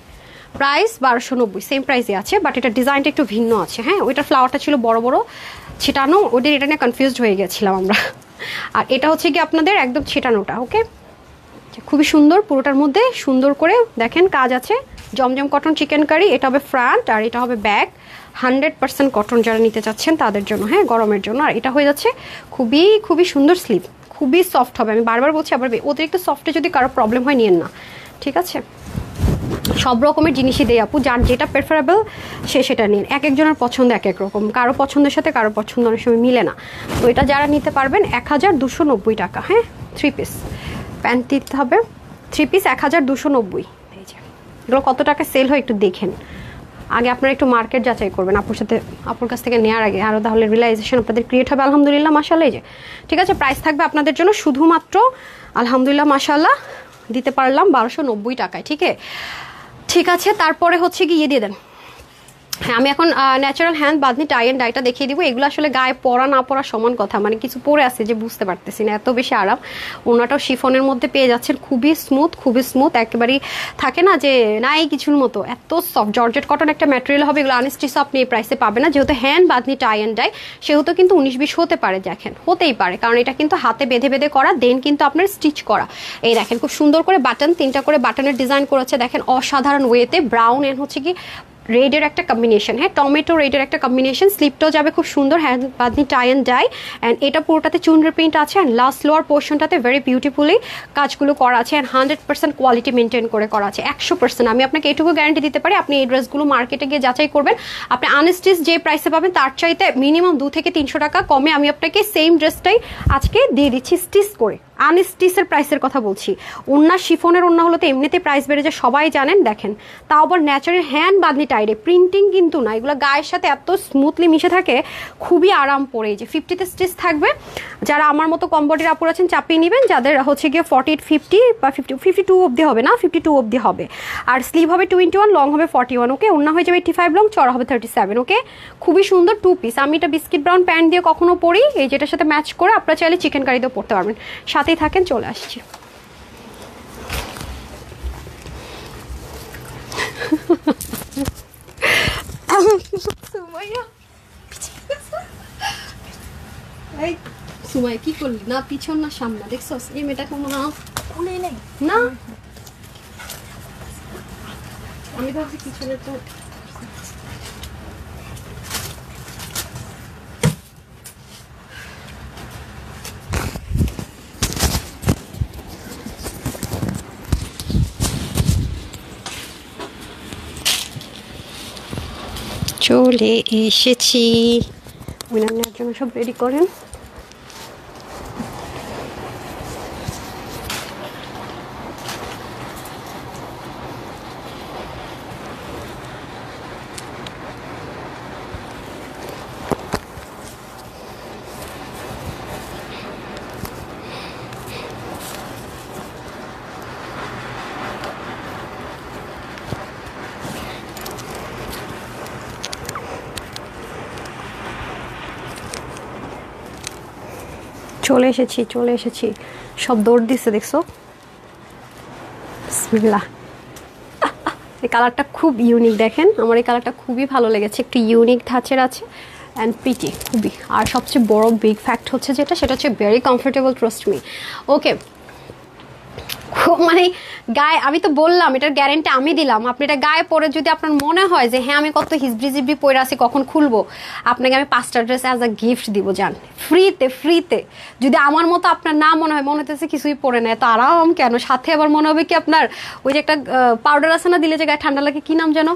প্রাইস 1290, সেম প্রাইসে আছে, বাট এটা ডিজাইনটা একটু ভিন্ন আছে। হ্যাঁ, ওইটার ফ্লাওয়ারটা ছিল বড় বড় ছিটানো, ওদের এটা নিয়ে কনফিউজড হয়ে গেছিলাম আমরা। আর এটা হচ্ছে কি আপনাদের একদম ছিটানোটা। ওকে, খুবই সুন্দর, পুরোটার মধ্যে সুন্দর করে দেখেন কাজ আছে। জমজম কটন চিকেন কারি, এটা হবে ফ্রন্ট আর এটা হবে ব্যাক। 100% কটন যারা নিতে চাচ্ছেন তাদের জন্য, হ্যাঁ, গরমের জন্য। আর এটা হয়ে যাচ্ছে খুবই খুবই সুন্দর স্লিভ, খুবই সফট হবে। আমি বারবার বলছি, আবার অতিরিক্ত সফটে যদি কারো প্রবলেম হয় নিয়েন না, ঠিক আছে? সব রকমের জিনিসই দেয় আপু, যার যেটা প্রেফারেবল সে সেটা নিন। এক একজনের পছন্দ এক এক রকম, কারো পছন্দের সাথে কারো পছন্দ অনেক সময় মিলে না। তো এটা যারা নিতে পারবেন 1290 টাকা। হ্যাঁ, 3 পিস প্যান্ট দিতে হবে, 3 পিস 1290। এই যে এগুলো কত টাকা সেল হয় একটু দেখেন। আগে আপনারা একটু মার্কেট যাচাই করবেন আপুর কাছ থেকে নেওয়ার আগে, আরও তাহলে রিয়েলাইজেশন আপনাদের ক্রিয়েট হবে। আলহামদুলিল্লাহ মাশাআল্লাহ। এই যে ঠিক আছে, প্রাইস থাকবে আপনাদের জন্য শুধুমাত্র আলহামদুলিল্লাহ মাশাআল্লাহ দিতে পারলাম 1290 টাকায়। ঠিক আছে, তারপরে হচ্ছে কি দিয়ে দেন। হ্যাঁ, আমি এখন natural hand bandhani tie and ডাইটা দেখিয়ে দিব। এগুলো আসলে গায়ে পরা না পরা সমান কথা, মানে কিছু পরে আছে যে বুঝতে পারতেছি না, এত বেশি আরাম। ওনাটাও শিফনের মধ্যে পেয়ে যাচ্ছেন, খুবই স্মুথ, একেবারেই থাকে না যে নাই কিছুর মতো, এত সফট জর্জেট কটন একটা ম্যাটেরিয়াল হবে। এগুলো আনস্টিচ আপনি এই প্রাইসে পাবেন না, যেহেতু hand bandhani tie and die, সেহেতু কিন্তু 19-20 হতে পারে। দেখেন, হতেই পারে, কারণ এটা কিন্তু হাতে বেঁধে বেঁধে করা, দেন কিন্তু আপনার স্টিচ করা। এই দেখেন খুব সুন্দর করে বাটন, 3টা করে বাটনের ডিজাইন করেছে দেখেন, অসাধারণ ওয়েতে। ব্রাউন এন্ড হচ্ছে কি রেডের একটা কম্বিনেশন, হ্যাঁ, টমেটো রেডের একটা কম্বিনেশন। স্লিপটাও যাবে খুব সুন্দর, hand bandhani tie and dye. And এটা পুরোটাতে চুনরি প্রিন্ট আছে, অ্যান্ড লাস্ট লোয়ার পোর্শনটাতে ভেরি বিউটিফুলি কাজগুলো করা আছে, অ্যান্ড 100% কোয়ালিটি মেনটেন করে করা আছে, 100%। আমি আপনাকে এটুকু গ্যারান্টি দিতে পারি, আপনি এই ড্রেসগুলো মার্কেটে গিয়ে যাচাই করবেন, আপনি আনস্টিচ যে প্রাইসে পাবেন তার চাইতে মিনিমাম 200 থেকে 300 টাকা কমে আমি আপনাকে সেম ড্রেসটাই আজকে দিয়ে দিচ্ছি স্টিচ করে। আনস্টিচের প্রাইসের কথা বলছি। ওন্না শিফনের ওন্না হলো তো এমনিতে প্রাইস বেড়ে যায়, সবাই জানেন। দেখেন, তাও আবার ন্যাচারাল হ্যান্ড বাঁধনি টাইডে, প্রিন্টিং কিন্তু না, এগুলো গায়ের সাথে এত স্মুথলি মিশে থাকে, খুবই আরাম পড়ে। যে 50তে স্টিচ থাকবে, যারা আমার মতো কম বডির আপুর আছেন চাপিয়ে নেবেন, যাদের হচ্ছে গিয়ে 40, 50 বা 52 অবধি হবে না, 52 অবধি হবে। আর স্লিভ হবে 21, লং হবে 41। ওকে, ওন্না হয়ে যাবে 85 লং, চড়া হবে 37। ওকে, খুবই সুন্দর 2 পিস। আমি এটা বিস্কিট ব্রাউন প্যান্ট দিয়ে কখনো পরি, এই যেটার সাথে ম্যাচ করে আপনারা চাইলে চিকেন কারিতেও পরতে পারবেন। সাথেই থাকেন, চলে আসছি। সুমাই কি করলি না, পিছন না সামনে দেখছস? এই মেয়েটাকে মনে হয় না, আমি ভাবছি পিছনে তো। চলে এসেছি, উইনার জন্য সব রেডি করেন। চলে এসেছি, সব দৌড় দিচ্ছে দেখছো। বিসমিল্লাহ। এই কালারটা খুব ইউনিক, দেখেন আমার এই কালারটা খুবই ভালো লেগেছে, একটু ইউনিক ধাঁচের আছে অ্যান্ড প্রিটি খুবই। আর সবচেয়ে বড় বিগ ফ্যাক্ট হচ্ছে সেটা হচ্ছে ভেরি কমফোর্টেবল, ট্রাস্ট মি। ওকে, মানে গায়ে, আমি তো বললাম এটার গ্যারেন্টি আমি দিলাম, আপনি এটা গায়ে পরে যদি আপনার মনে হয় যে হ্যাঁ আমি কত হিজবি পরে আছি, কখন খুলবো, আপনাকে আমি 5টা ড্রেস অ্যাজ আ গিফট দিব, জান, ফ্রিতে। যদি আমার মতো আপনার না মনে হয়, মনে হতেছে কিছুই পরে নেয়, তো আরাম কেন, সাথে আবার মনে হবে কি আপনার ওই যে একটা পাউডার আছে না দিলে যে গায়ে ঠান্ডা লাগে, কি নাম যেন,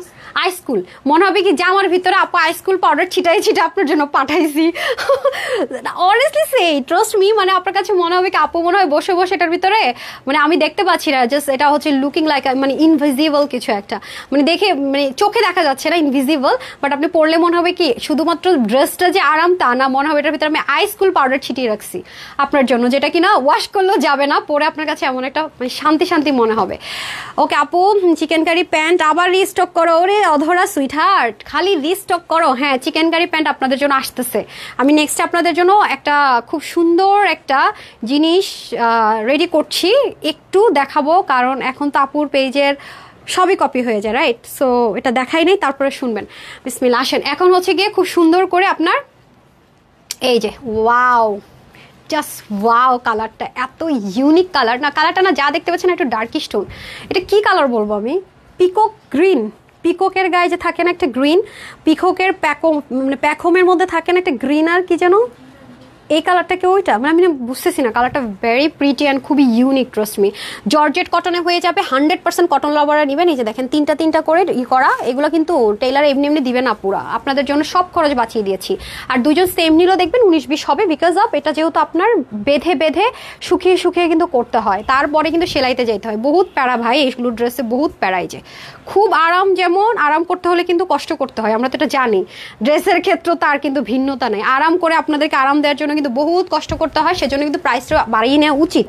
আইসকুল, মনে হবে কি যে আমার ভিতরে আপু আইসকুল পাউডার ছিটাই আপনার জন্য পাঠাইছি। অনেস্টলি সেই, ট্রাস্ট মি, মানে আপনার কাছে মনে হবে কি আপু মনে হয় বসে এটার ভিতরে, মানে আমি দেখতে পাচ্ছি না, জাস্ট এটা হচ্ছে লুকিং লাইক মানে ইনভিজিবল কিছু একটা, মানে দেখে মানে চোখে দেখা যাচ্ছে না, ইনভিজিবল, বাট আপনি পরলে মনে হবে কি শুধুমাত্র ড্রেসটা যে আরাম তা না, মনে হবে এটার ভিতরে আমি আইসকুল পাউডার ছিটিয়ে রাখছি আপনার জন্য, যেটা কিনা ওয়াশ করলেও যাবে না, পরে আপনার কাছে এমন একটা মানে শান্তি মনে হবে। ওকে আপু, চিকেন কারি প্যান্ট আবার রিস্টক করো, ওরে অধরা সুইট হার্ট, খালি রিস্টক করো। হ্যাঁ, চিকেন কারি প্যান্ট আপনাদের জন্য আসতেছে, আমি নেক্সট আপনাদের জন্য একটা খুব সুন্দর একটা জিনিস রেডি করছি, একটু দেখাবো, কারণ এখন তো আপুর পেজের সবই কপি হয়ে যায়, রাইট? সো এটা দেখাই নেই, তারপরে শুনবেন। বিসমিল্লাহ, আসেন এখন হচ্ছে গিয়ে খুব সুন্দর করে আপনার এই যে ওয়াও, জাস্ট ওয়াও, কালারটা এত ইউনিক কালার না, কালারটা না যা দেখতে পাচ্ছেন একটু ডার্কিশ টোন। এটা কি কালার বলবো আমি, পিকক গ্রিন। পিককের গায়ে যে থাকে না একটা গ্রিন, পিককের মানে প্যাকহোমের মধ্যে থাকে না একটা গ্রিন, আর কি যেন এই কালারটাকে ওইটা, মানে আমি না বুঝতেছি না, কালারটা ভেরি প্রিটি অ্যান্ড খুবই ইউনিক, ট্রাস্ট মি। জর্জেট কটনে হয়ে যাবে, 100% কটন লাভাররা নেবেন। এই যে দেখেন তিনটা করে করা, এগুলো কিন্তু টেইলার এমনি এমনি দিবে না, পুরা আপনাদের জন্য সব খরচ বাঁচিয়ে দিয়েছি। আর দুজন সেম নিলেও দেখবেন 19-20 হবে, বিকজ অফ এটা যেহেতু আপনার বেঁধে শুকিয়ে কিন্তু করতে হয়, তারপরে কিন্তু সেলাইতে যেতে হয়। বহুত প্যারা ভাই, এইগুলো ড্রেসে বহুত প্যারাই, যে খুব আরাম, যেমন আরাম করতে হলে কিন্তু কষ্ট করতে হয়, আমরা তো এটা জানি। ড্রেসের ক্ষেত্রে তার কিন্তু ভিন্নতা নেই, আরাম করে আপনাদেরকে আরাম দেওয়ার জন্য কিন্তু বহুত কষ্ট করতে হয়, সেজন্য কিন্তু প্রাইসটা বাড়িয়ে নেওয়া উচিত।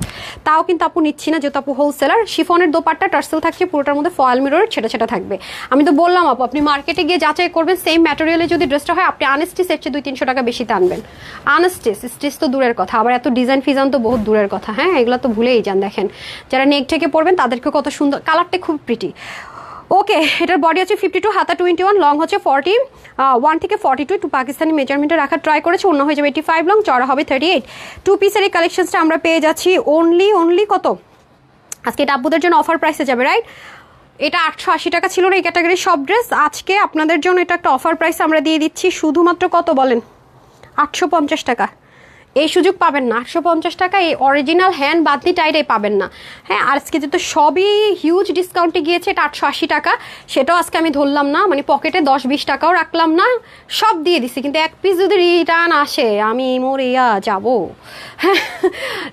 তাও কিন্তু আপু নিচ্ছি না, যেহেতু আপু হোলসেলার। শিফনের দোপাট্টা টার্সেল থাকছে পুরোটার মধ্যে, ফয়েল মিরর ছেটা থাকবে। আমি তো বললাম আপু, আপনি মার্কেটে গিয়ে যাচাই করবেন, সেম ম্যাটেরিয়ালে যদি ড্রেসটা হয়, আপনি আনস্টিচ এর চেয়ে 200-300 টাকা বেশিতে আনবেন। স্টিচ তো দূরের কথা, আবার এত ডিজাইন ফিজাইন তো বহুত দূরের কথা। হ্যাঁ, এগুলো তো ভুলেই যান। দেখেন যারা নেক থেকে পরবেন তাদেরকে কত সুন্দর, কালারটা খুব প্রিটি। ওকে, এটার বডি হচ্ছে 52, হাতা 21, লং হচ্ছে 41 থেকে 42, একটু পাকিস্তানি মেজারমেন্টে রাখার ট্রাই করেছে। অন্য হয়ে যাবে 85 লং, চড়া হবে 38। 2 পিসের এই কালেকশনসটা আমরা পেয়ে যাচ্ছি অনলি কত, আজকে এটা আপুদের জন্য অফার প্রাইসে যাবে, রাইট? এটা 880 টাকা ছিল না এই ক্যাটাগরির সব ড্রেস, আজকে আপনাদের জন্য এটা একটা অফার প্রাইস আমরা দিয়ে দিচ্ছি শুধুমাত্র কত বলেন, 850 টাকা। এই সুযোগ পাবেন না, 850 টাকা এই অরিজিনাল হ্যান্ড বাদনি টাইটাই পাবেন না। হ্যাঁ, আজকে যেহেতু সবই হিউজ ডিসকাউন্টে গিয়েছে, এটা 880 টাকা, সেটাও আজকে আমি ধরলাম না, মানে পকেটে 10-20 টাকাও রাখলাম না, সব দিয়ে দিছি। কিন্তু এক পিস যদি রিটার্ন আসে, আমি মরিয়া যাব। হ্যাঁ,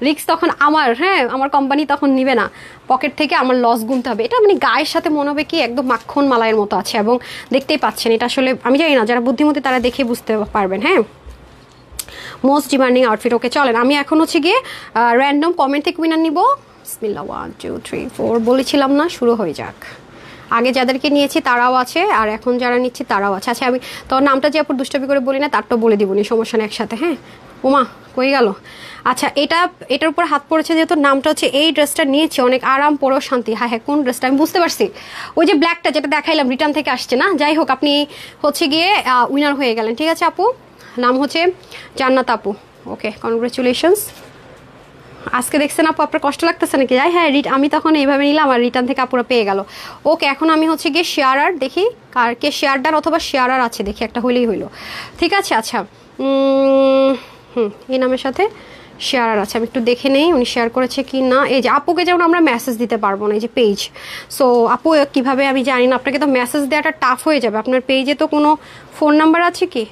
রিক্স তখন আমার, হ্যাঁ আমার কোম্পানি তখন নিবে না, পকেট থেকে আমার লস গুনতে হবে। এটা মানে গায়ের সাথে মনে হবে কি একদম মাখন মালাইয়ের মতো আছে, এবং দেখতেই পাচ্ছেন এটা আসলে আমি জানি না, যারা বুদ্ধিমতী তারা দেখে বুঝতে পারবেন। হ্যাঁ, মোস্ট ডিমান্ডিং আউটফিট। ওকে চলেন, আমি এখন হচ্ছে গিয়ে র্যান্ডম কমেন্ট থেকে উইনার নিব। বিসমিল্লাহ, 1 2 3 4 বলেছিলাম না, শুরু হয়ে যাক। আগে যাদেরকে নিয়েছি তারাও আছে, আর এখন যারা নিচ্ছি তারাও আছে। আচ্ছা, আমি তোর নামটা যে আপুর দুষ্টবি করে বলি না, তারটাও বলে দিব নি, সমস্যা নেই একসাথে। হ্যাঁ, ওমা কই গেল। আচ্ছা, এটার উপর হাত পড়েছে যেহেতু, নামটা হচ্ছে, এই ড্রেসটা নিয়েছি অনেক আরাম, পরেও শান্তি। হ্যাঁ কোন ড্রেসটা আমি বুঝতে পারছি, ওই যে ব্ল্যাকটা যেটা দেখাইলাম রিটার্ন থেকে আসছে না, যাই হোক আপনি হচ্ছে গিয়ে উইনার হয়ে গেলেন। ঠিক আছে আপু, নাম হচ্ছে জান্নাত আপু। ওকে, কনগ্রেচুলেশনস। আজকে দেখছেন আপু আপনার কষ্ট লাগতেছে নাকি? যাই, হ্যাঁ আমি তখন এইভাবে নিলাম আর রিটার্ন থেকে আপুরা পেয়ে গেল। ওকে, এখন আমি হচ্ছে গিয়ে শেয়ারার দেখি, কার কে শেয়ারডার অথবা শেয়ারার আছে দেখি, একটা হইলেই হইলো। ঠিক আছে, আচ্ছা এই নামের সাথে শেয়ারার আছে, আমি একটু দেখে নেই উনি শেয়ার করেছে কি না। এই যে আপুকে যেমন আমরা মেসেজ দিতে পারবো না, এই যে পেজ, সো আপু কিভাবে আমি জানি না, আপনাকে তো মেসেজ দেওয়াটা টাফ হয়ে যাবে। আপনার পেজে তো কোনো ফোন নাম্বার আছে কি?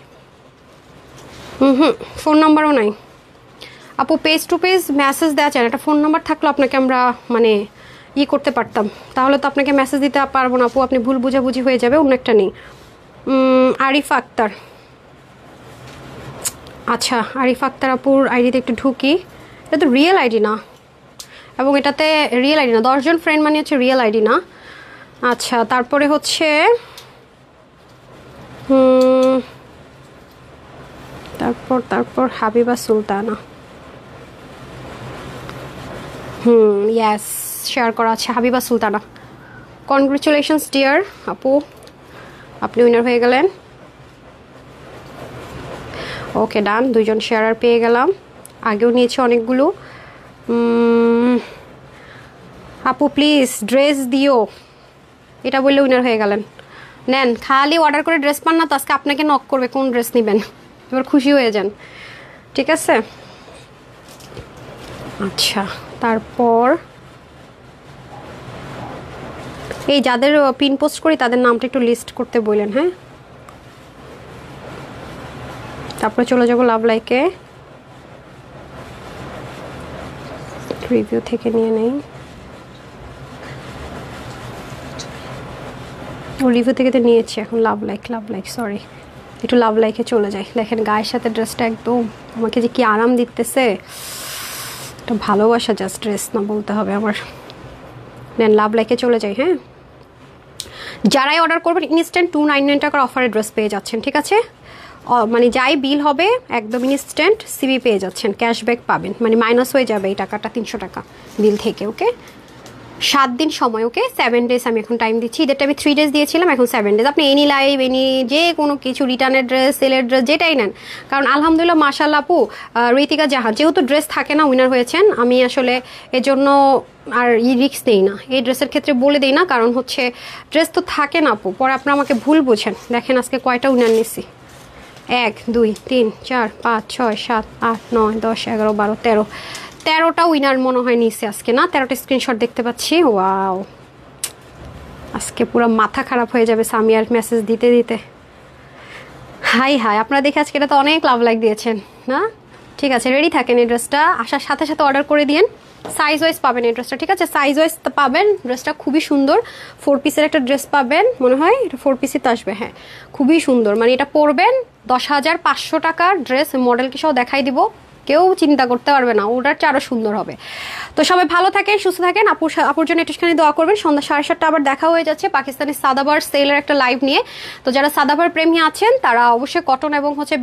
ফোন নাম্বারও নাই আপু, পেজ টু পেজ মেসেজ দেওয়া চায় না, একটা ফোন নাম্বার থাকলে আপনাকে আমরা মানে করতে পারতাম, তাহলে তো আপনাকে মেসেজ দিতে পারবো না আপু, আপনি ভুল বুঝাবুঝি হয়ে যাবে, অন্য একটা নেই। আরিফা আক্তার, আচ্ছা আরিফা আক্তার আপুর আইডিতে একটু ঢুকি, এটা তো রিয়েল আইডি না, এবং এটাতে রিয়েল আইডি না, 10 জন ফ্রেন্ড মানে হচ্ছে রিয়েল আইডি না। আচ্ছা, তারপরে হচ্ছে তারপর হাবিবা সুলতানা, ইয়েস শেয়ার করা আছে হাবিবা সুলতানা। কনগ্রেচুলেশনস ডিয়ার আপু, আপনি উইনার হয়ে গেলেন। ওকে ডান, 2 জন শেয়ারার পেয়ে গেলাম, আগেও নিয়েছি অনেকগুলো। আপু প্লিজ ড্রেস দিও, এটা বললে উইনার হয়ে গেলেন। নেন, খালি অর্ডার করে ড্রেস পান না তো, আজকে আপনাকে নক করবে কোন ড্রেস নেবেন, এবার খুশি হয়ে যান। ঠিক আছে, আচ্ছা তারপর এই যাদের পিন পোস্ট করি তাদের নামটা একটু লিস্ট করতে বললেন। হ্যাঁ, তারপরে চলে যাবো লাভ লাইকে, রিভিউ থেকে নিয়ে নেই, ও রিভিউ থেকে তো নিয়েছি, এখন লাভ লাইক সরি, একটু লাভ লাইকে চলে যাই। দেখেন গায়ের সাথে ড্রেসটা একদম আমাকে যে কি আরাম দিতেছে, একটা ভালোবাসা জাস্ট ড্রেস না বলতে হবে আমার। নেন লাভ লাইকে চলে যাই। হ্যাঁ, যারাই অর্ডার করবেন ইনস্ট্যান্ট 299 টাকার অফারে ড্রেস পেয়ে যাচ্ছেন। ঠিক আছে, মানে যাই বিল হবে একদম ইনস্ট্যান্ট সিবি পেয়ে যাচ্ছেন, ক্যাশব্যাক পাবেন, মানে মাইনাস হয়ে যাবে এই টাকাটা 300 টাকা বিল থেকে। ওকে, 7 দিন সময়, ওকে 7 ডেজ আমি এখন টাইম দিচ্ছি। ঈদেরটা আমি 3 ডেজ দিয়েছিলাম, এখন 7 ডেজ। আপনি এনি লাইভ, এনি যে কোনো কিছু, রিটার্নের ড্রেস, সেলের ড্রেস, যেটাই নেন। কারণ আলহামদুলিল্লাহ মাশাআল্লাহ আপু, ঋতিকা জাহান যেহেতু ড্রেস থাকে না, উইনার হয়েছেন। আমি আসলে এজন্য আর রিস্ক দেই না এই ড্রেসের ক্ষেত্রে, বলে দেই না, কারণ হচ্ছে ড্রেস তো থাকে না আপু, পরে আপনারা আমাকে ভুল বোঝেন। দেখেন আজকে কয়টা উইনার নিছি, 1 2 3 4 5 6 7 8 9 10 11 12 13, 13টা উইনার মনে হয় নিচ্ছে আজকে, না 13টা স্ক্রিনশট দেখতে পাচ্ছি। ওয়াও, আজকে পুরো মাথা খারাপ হয়ে যাবে সামিয়ার মেসেজ দিতে দিতে। হাই হাই, আপনারা দেখে আজকে এটা তো অনেক লাভ লাইক দিয়েছেন না? ঠিক আছে, রেডি থাকেন। এই ড্রেসটা আসার সাথে সাথে অর্ডার করে দিন। সাইজ ওয়াইজ পাবেন এই ড্রেসটা, ঠিক আছে? সাইজ ওয়াইজ পাবেন। ড্রেসটা খুবই সুন্দর, 4 পিসের একটা ড্রেস পাবেন মনে হয়, এটা 4 পিসই তো আসবে। হ্যাঁ, খুবই সুন্দর, মানে এটা পরবেন 10,500 টাকার ড্রেস, মডেলকে সহ দেখাই দিব, কেউ চিন্তা করতে পারবে না, ওটার চেয়ে আরও সুন্দর হবে। তো সবাই ভালো থাকেন, সুস্থ থাকেন। আপুর জন্য একটুখানি দোয়া করবেন। সন্ধ্যা 7:30 আবার দেখা হয়ে যাচ্ছে পাকিস্তানি সাদাবার সেলের একটা লাইভ নিয়ে। তো যারা সাদাবার প্রেমী আছেন তারা অবশ্যই কটন এবং হচ্ছে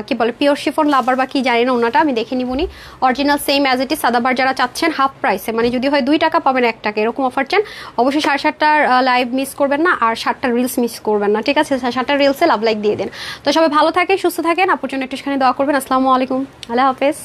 কি বলে পিওর শিফন লাভার বা কি জানি না, ওনাটা আমি দেখে নিবনি। Original same as it is সাদাবার যারা চাচ্ছেন হাফ প্রাইসে, মানে যদি হয় 2 টাকা পাবেন 1 টাকা, এরকম অফার চান, অবশ্যই 7:30টার লাইভ মিস করবেন না, আর 7টার রিলস মিস করবেন না, ঠিক আছে? 7টার রিলসে লাভ লাইক দিয়ে দেন। তো সবাই ভালো থাকেন, সুস্থ থাকেন। আপুর জন্য একটুখানি দোয়া করবেন। আসসালামু আলাইকুম, আল্লাহ হাফেজ।